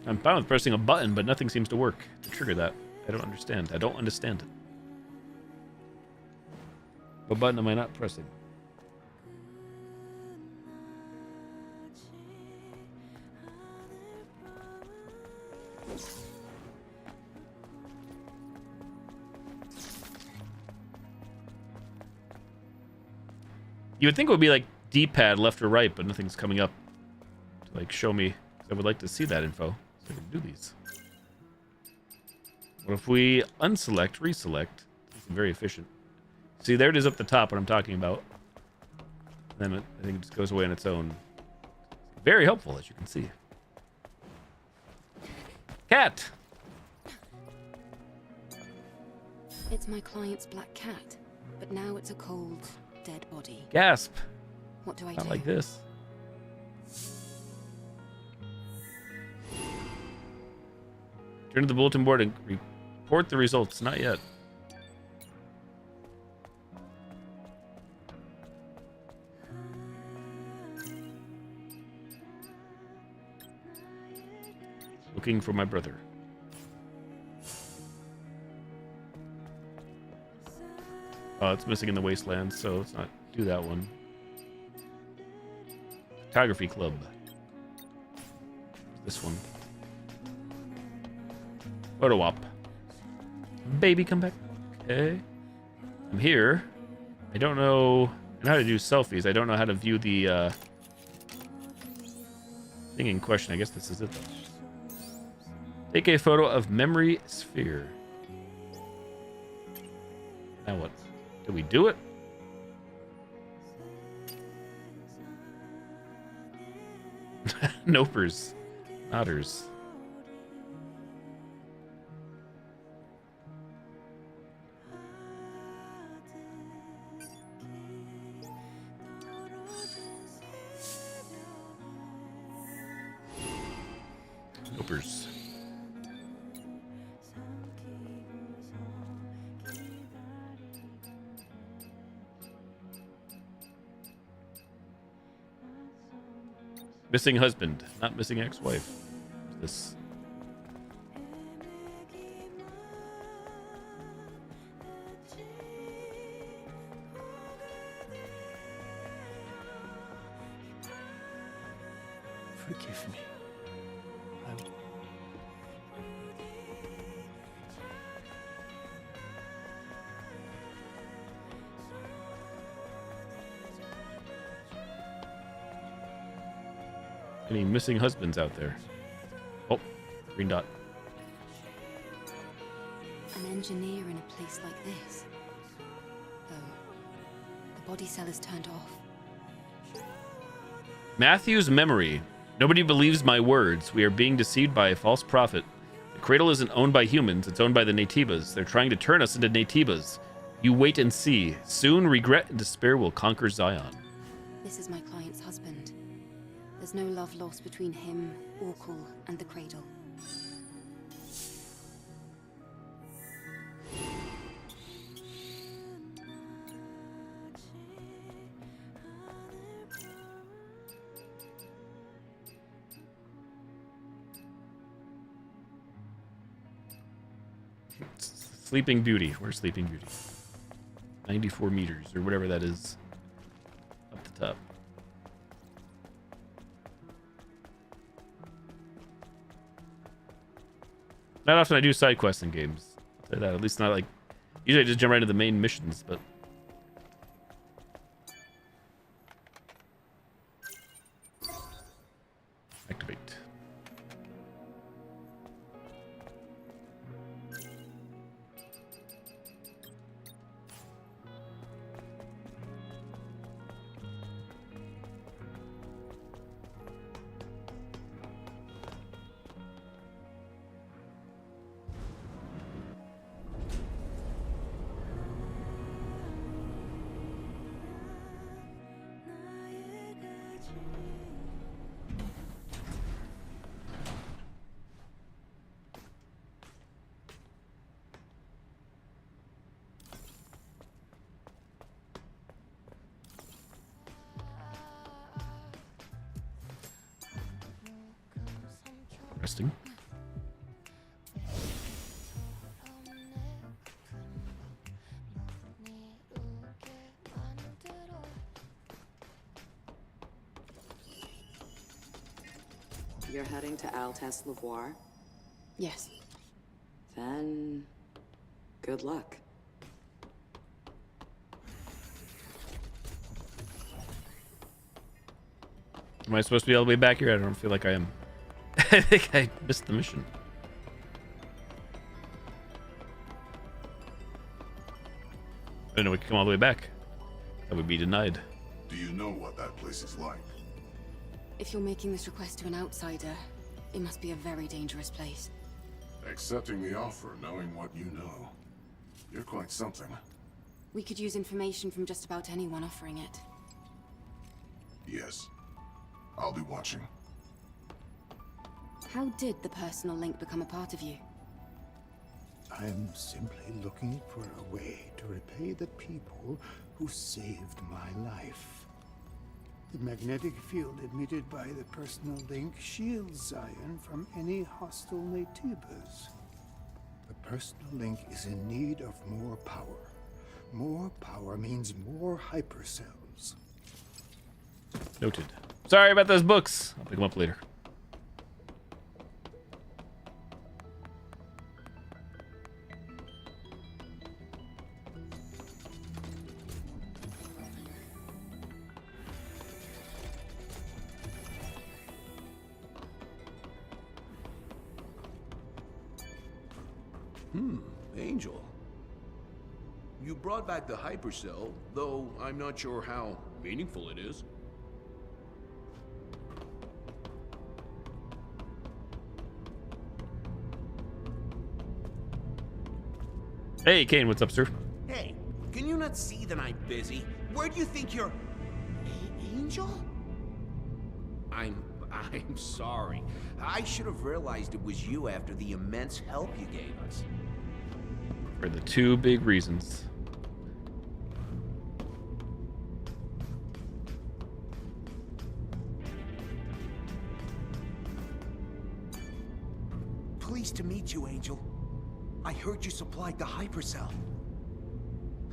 I'm fine with pressing a button, but nothing seems to work to trigger that. I don't understand. I don't understand it. What button am I not pressing? You would think it would be like D-pad left or right, but nothing's coming up to like show me. I would like to see that info so I can do these. What if we unselect, reselect? It's very efficient. See, there it is up the top, what I'm talking about. Then I think it just goes away on its own. Very helpful, as you can see. Cat! It's my client's black cat, but now it's a cold, dead body. Gasp! What do I Not do? like this. Turn to the bulletin board and report the results. Not yet. Looking for my brother. Oh, it's missing in the wasteland, so let's not do that one. Photography club. This one. Photo op. Baby, come back. Okay. I'm here. I don't know how to do selfies. I don't know how to view the thing in question. I guess this is it though. Take a photo of memory sphere. Now what? Did we do it? Nopers. Otters. Nopers. Missing husband, not missing ex-wife. This. Forgive me. Any missing husbands out there? Oh, green dot. An engineer in a place like this. Oh, the body cell is turned off. Matthew's memory. Nobody believes my words. We are being deceived by a false prophet. The cradle isn't owned by humans. It's owned by the Natibas. They're trying to turn us into Natibas. You wait and see. Soon, regret and despair will conquer Zion. This is my client's husband. There's no love lost between him, Orkul, and the Cradle. Sleeping Beauty. Where's Sleeping Beauty? 94 meters, or whatever that is. Up the top. Not often I do side quests in games. I'll say that. At least not like... Usually I just jump right into the main missions, but... Activate. Interesting. You're heading to Altesse Lavoir? Yes. Then... good luck. Am I supposed to be all the way back here? I don't feel like I am. I think I missed the mission. I didn't know we could come all the way back. That would be denied. Do you know what that place is like? If you're making this request to an outsider, it must be a very dangerous place. Accepting the offer, knowing what you know. You're quite something. We could use information from just about anyone offering it. Yes. I'll be watching. How did the personal link become a part of you? I'm simply looking for a way to repay the people who saved my life. The magnetic field emitted by the personal link shields Zion from any hostile Netibas. The personal link is in need of more power. More power means more hypercells. Noted. Sorry about those books. I'll pick them up later. Angel. You brought back the hypercell, though I'm not sure how meaningful it is. Hey, Kane, what's up, sir? Hey, can you not see that I'm busy? Where do you think you're... Angel? I'm sorry. I should have realized it was you after the immense help you gave us. For the two big reasons. Pleased to meet you, Angel. I heard you supplied the hypercell.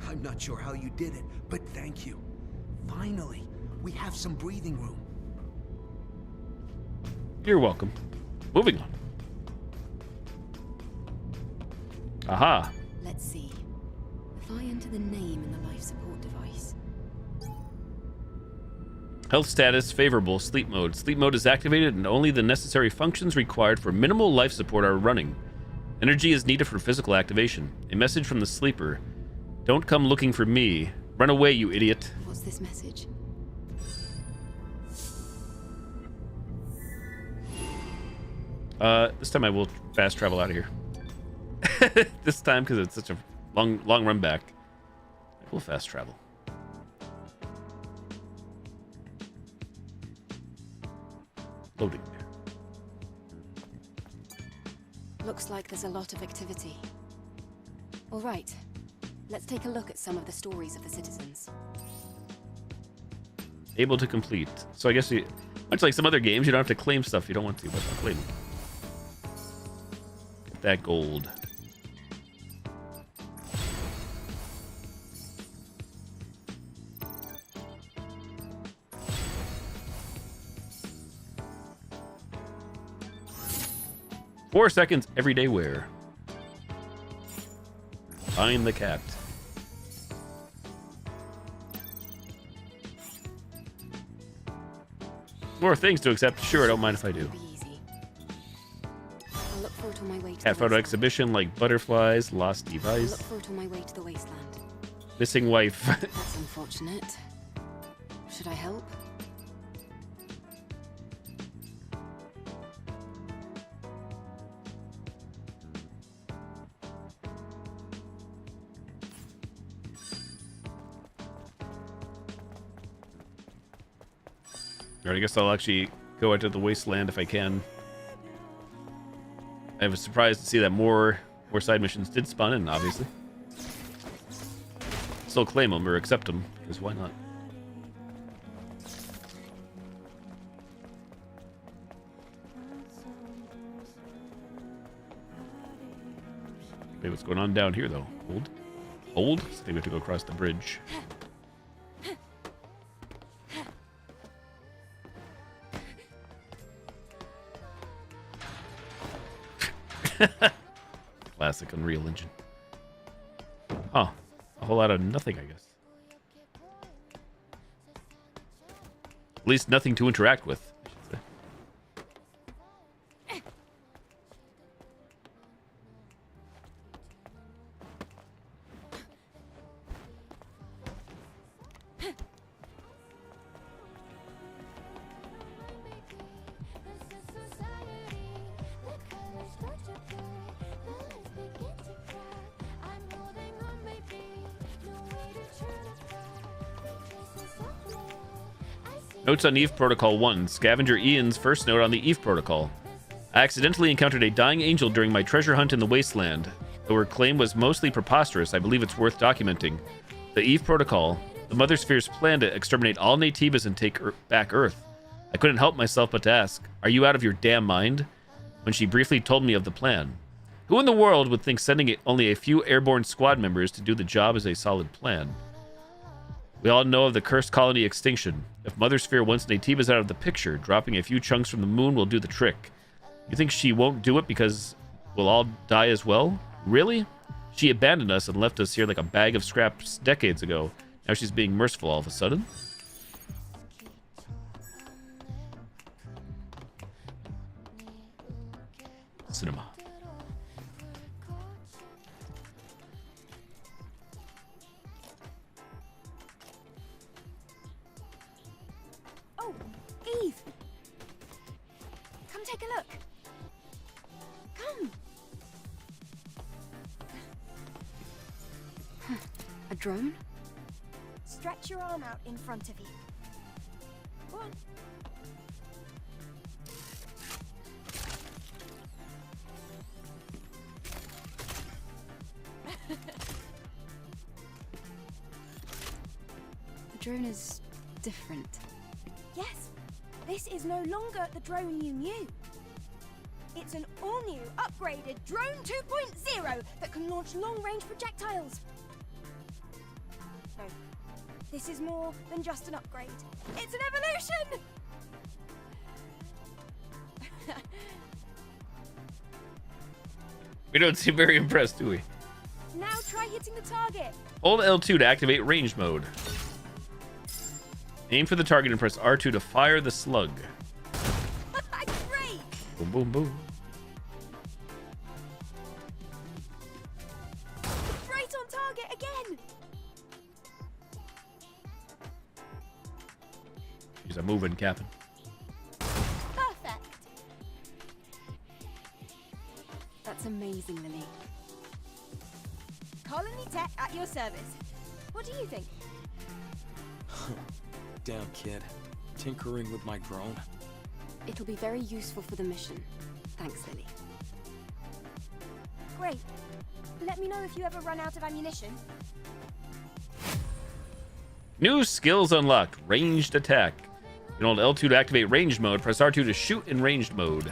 I'm not sure how you did it, but thank you. Finally, we have some breathing room. You're welcome. Moving on. Aha. Let's see. If I enter the name in the life support device. Health status favorable. Sleep mode. Sleep mode is activated and only the necessary functions required for minimal life support are running. Energy is needed for physical activation. A message from the sleeper. Don't come looking for me. Run away, you idiot. What's this message? This time I will fast travel out of here. This time, because it's such a long run back, I will fast travel. Looks like there's a lot of activity. All right, let's take a look at some of the stories of the citizens. Able to complete. So I guess you, much like some other games, you don't have to claim stuff you don't want to, but I'll claim it. Get that gold. Four seconds everyday wear. Find the cat. More things to accept. Sure, I don't mind if I do. I'll look for it on my way to Cat the photo wasteland. exhibition like butterflies, lost I'll device, look for it on my way to the wasteland. missing wife. That's unfortunate. Should I help? Alright, I guess I'll actually go out to the wasteland if I can. I was surprised to see that more side missions did spawn in, obviously. Still claim them or accept them, because why not? Wait, what's going on down here, though? Hold? Hold? I think we have to go across the bridge. Classic Unreal Engine. Huh. A whole lot of nothing, I guess. At least nothing to interact with, I should say. Notes on Eve Protocol 1. Scavenger Ian's first note on the Eve Protocol. I accidentally encountered a dying angel during my treasure hunt in the wasteland. Though her claim was mostly preposterous, I believe it's worth documenting. The Eve Protocol. The Mother Sphere's plan to exterminate all Naytibas and take back Earth. I couldn't help myself but to ask, are you out of your damn mind? When she briefly told me of the plan. Who in the world would think sending only a few airborne squad members to do the job is a solid plan? We all know of the cursed colony extinction. If Mother Sphere wants Naytibas out of the picture, dropping a few chunks from the moon will do the trick. You think she won't do it because we'll all die as well? Really? She abandoned us and left us here like a bag of scraps decades ago. Now she's being merciful all of a sudden? Cinema. Oh, Eve! Come take a look. Come. A drone? Stretch your arm out in front of you. Go on. The drone is different. Yes, this is no longer the drone you knew. It's an all-new, upgraded Drone 2.0 that can launch long-range projectiles. No, this is more than just an upgrade. It's an evolution! We don't seem very impressed, do we? Now try hitting the target. Hold L2 to activate range mode. Aim for the target and press R2 to fire the slug. Great! Boom, boom, boom. Right on target again! She's a moving Captain. Perfect! That's amazing, Lily. Colony Tech at your service. What do you think? Damn kid. Tinkering with my drone. It'll be very useful for the mission. Thanks, Lily. Great. Let me know if you ever run out of ammunition. New skills unlocked. Ranged attack. You can hold L2 to activate ranged mode. Press R2 to shoot in ranged mode.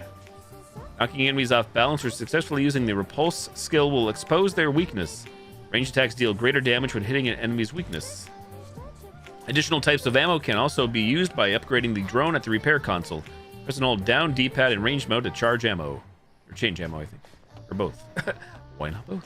Knocking enemies off balance or successfully using the repulse skill will expose their weakness. Ranged attacks deal greater damage when hitting an enemy's weakness. Additional types of ammo can also be used by upgrading the drone at the repair console. Press and hold down D-pad in ranged mode to charge ammo. Or change ammo, I think. Or both. Why not both?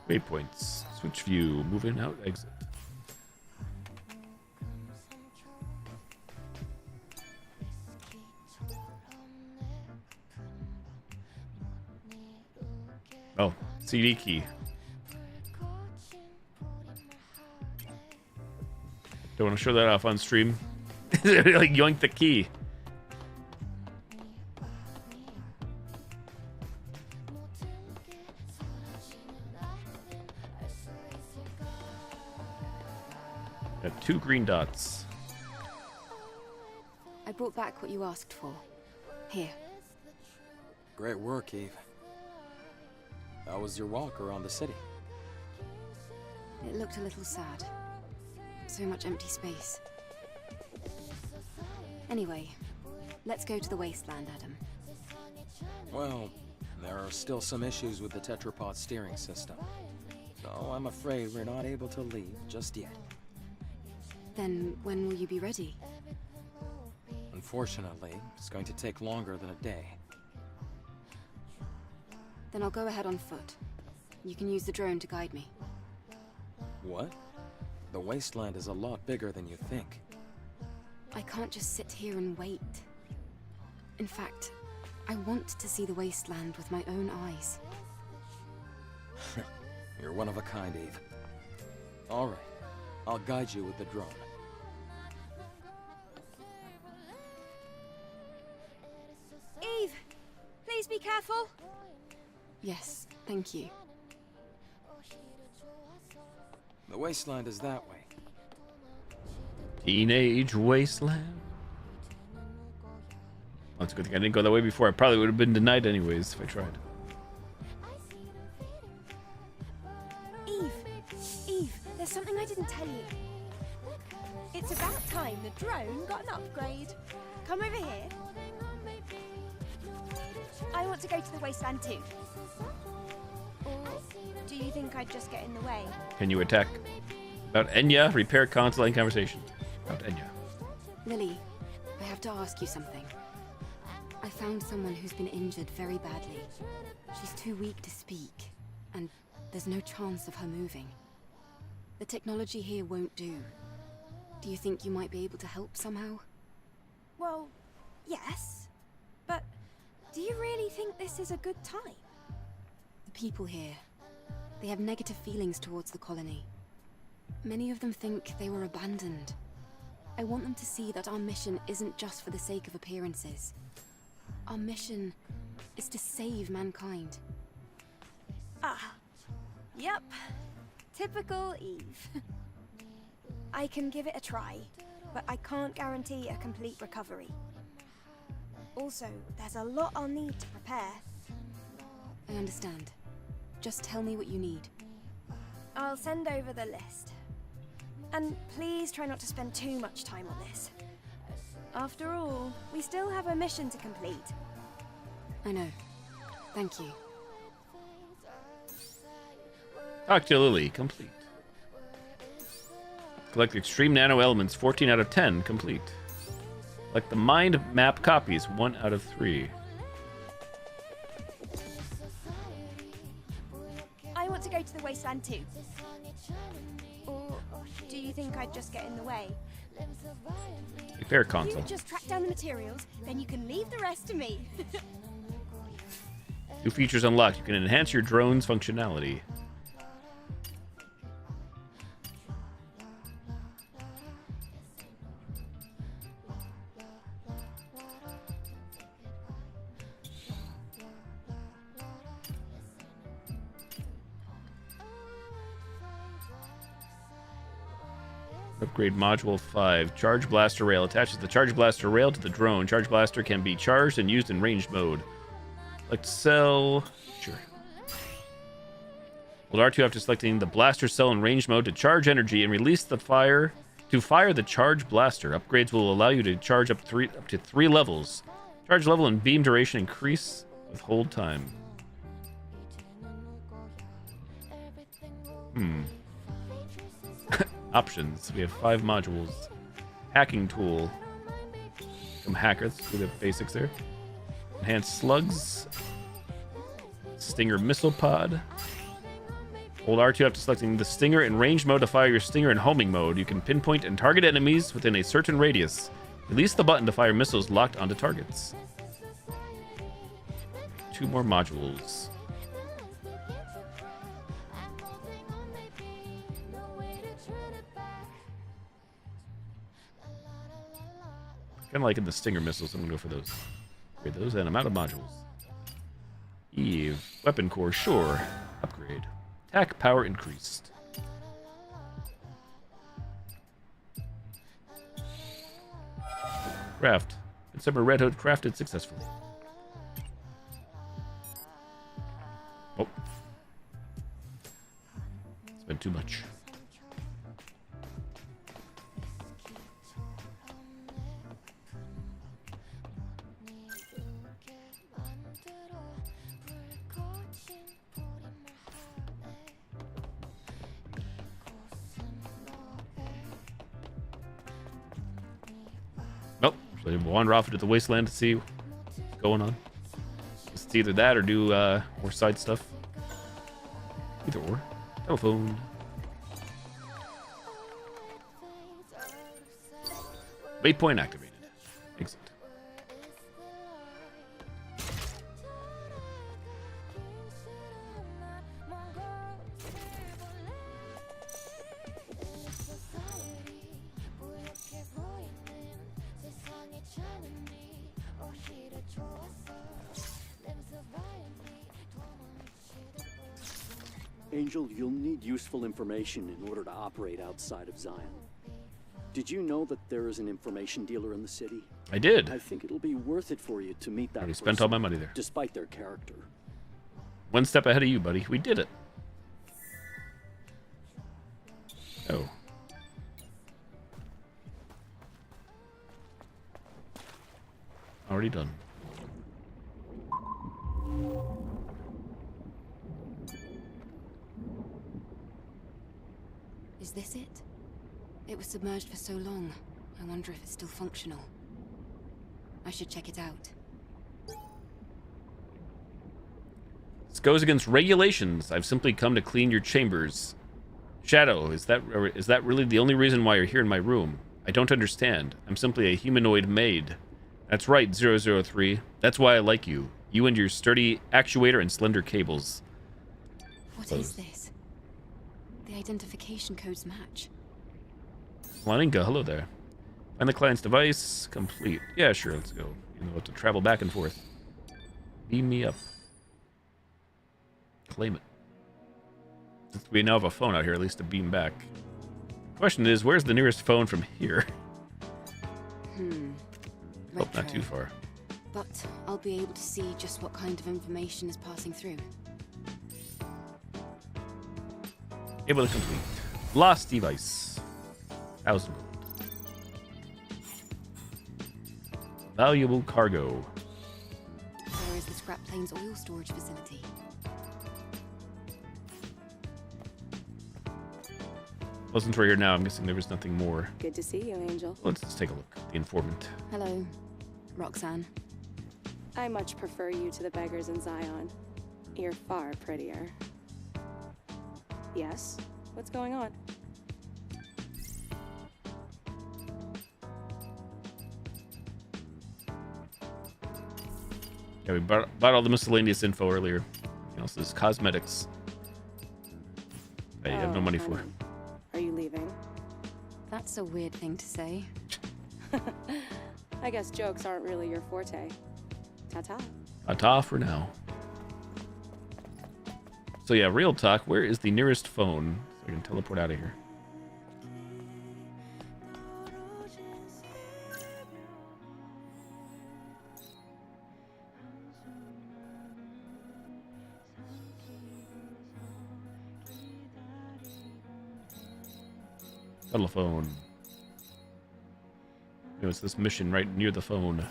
Waypoints. Switch view. Move in, out, exit. Oh, CD key. Don't want to show that off on stream. Like yoink the key. Got 2 green dots. I brought back what you asked for. Here. Great work, Eve. How was your walk around the city? It looked a little sad. So much empty space. Anyway, let's go to the wasteland, Adam. Well, there are still some issues with the tetrapod steering system. So I'm afraid we're not able to leave just yet. Then when will you be ready? Unfortunately, it's going to take longer than a day. Then I'll go ahead on foot. You can use the drone to guide me. What? The wasteland is a lot bigger than you think. I can't just sit here and wait. In fact, I want to see the wasteland with my own eyes. You're one of a kind, Eve. All right, I'll guide you with the drone. Eve, please be careful. Yes, thank you. The wasteland is that way. Teenage wasteland. Oh, it's a good thing I didn't go that way before. I probably would have been denied anyways if I tried. Eve, there's something I didn't tell you. It's about time the drone got an upgrade. Come over here. I want to go to the wasteland too. Or do you think I'd just get in the way? Can you attack? About Enya, repair console and conversation. About Enya. Lily, I have to ask you something. I found someone who's been injured very badly. She's too weak to speak, and there's no chance of her moving. The technology here won't do. Do you think you might be able to help somehow? Well, yes. But do you really think this is a good time? The people here, they have negative feelings towards the colony. Many of them think they were abandoned. I want them to see that our mission isn't just for the sake of appearances. Our mission is to save mankind. Ah, yep. Typical Eve. I can give it a try, but I can't guarantee a complete recovery. Also, there's a lot I'll need to prepare. I understand. Just tell me what you need. I'll send over the list. And please try not to spend too much time on this. After all, we still have a mission to complete. I know. Thank you. Talk to Lily. Complete. Collect extreme nano elements. 14 out of 10. Complete. Collect the mind map copies. 1 out of 3. I want to go to the wasteland too. Or do you think I'd just get in the way? Repair If you console. could just track down the materials, then you can leave the rest to me. New features unlocked. You can enhance your drone's functionality. Upgrade module 5. Charge blaster rail attaches the charge blaster rail to the drone. Charge blaster can be charged and used in ranged mode. Select cell. Sure. Hold R2 after selecting the blaster cell in ranged mode to charge energy and release the fire to fire the charge blaster. Upgrades will allow you to charge up to 3 levels. Charge level and beam duration increase with hold time. Options. We have 5 modules. Hacking tool. Some hackers. We have basics there. Enhanced slugs. Stinger missile pod. Hold R2 after selecting the Stinger in range mode to fire your Stinger in homing mode. You can pinpoint and target enemies within a certain radius. Release the button to fire missiles locked onto targets. 2 more modules. Kind of like in the Stinger missiles, I'm gonna go for those. Upgrade those, and I'm out of modules. Eve, weapon core, sure. Upgrade. Attack power increased. Craft. Midsummer Red Hood crafted successfully. Oh. It's been too much. Nope. So they wander off into the wasteland to see what's going on. It's either that or do more side stuff. Either or. Telephone. Waypoint activated. Exit. Angel, you'll need useful information in order to operate outside of Zion. Did you know that there is an information dealer in the city? I did. I think it'll be worth it for you to meet that Already person, spent all my money there. despite their character. One step ahead of you, buddy. We did it. Oh. Already done. Is this it? It was submerged for so long. I wonder if it's still functional. I should check it out. This goes against regulations. I've simply come to clean your chambers. Shadow, is that really the only reason why you're here in my room? I don't understand. I'm simply a humanoid maid. That's right, 003. That's why I like you. You and your sturdy actuator and slender cables. What is this? The identification codes match. Laninga, hello there. Find the client's device. Complete. Yeah, sure, let's go. You know, have to travel back and forth. Beam me up. Claim it. Since we now have a phone out here, at least to beam back. Question is, where's the nearest phone from here? Oh, not too far. But I'll be able to see just what kind of information is passing through. Able to complete. Lost device. 1,000 gold. Valuable cargo. Where is the scrap plane's oil storage facility? Wasn't right here now. I'm guessing there was nothing more. Good to see you, Angel. Let's just take a look. The informant. Hello, Roxanne. I much prefer you to the beggars in Zion. You're far prettier. Yes? What's going on? Yeah, we bought all the miscellaneous info earlier. Everything else is cosmetics. That you have no money for. Are you leaving? That's a weird thing to say. I guess jokes aren't really your forte. Ta-ta. Ta-ta for now. So yeah, real talk, where is the nearest phone? So I can teleport out of here. Telephone. You know, it's this mission right near the phone.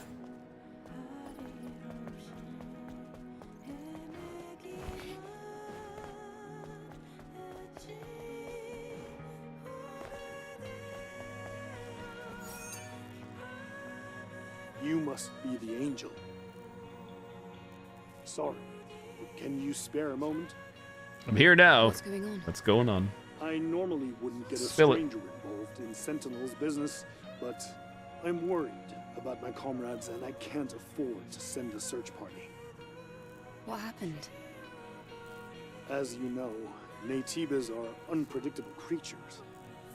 You must be the angel. Sorry, but can you spare a moment? I'm here now. What's going on? What's going on? I normally wouldn't get a Spill it. stranger involved in Sentinel's business, but I'm worried about my comrades and I can't afford to send a search party. What happened? As you know, Naytibas are unpredictable creatures.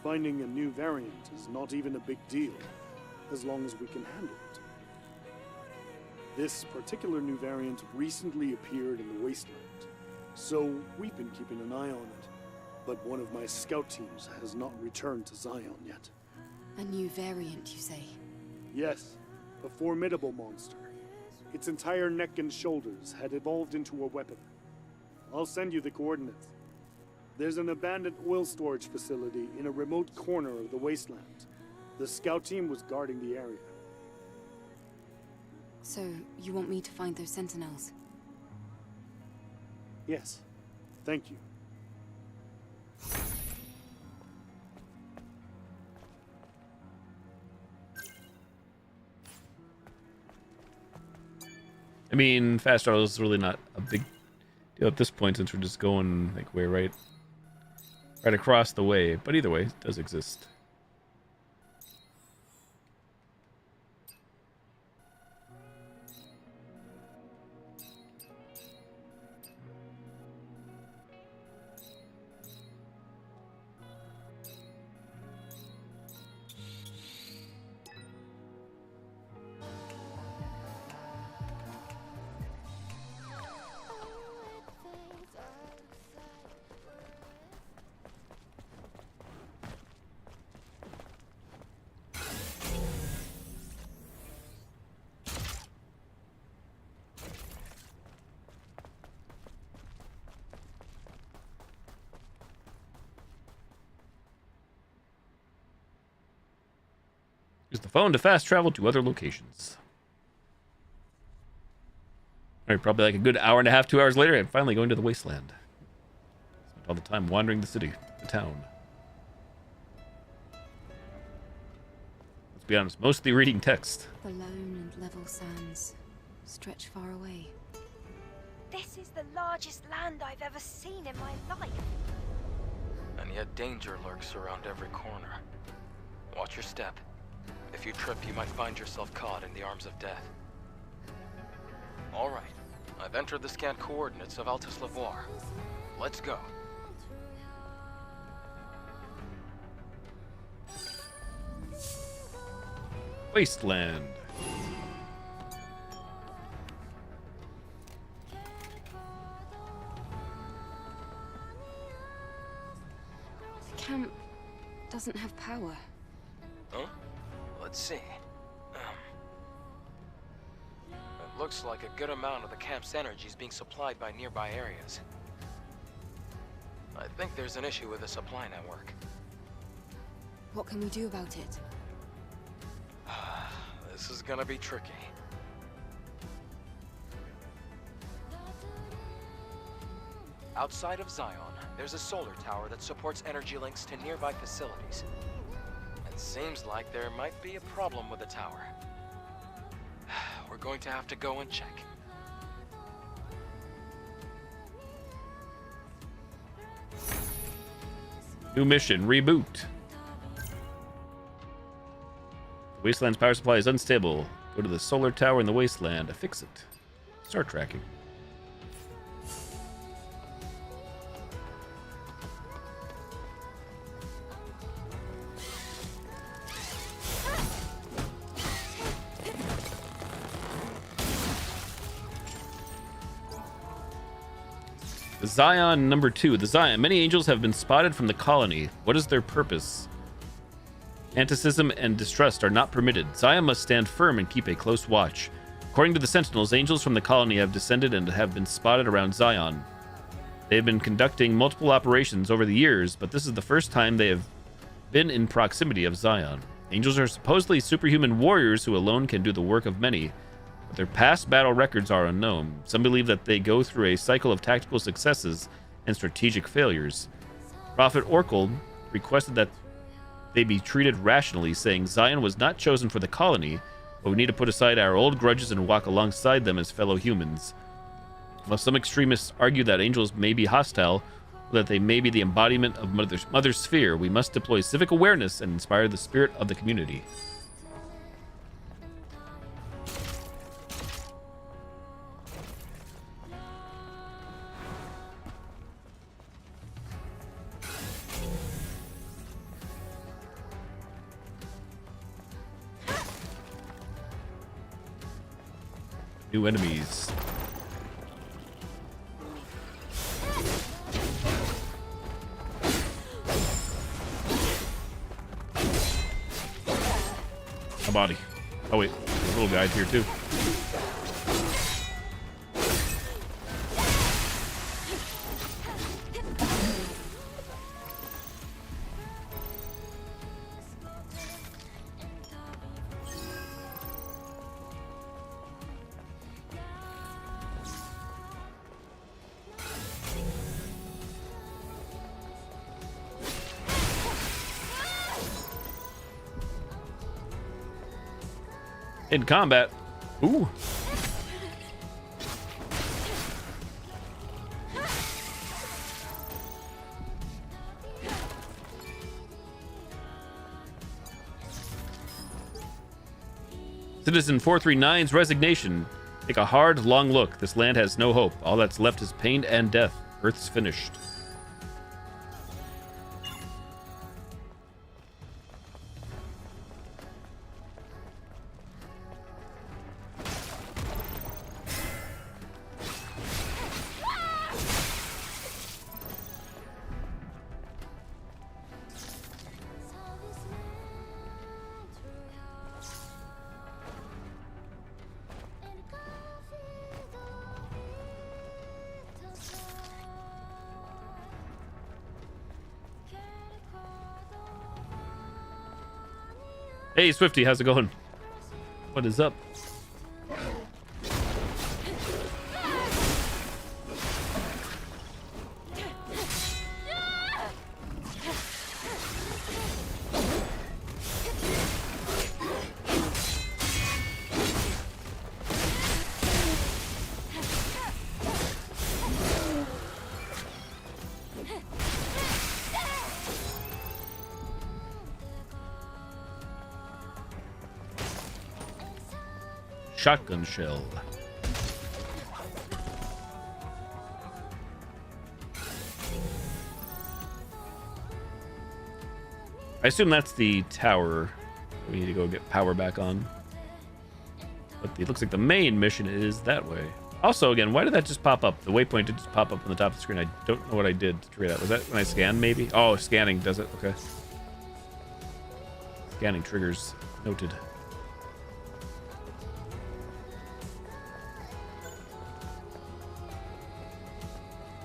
Finding a new variant is not even a big deal, as long as we can handle it. This particular new variant recently appeared in the Wasteland, so we've been keeping an eye on it. But one of my scout teams has not returned to Zion yet. A new variant, you say? Yes, a formidable monster. Its entire neck and shoulders had evolved into a weapon. I'll send you the coordinates. There's an abandoned oil storage facility in a remote corner of the wasteland. The scout team was guarding the area. So, you want me to find those sentinels? Yes, thank you. I mean, fast travel is really not a big deal at this point since we're just going like way right across the way. But either way, it does exist. Use the phone to fast travel to other locations. Alright, probably like a good hour and a half, 2 hours later, I'm finally going to the wasteland. Spent all the time wandering the city, the town. Let's be honest, mostly reading text. The lone and level sands stretch far away. This is the largest land I've ever seen in my life. And yet danger lurks around every corner. Watch your step. If you trip, you might find yourself caught in the arms of death. All right, I've entered the scanned coordinates of Altus Lavoir. Let's go. Wasteland. The camp doesn't have power. Huh? Let's see. It looks like a good amount of the camp's energy is being supplied by nearby areas. I think there's an issue with the supply network. What can we do about it? This is gonna be tricky. Outside of Zion, there's a solar tower that supports energy links to nearby facilities. It seems like there might be a problem with the tower. We're going to have to go and check. New mission, reboot. The Wasteland's power supply is unstable. Go to the solar tower in the wasteland to fix it. Start tracking. Zion number 2. The Zion. Many angels have been spotted from the colony. What is their purpose? Anticism and distrust are not permitted. Zion must stand firm and keep a close watch. According to the Sentinels, angels from the colony have descended and have been spotted around Zion. They have been conducting multiple operations over the years, but this is the first time they have been in proximity of Zion. Angels are supposedly superhuman warriors who alone can do the work of many, but their past battle records are unknown. Some believe that they go through a cycle of tactical successes and strategic failures. Prophet Oracle requested that they be treated rationally, saying Zion was not chosen for the colony, but we need to put aside our old grudges and walk alongside them as fellow humans. While some extremists argue that angels may be hostile, or that they may be the embodiment of Mother Sphere, we must deploy civic awareness and inspire the spirit of the community. New enemies. A body. Oh wait, there's a little guy here too. In combat. Ooh. Citizen 439's resignation. Take a hard, long look. This land has no hope. All that's left is pain and death. Earth's finished. Hey, Swifty, how's it going? What is up? Shotgun shell. I assume that's the tower. We need to go get power back on. But it looks like the main mission is that way. Also, again, why did that just pop up? The waypoint did just pop up on the top of the screen. I don't know what I did to trigger that. Was that when I scanned, maybe? Oh, scanning does it. Okay. Scanning triggers. Noted.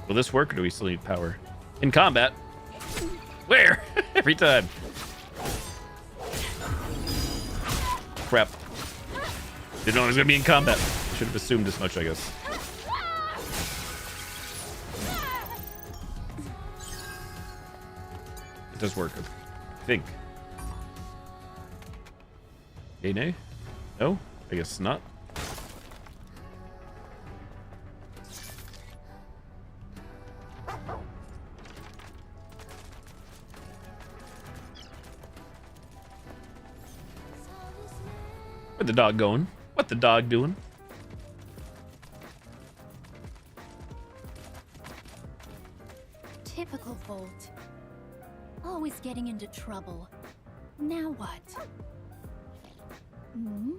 Will this work, or do we still need power? In combat. Where? Every time. Crap. Didn't know I was going to be in combat. Should have assumed as much, I guess. It does work, I think. Yay, nay? No? I guess not. Where'd the dog going? What the dog doing? Typical Volt. Always getting into trouble. Now what? Hmm?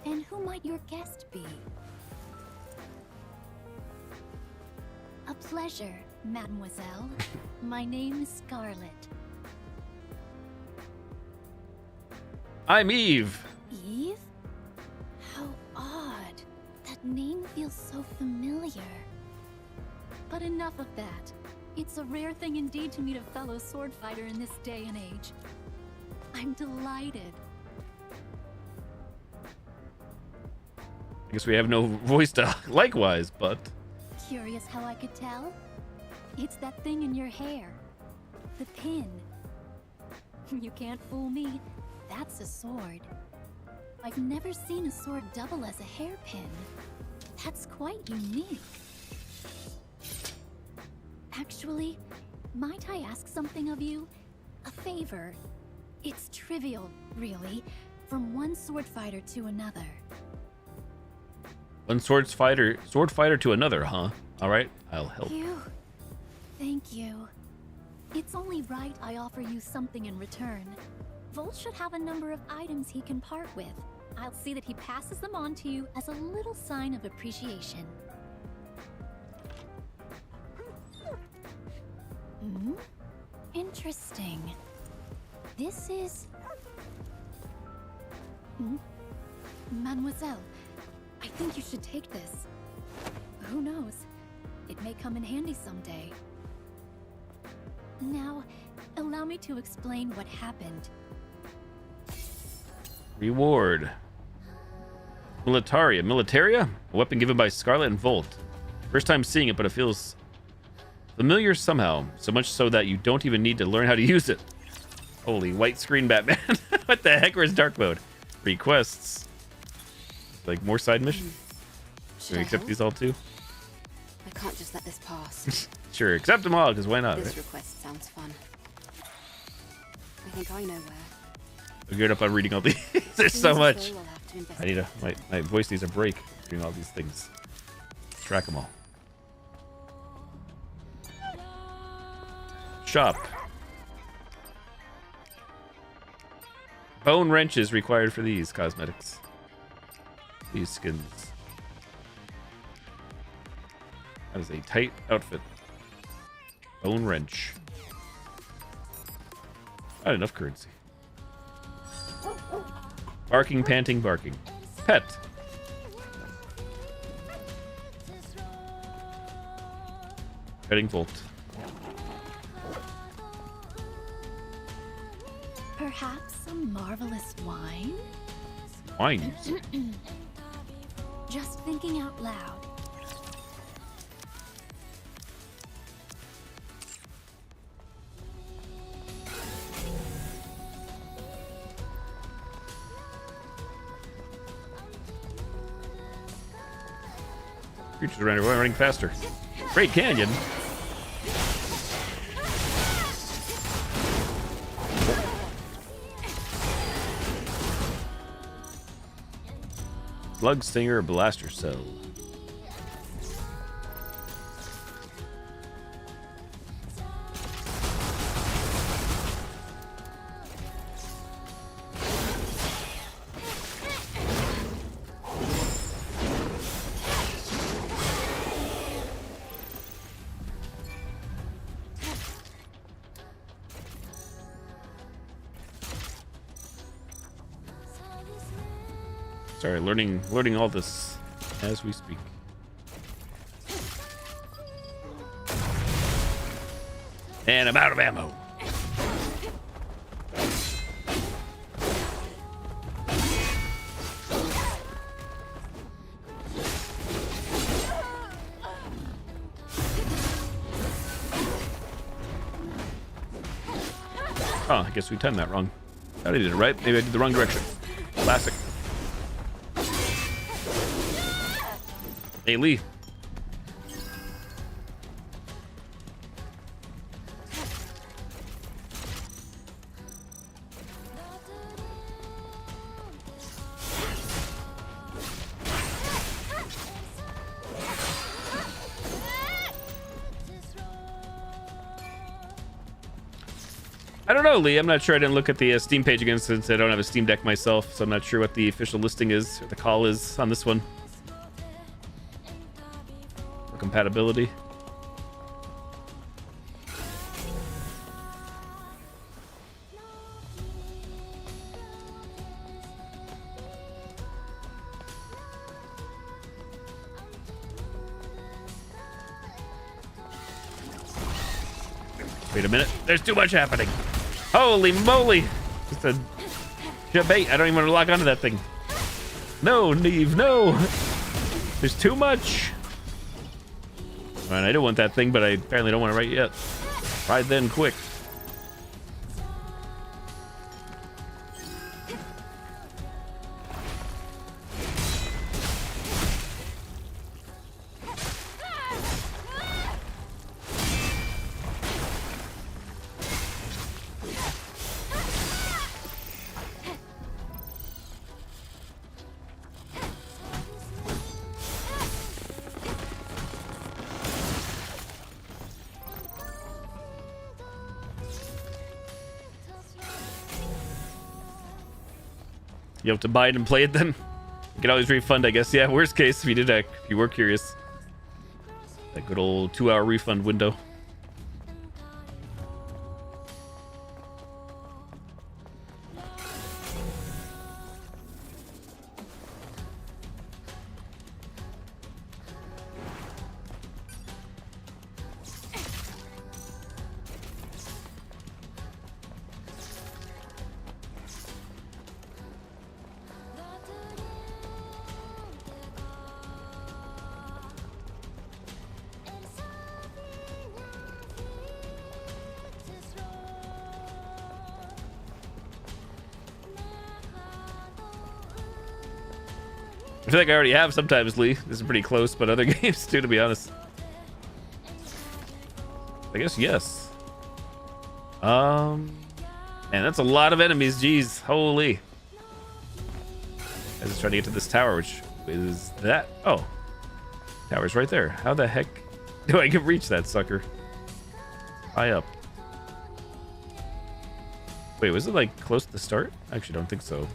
And who might your guest be? A pleasure, mademoiselle. My name is Scarlet. I'm Eve. Eve? How odd. That name feels so familiar. But enough of that. It's a rare thing indeed to meet a fellow sword fighter in this day and age. I'm delighted. I guess we have no voice to likewise, but... Curious how I could tell? It's that thing in your hair. The pin. You can't fool me. That's a sword. I've never seen a sword double as a hairpin. That's quite unique. Actually, might I ask something of you? A favor. It's trivial, really, from one sword fighter to another. One sword fighter to another, huh? All right, I'll help. Phew. Thank you. It's only right I offer you something in return. Volt should have a number of items he can part with. I'll see that he passes them on to you as a little sign of appreciation. Hmm? Interesting. This is... Mademoiselle, I think you should take this. Who knows? It may come in handy someday. Now, allow me to explain what happened. Reward. Militaria? A weapon given by Scarlet and Volt. First time seeing it, but it feels familiar somehow. So much so that you don't even need to learn how to use it. Holy white screen Batman. What the heck? Where's dark mode? Requests. Like more side missions? Should we accept these all too? I can't just let this pass. Sure, accept them all, because why not, This right? request sounds fun. I think I know where. I'm geared up on reading all these. There's so Seems as much. though we'll have to I need a... My voice needs a break reading all these things. Track them all. Shop. Bone wrenches required for these cosmetics. These skins. That is a tight outfit. Bone wrench. Not enough currency. Barking, panting, barking. Pet. Petting Volt. Perhaps some marvelous wine? Wine. Just thinking out loud. Creatures around here running faster. Great Canyon. Slug Stinger Blaster Cell. Sorry, learning all this as we speak. And I'm out of ammo. Oh, I guess we timed that wrong. I did it right. Maybe I did the wrong direction. Classic. Hey, Lee. I don't know, Lee. I'm not sure. I didn't look at the Steam page again since I don't have a Steam Deck myself, so I'm not sure what the official listing is, or the call is on this one. For compatibility. Wait a minute. There's too much happening. Holy moly. Just a debate. I don't even want to lock onto that thing. No, Neve, no. There's too much. All right, I do want that thing, but I apparently don't want it right yet. Right then, quick. You have to buy it and play it then? You can always refund, I guess. Yeah, worst case, if you did that, if you were curious. That good old 2-hour refund window. I feel like I already have sometimes, Lee. This is pretty close, but other games too, to be honest. I guess yes. Man, that's a lot of enemies. Jeez, holy. I was just trying to get to this tower, which is that. Oh, tower's right there. How the heck do I get reach that sucker? High up. Wait, was it like close to the start? I actually don't think so.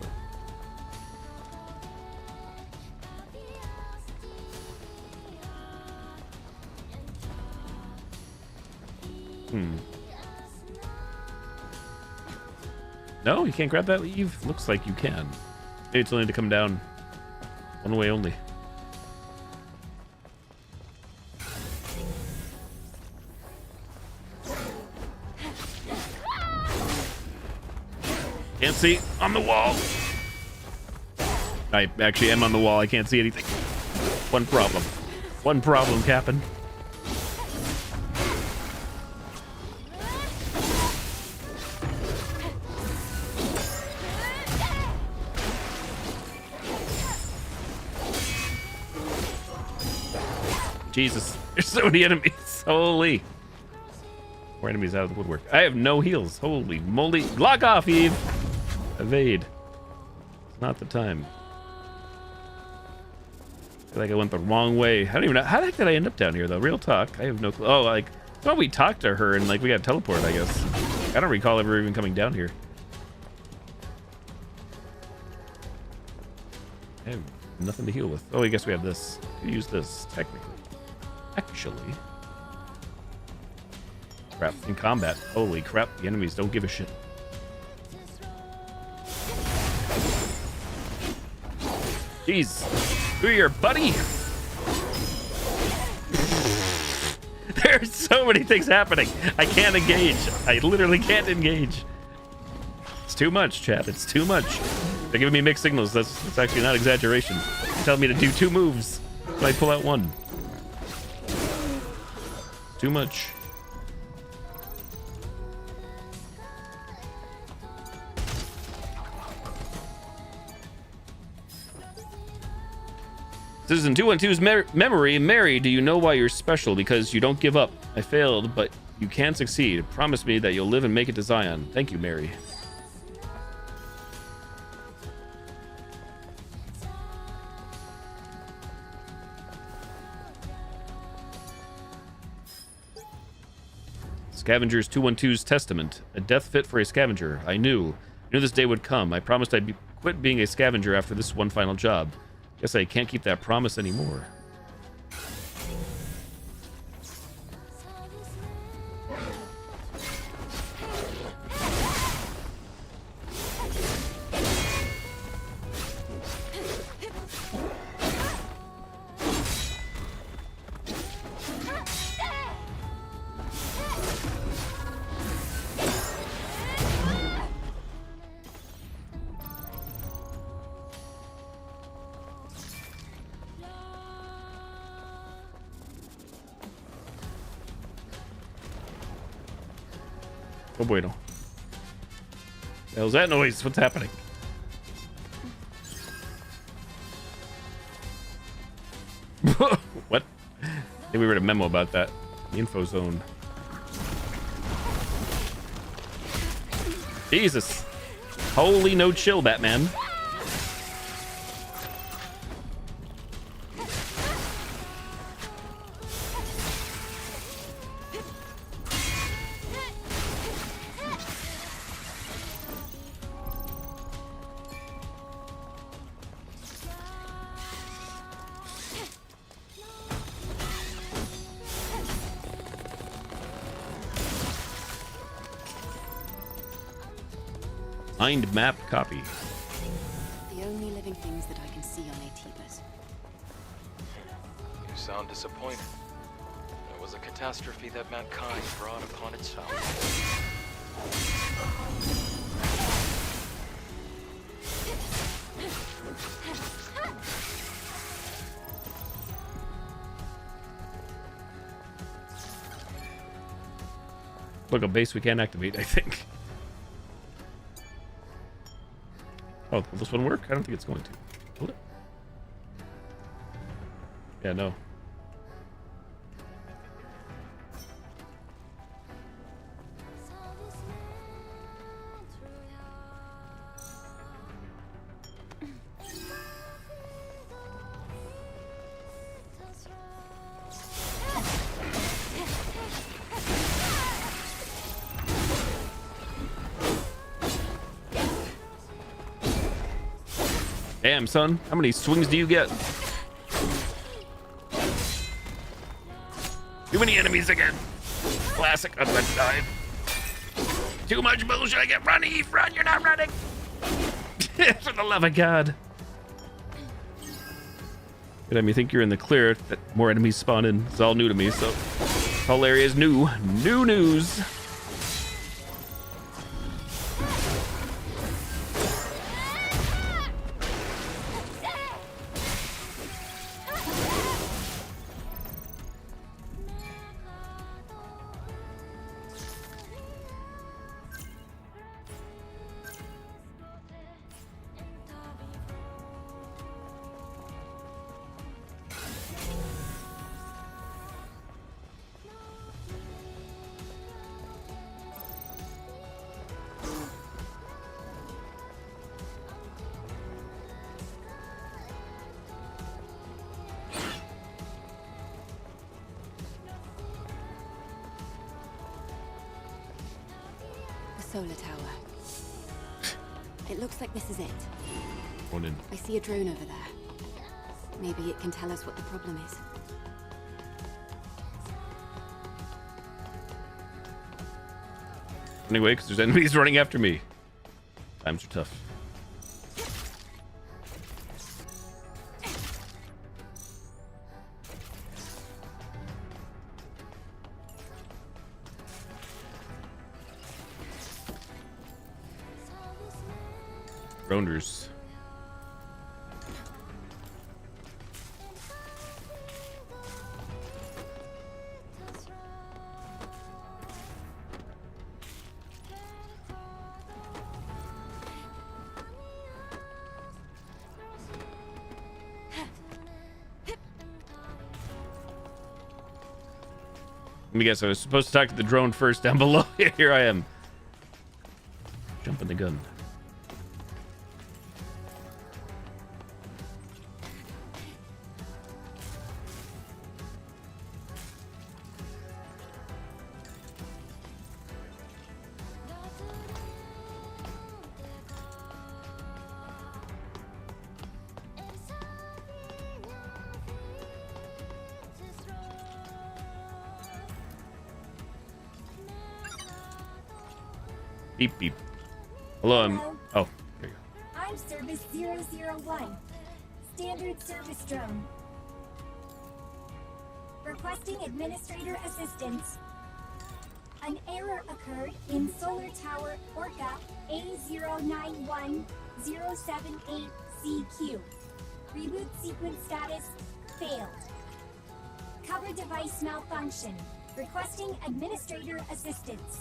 No, you can't grab that leave? Looks like you can. Maybe it's only to come down one way only. Can't see. On the wall. I actually am on the wall. I can't see anything. One problem. One problem, Captain. Jesus, there's so many enemies. Holy. More enemies out of the woodwork. I have no heals. Holy moly. Lock off, Eve. Evade. It's not the time. I feel like I went the wrong way. I don't even know. How the heck did I end up down here, though? Real talk. I have no clue. Oh, like, well, we talked to her and, like, we got teleported, I guess. I don't recall ever even coming down here. I have nothing to heal with. Oh, I guess we have this. Could use this, technically. Actually. Crap, in combat. Holy crap, the enemies don't give a shit. Jeez. Who your buddy? There's so many things happening. I can't engage. I literally can't engage. It's too much, chat. It's too much. They're giving me mixed signals. That's actually not exaggeration. They're telling me to do 2 moves, but I pull out 1. Too much. Citizen 212's memory. Mary, do you know why you're special? Because you don't give up. I failed, but you can succeed. Promise me that you'll live and make it to Zion. Thank you, Mary. Scavenger's 212's testament. A death fit for a scavenger. I knew this day would come. I promised I'd quit being a scavenger after this one final job. Guess I can't keep that promise anymore. Oh bueno. The hell's that noise? What's happening? What? I think we read a memo about that. The info zone. Jesus. Holy no chill, Batman. Mind map copy. The only living things that I can see on Atibas. You sound disappointed. It was a catastrophe that mankind brought upon itself. Look, a base we can't activate, I think. Oh, will this one work? I don't think it's going to. Will it? Yeah, no. Damn, son. How many swings do you get? Too many enemies again. Classic. I'm gonna die. Too much bullshit. I get run, Eve. Run. You're not running. For the love of God. Good time you think you're in the clear, that more enemies spawn in. It's all new to me, so this whole area is new. New news. Solar tower. It looks like this is it. One in. I see a drone over there. Maybe it can tell us what the problem is. Anyway, because there's enemies running after me. Times are tough. Droners. Let me guess, I was supposed to talk to the drone first down below. Here I am. Jumping the gun. Beep beep. Hello, I'm. Oh, there you go. I'm Service 001. Standard service drone. Requesting administrator assistance. An error occurred in Solar Tower Orca A091078CQ. Reboot sequence status failed. Cover device malfunction. Requesting administrator assistance.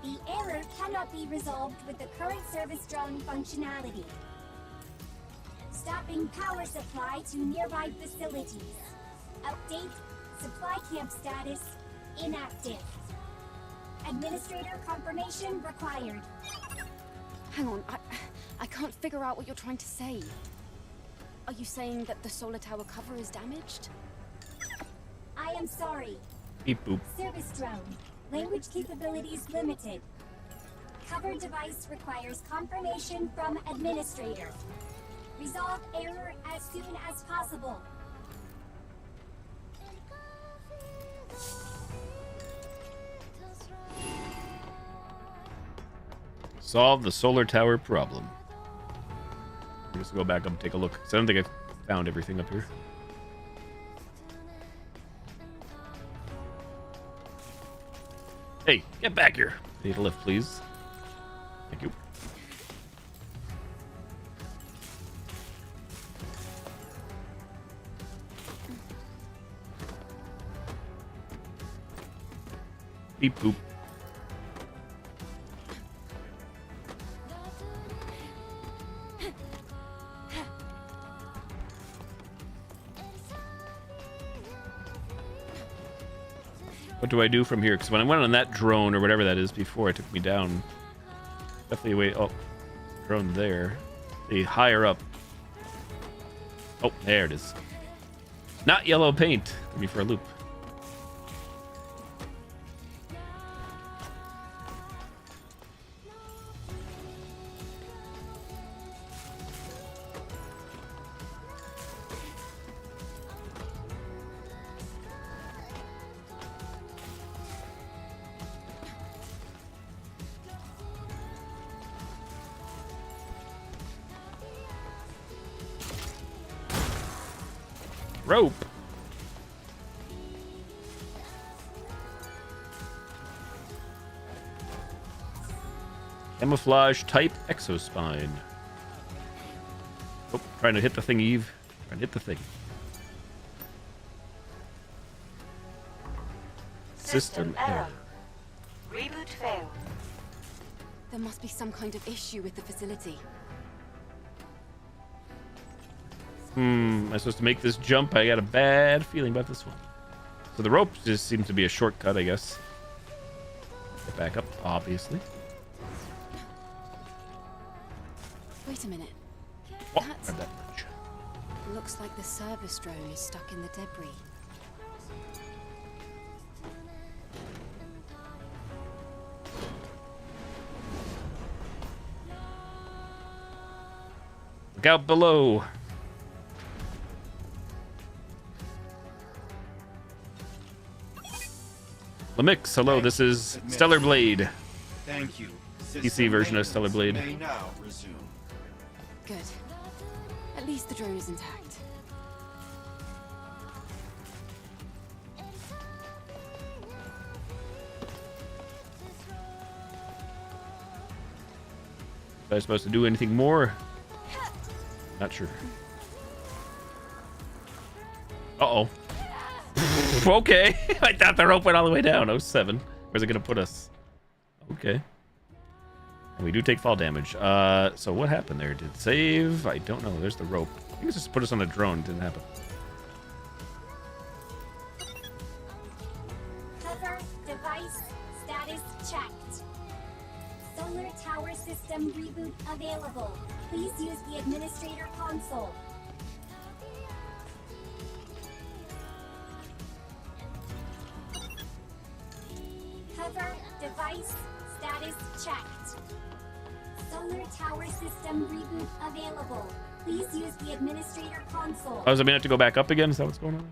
The error cannot be resolved with the current service drone functionality. Stopping power supply to nearby facilities. Update, supply camp status, inactive. Administrator confirmation required. Hang on, I can't figure out what you're trying to say. Are you saying that the solar tower cover is damaged? I am sorry. Beep boop. Service drone. Language capabilities limited. Cover device requires confirmation from administrator. Resolve error as soon as possible. Solve the solar tower problem. I'm just go back up and take a look. 'Cause I don't think I found everything up here. Hey, get back here. Need a lift, please. Thank you. Beep boop. What do I do from here? Because when I went on that drone or whatever that is before, it took me down. Definitely away. Oh, drone there. The higher up. Oh, there it is. Not yellow paint. Threw me for a loop. Rope. Camouflage type exospine. Oh, trying to hit the thing, Eve. Trying to hit the thing. System error. Reboot failed. There must be some kind of issue with the facility. Am I supposed to make this jump? I got a bad feeling about this one. So the rope just seems to be a shortcut, I guess. Get back up, obviously. Wait a minute. Oh, grab that much. Looks like the service drone is stuck in the debris. Look out below. Lamix, hello, this is Stellar Blade. Thank you. PC version of Stellar Blade. May now resume. Good. At least the drone is intact. Am I supposed to do anything more? Not sure. Uh-oh. Okay. I thought the rope went all the way down. 07. Where's it going to put us? Okay. And we do take fall damage. So what happened there? Did it save? I don't know. There's the rope. I think it's just put us on a drone. It didn't happen. Cover device status checked. Solar tower system reboot available. Please use the administrator console. Cover device status checked. Solar tower system reboot available. Please use the administrator console. Oh, does that mean I have to go back up again? Is that what's going on?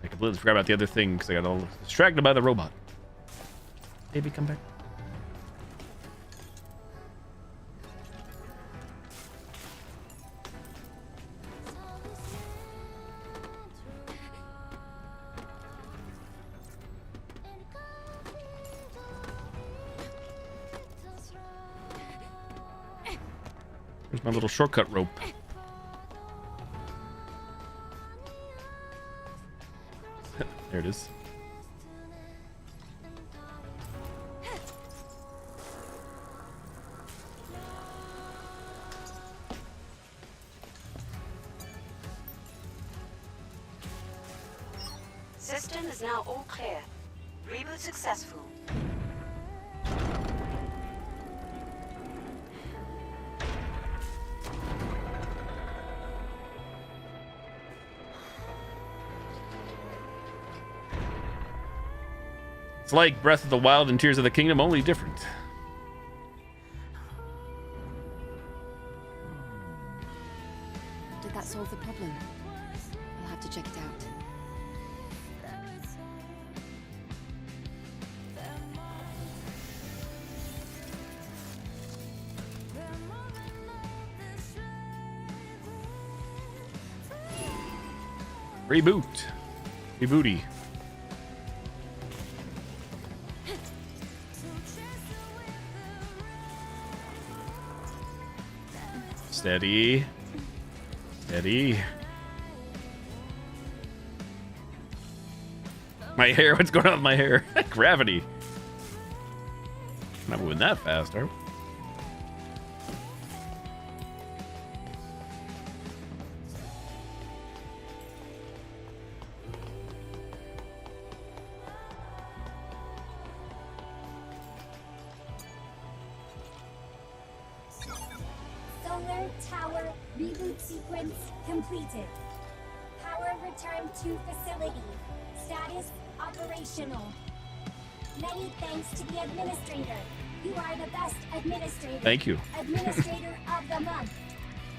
I completely forgot about the other thing because I got all distracted by the robot. Baby, come back. There's my little shortcut rope. There it is. System is now all clear. Reboot successful. It's like Breath of the Wild and Tears of the Kingdom, only different. Did that solve the problem? I'll have to check it out. Reboot. Rebooty. Steady. Steady. My hair, what's going on with my hair? Gravity. Not moving that fast, are we? Solar tower reboot sequence completed. Power returned to facility. Status operational. Many thanks to the administrator. You are the best administrator. Thank you. Administrator of the month.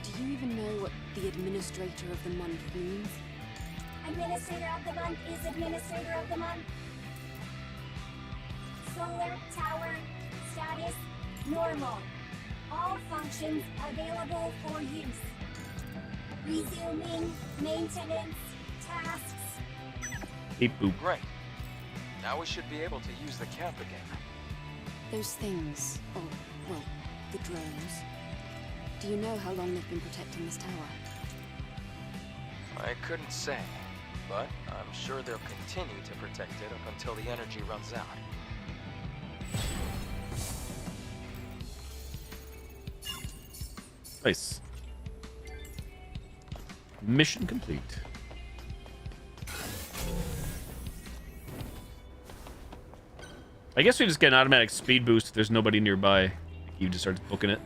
Do you even know what the Administrator of the Month means? Administrator of the month is Administrator of the month. Solar tower status normal. All functions available for use. Resuming maintenance tasks. Beep boop. Great. Now we should be able to use the camp again. Those things, oh, well, the drones. Do you know how long they've been protecting this tower? I couldn't say, but I'm sure they'll continue to protect it up until the energy runs out. Nice. Mission complete. I guess we just get an automatic speed boost if there's nobody nearby. You just start booking it.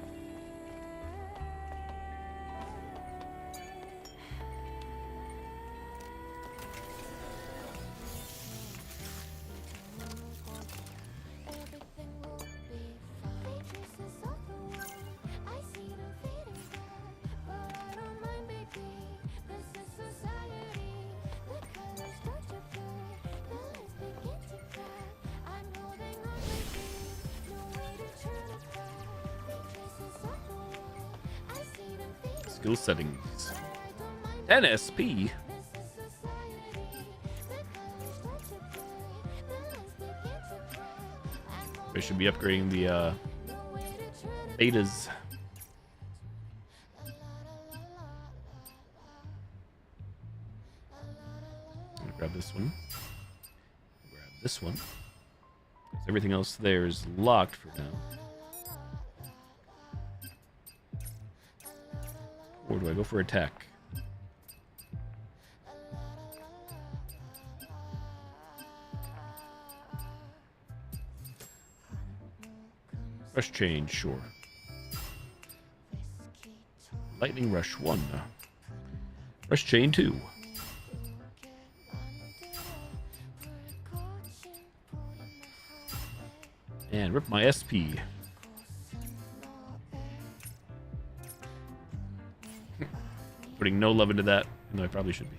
Skill settings. NSP. We should be upgrading the betas. I'm gonna grab this one. Grab this one. Everything else there is locked for now. Or do I go for attack? Rush change, sure. Lightning rush 1. Rush chain 2. And rip my SP. Putting no love into that, even though I probably should be.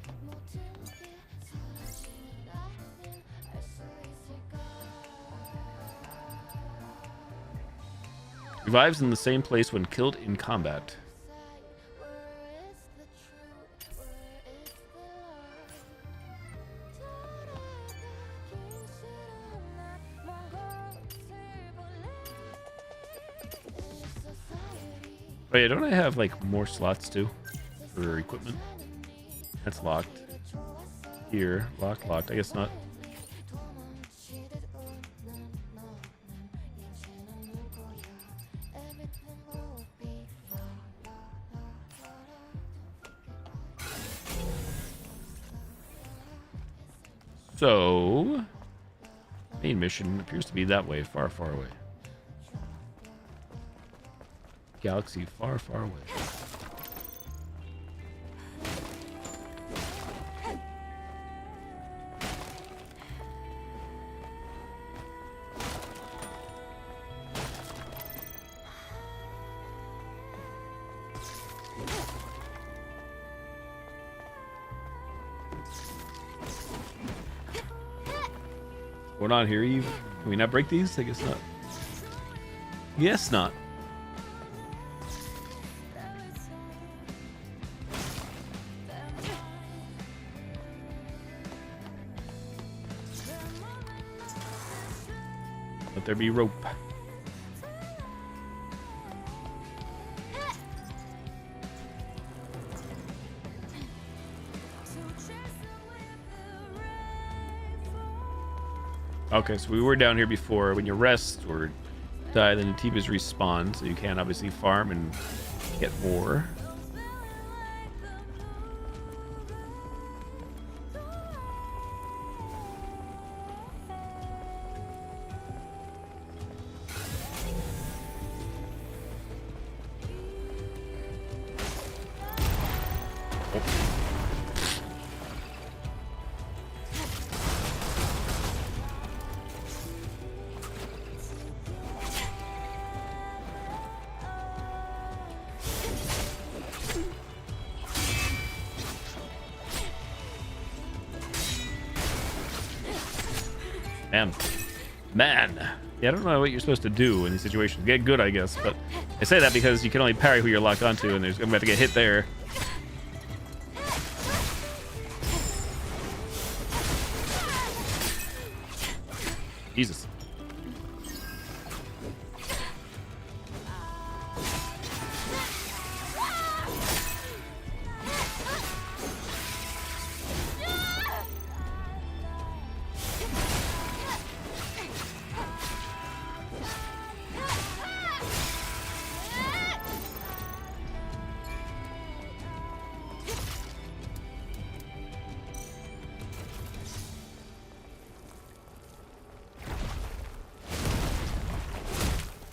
Revives in the same place when killed in combat. Oh yeah, don't I have like more slots too? For equipment. That's locked. Here, locked. I guess not. So, main mission appears to be that way, far, far away. Galaxy far, far away. What's going on here, Eve? Can we not break these? I guess not. Yes, not. Let there be rope. Okay, so we were down here before. When you rest or die, then the Tibas respawn, so you can obviously farm and get more. Man. Yeah, I don't know what you're supposed to do in these situations. Get good, I guess, but I say that because you can only parry who you're locked onto, and I'm about to get hit there. Jesus.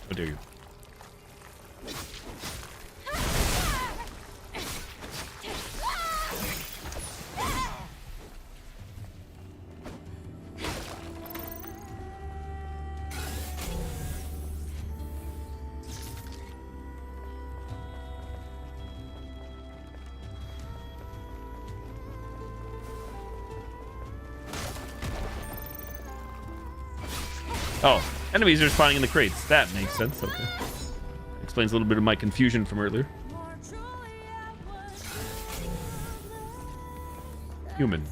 How dare you? Oh, enemies are spawning in the crates. That makes sense. Okay. Explains a little bit of my confusion from earlier. Human.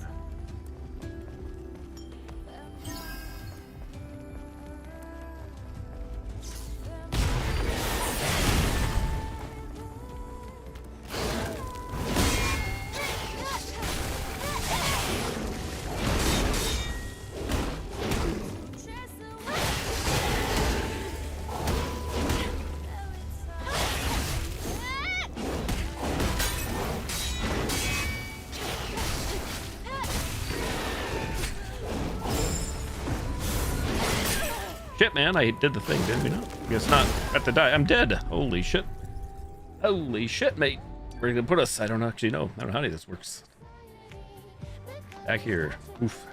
Shit, man, I did the thing, didn't we not? I guess not. Got to die. I'm dead. Holy shit. Holy shit, mate. Where are you gonna put us? I don't actually know. I don't know how any of this works. Back here. Oof.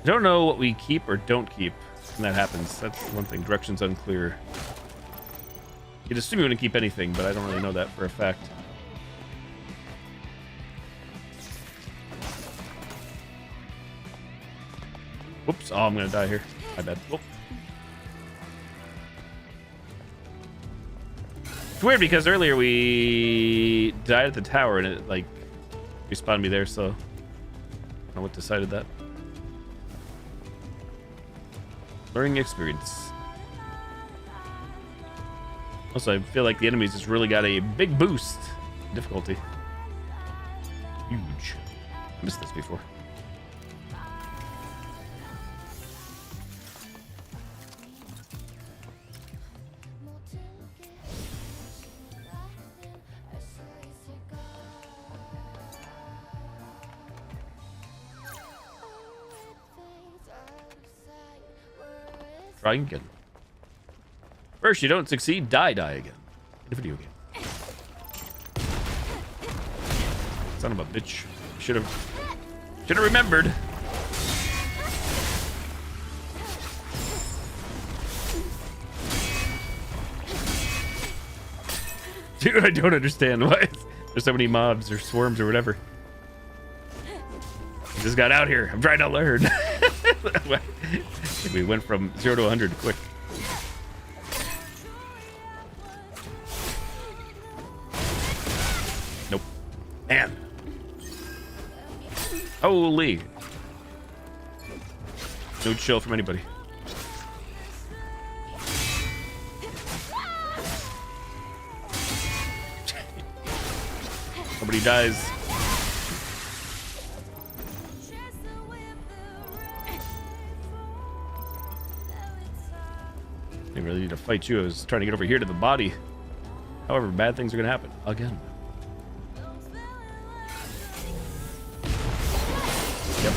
I don't know what we keep or don't keep when that happens. That's one thing. Direction's unclear. You'd assume you wouldn't keep anything, but I don't really know that for a fact. Whoops. Oh, I'm gonna die here. My bad. Oh. It's weird because earlier we died at the tower and it like respawned me there, so I don't know what decided that. Learning experience. Also, I feel like the enemies just really got a big boost in difficulty. Huge. I missed this before. Trying again. First, you don't succeed, die again. In a video game. Son of a bitch. Should have remembered. Dude, I don't understand why there's so many mobs or swarms or whatever. I just got out here. I'm trying to learn. We went from 0 to 100 quick. Nope. Man. Holy. No chill from anybody. Nobody dies. I really need to fight you. I was trying to get over here to the body. However, bad things are going to happen again. Yep.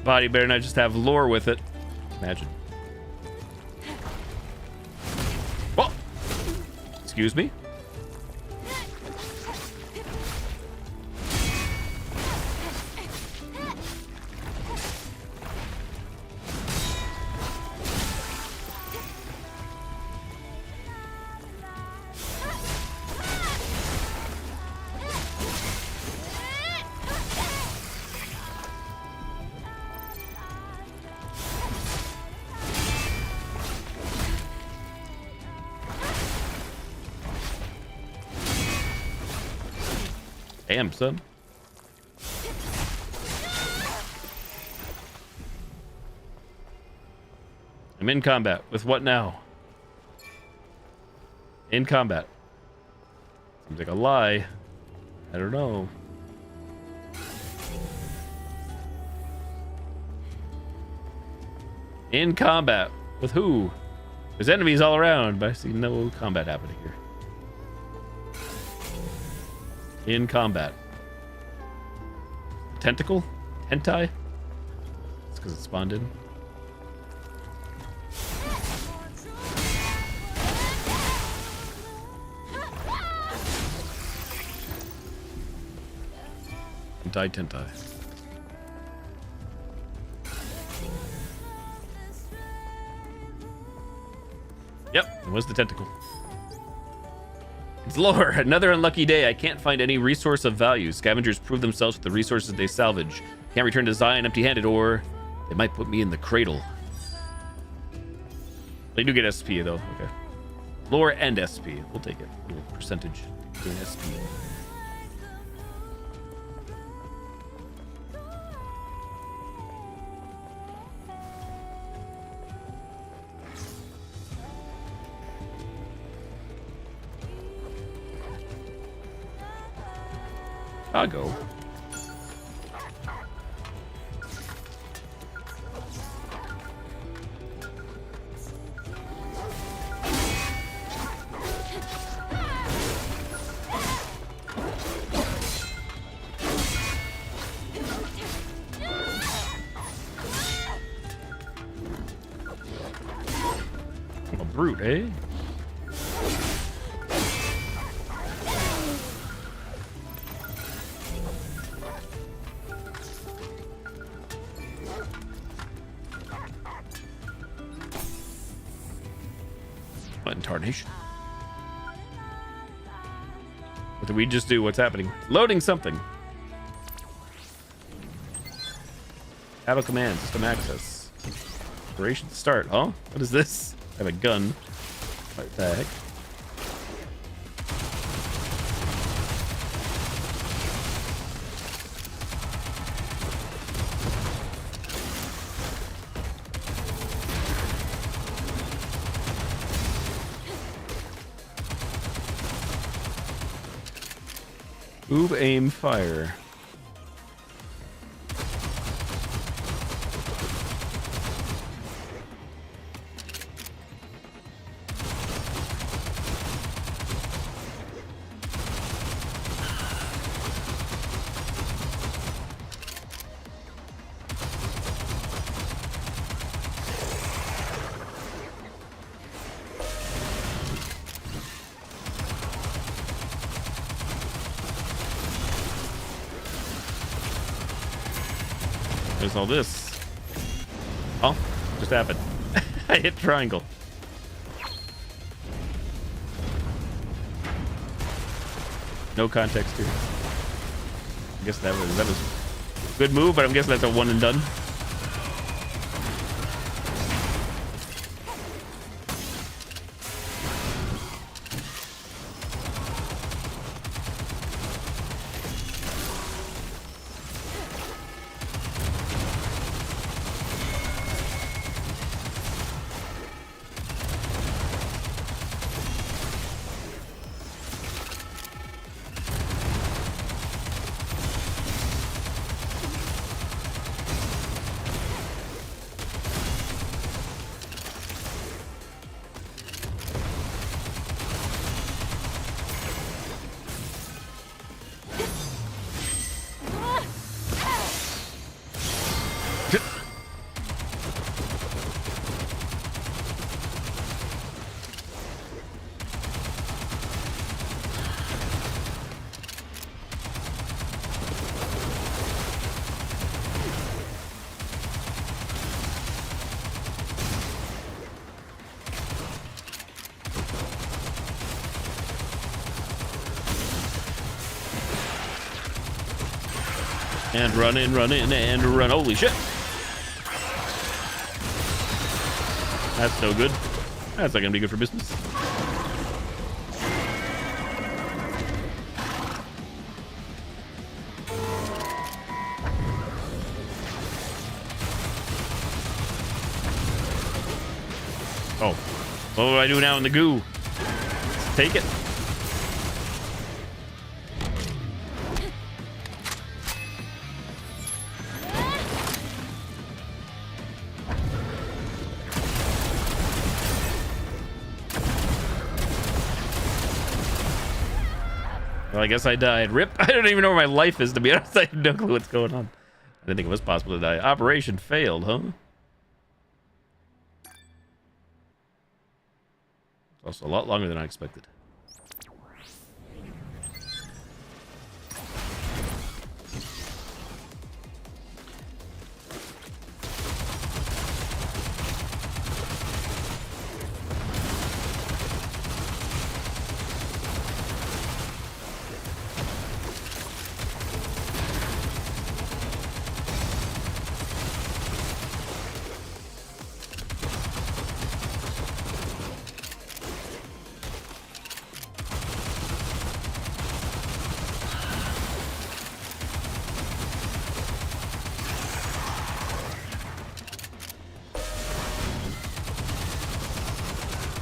Body better not just have lore with it. Imagine. Oh! Excuse me? Damn, son. I'm in combat. With what now? In combat. Seems like a lie. I don't know. In combat. With who? There's enemies all around, but I see no combat happening here. In combat. Tentacle? Hentai? It's because it spawned in. Tentai. Yep, it was the tentacle. It's lore. Another unlucky day. I can't find any resource of value. Scavengers prove themselves with the resources they salvage. Can't return to Zion empty-handed, or they might put me in the cradle. They do get SP, though. Okay. Lore and SP. We'll take it. A little percentage doing SP. I'll go. I'm a brute, eh? Tarnation. What did we just do? What's happening? Loading something. Battle command, system access. Operation start. Oh, what is this? I have a gun. What the heck? Move, aim, fire. There's all this. Oh, just happened. I hit triangle. No context here. I guess that was a good move, but I'm guessing that's a one and done. And run in, and run. Holy shit. That's no good. That's not gonna be good for business. Oh, what do I do now in the goo? Let's take it. Well, I guess I died. Rip. I don't even know where my life is, to be honest. I have no clue what's going on. I didn't think it was possible to die. Operation failed, huh? It's also a lot longer than I expected.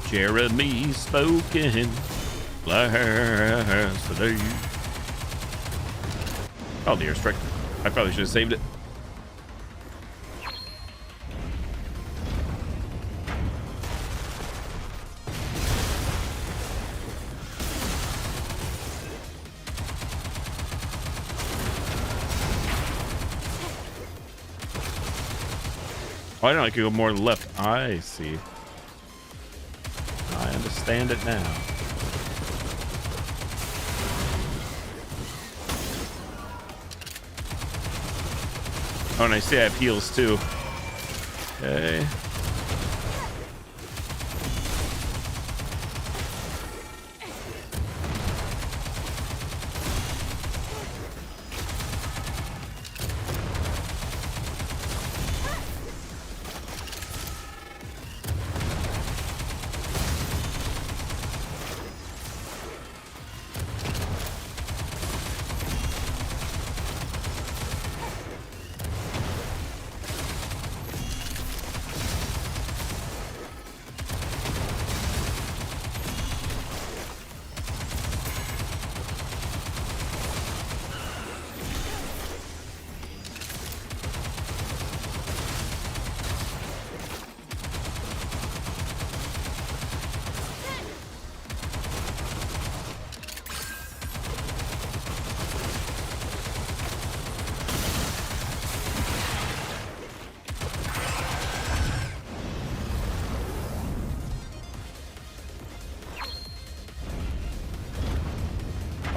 Jeremy spoken last day. Oh dear, strike. I probably should have saved it. Oh, I know I could go more to the left. I see. I understand it now. Oh, and I see I have heals too. Okay.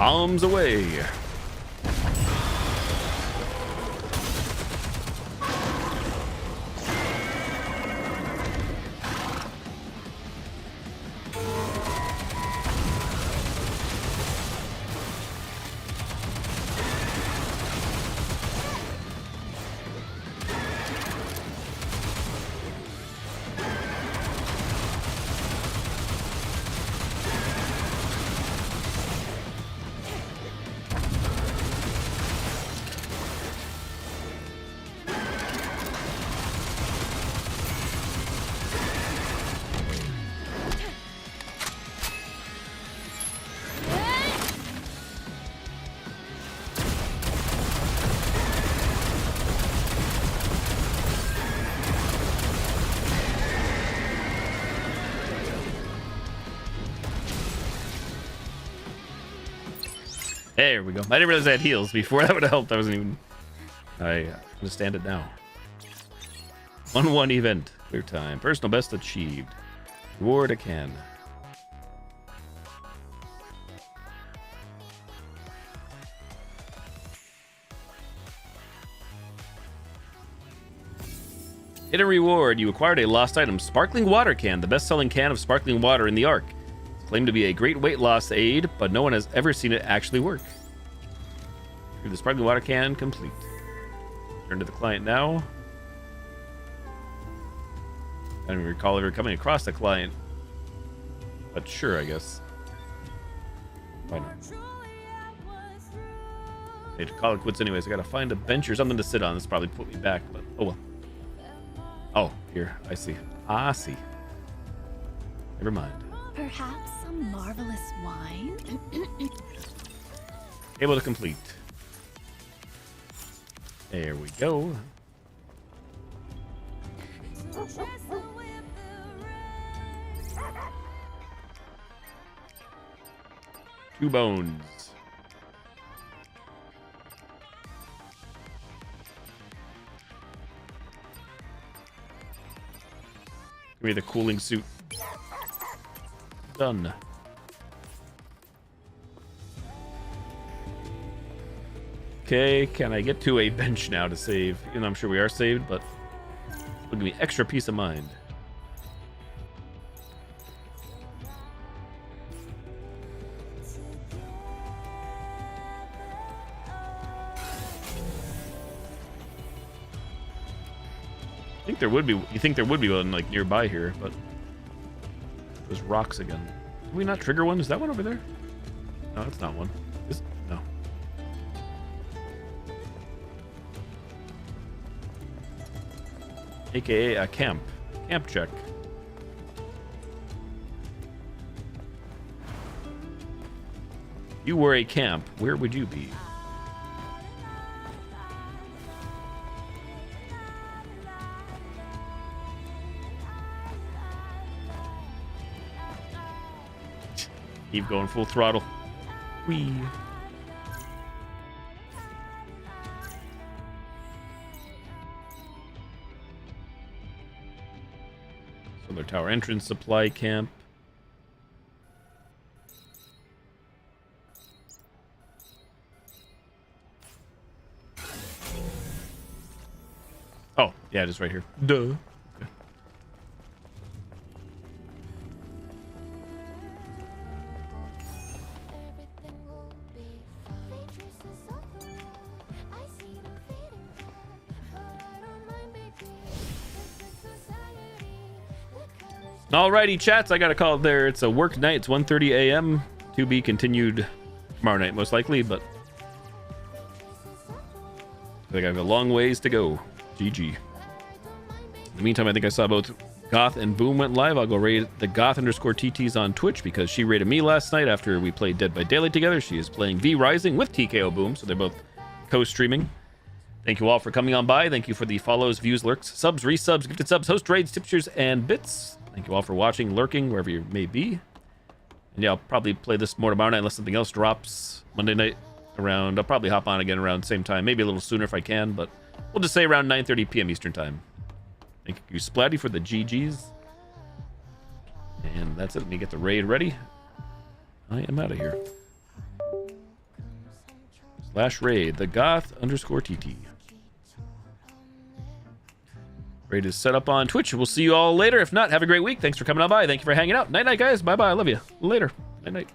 Bombs away. There we go. I didn't realize I had heals before. That would have helped. I wasn't even... I understand it now. 1-1 event. Clear time. Personal best achieved. Reward a can. Hidden reward. You acquired a lost item. Sparkling water can. The best-selling can of sparkling water in the Ark. Claimed to be a great weight loss aid, but no one has ever seen it actually work. The sparkling water can complete. Turn to the client now. I don't even recall ever coming across the client, but sure, I guess. Why not? Okay, to call it quits anyways. I gotta find a bench or something to sit on. This probably put me back, but oh well. Oh, here, I see. I see. Never mind. Perhaps some marvelous wine? Able to complete. There we go. Two bones. Give me the cooling suit. Done. Okay, can I get to a bench now to save? Even though I'm sure we are saved, but it'll give me extra peace of mind. I think there would be. You think there would be one like nearby here, but those rocks again. Did we not trigger one? Is that one over there? No, that's not one. No. AKA a camp. Camp check. You were a camp. Where would you be? Keep going full throttle. Whee. Solar tower entrance, supply camp. Oh, yeah, it is right here. Duh. Okay. Alrighty, chats, I got a call there. It's a work night. It's 1:30 a.m. to be continued tomorrow night, most likely, but I think I have a long ways to go. GG. In the meantime, I think I saw both Goth and Boom went live. I'll go raid the Goth_TTs on Twitch because she raided me last night after we played Dead by Daylight together. She is playing V Rising with TKO Boom, so they're both co-streaming. Thank you all for coming on by. Thank you for the follows, views, lurks, subs, resubs, gifted subs, host raids, tipsters, and bits. Thank you all for watching, lurking, wherever you may be. And yeah, I'll probably play this more tomorrow night unless something else drops Monday night around. I'll probably hop on again around the same time, maybe a little sooner if I can, but we'll just say around 9:30 p.m. Eastern time. Thank you, Splatty, for the GGs. And that's it. Let me get the raid ready. I am out of here. /raid, the goth_TT. Raid is set up on Twitch. We'll see you all later. If not, have a great week. Thanks for coming on by. Thank you for hanging out. Night night, guys. Bye bye. I love you. Later. Night night.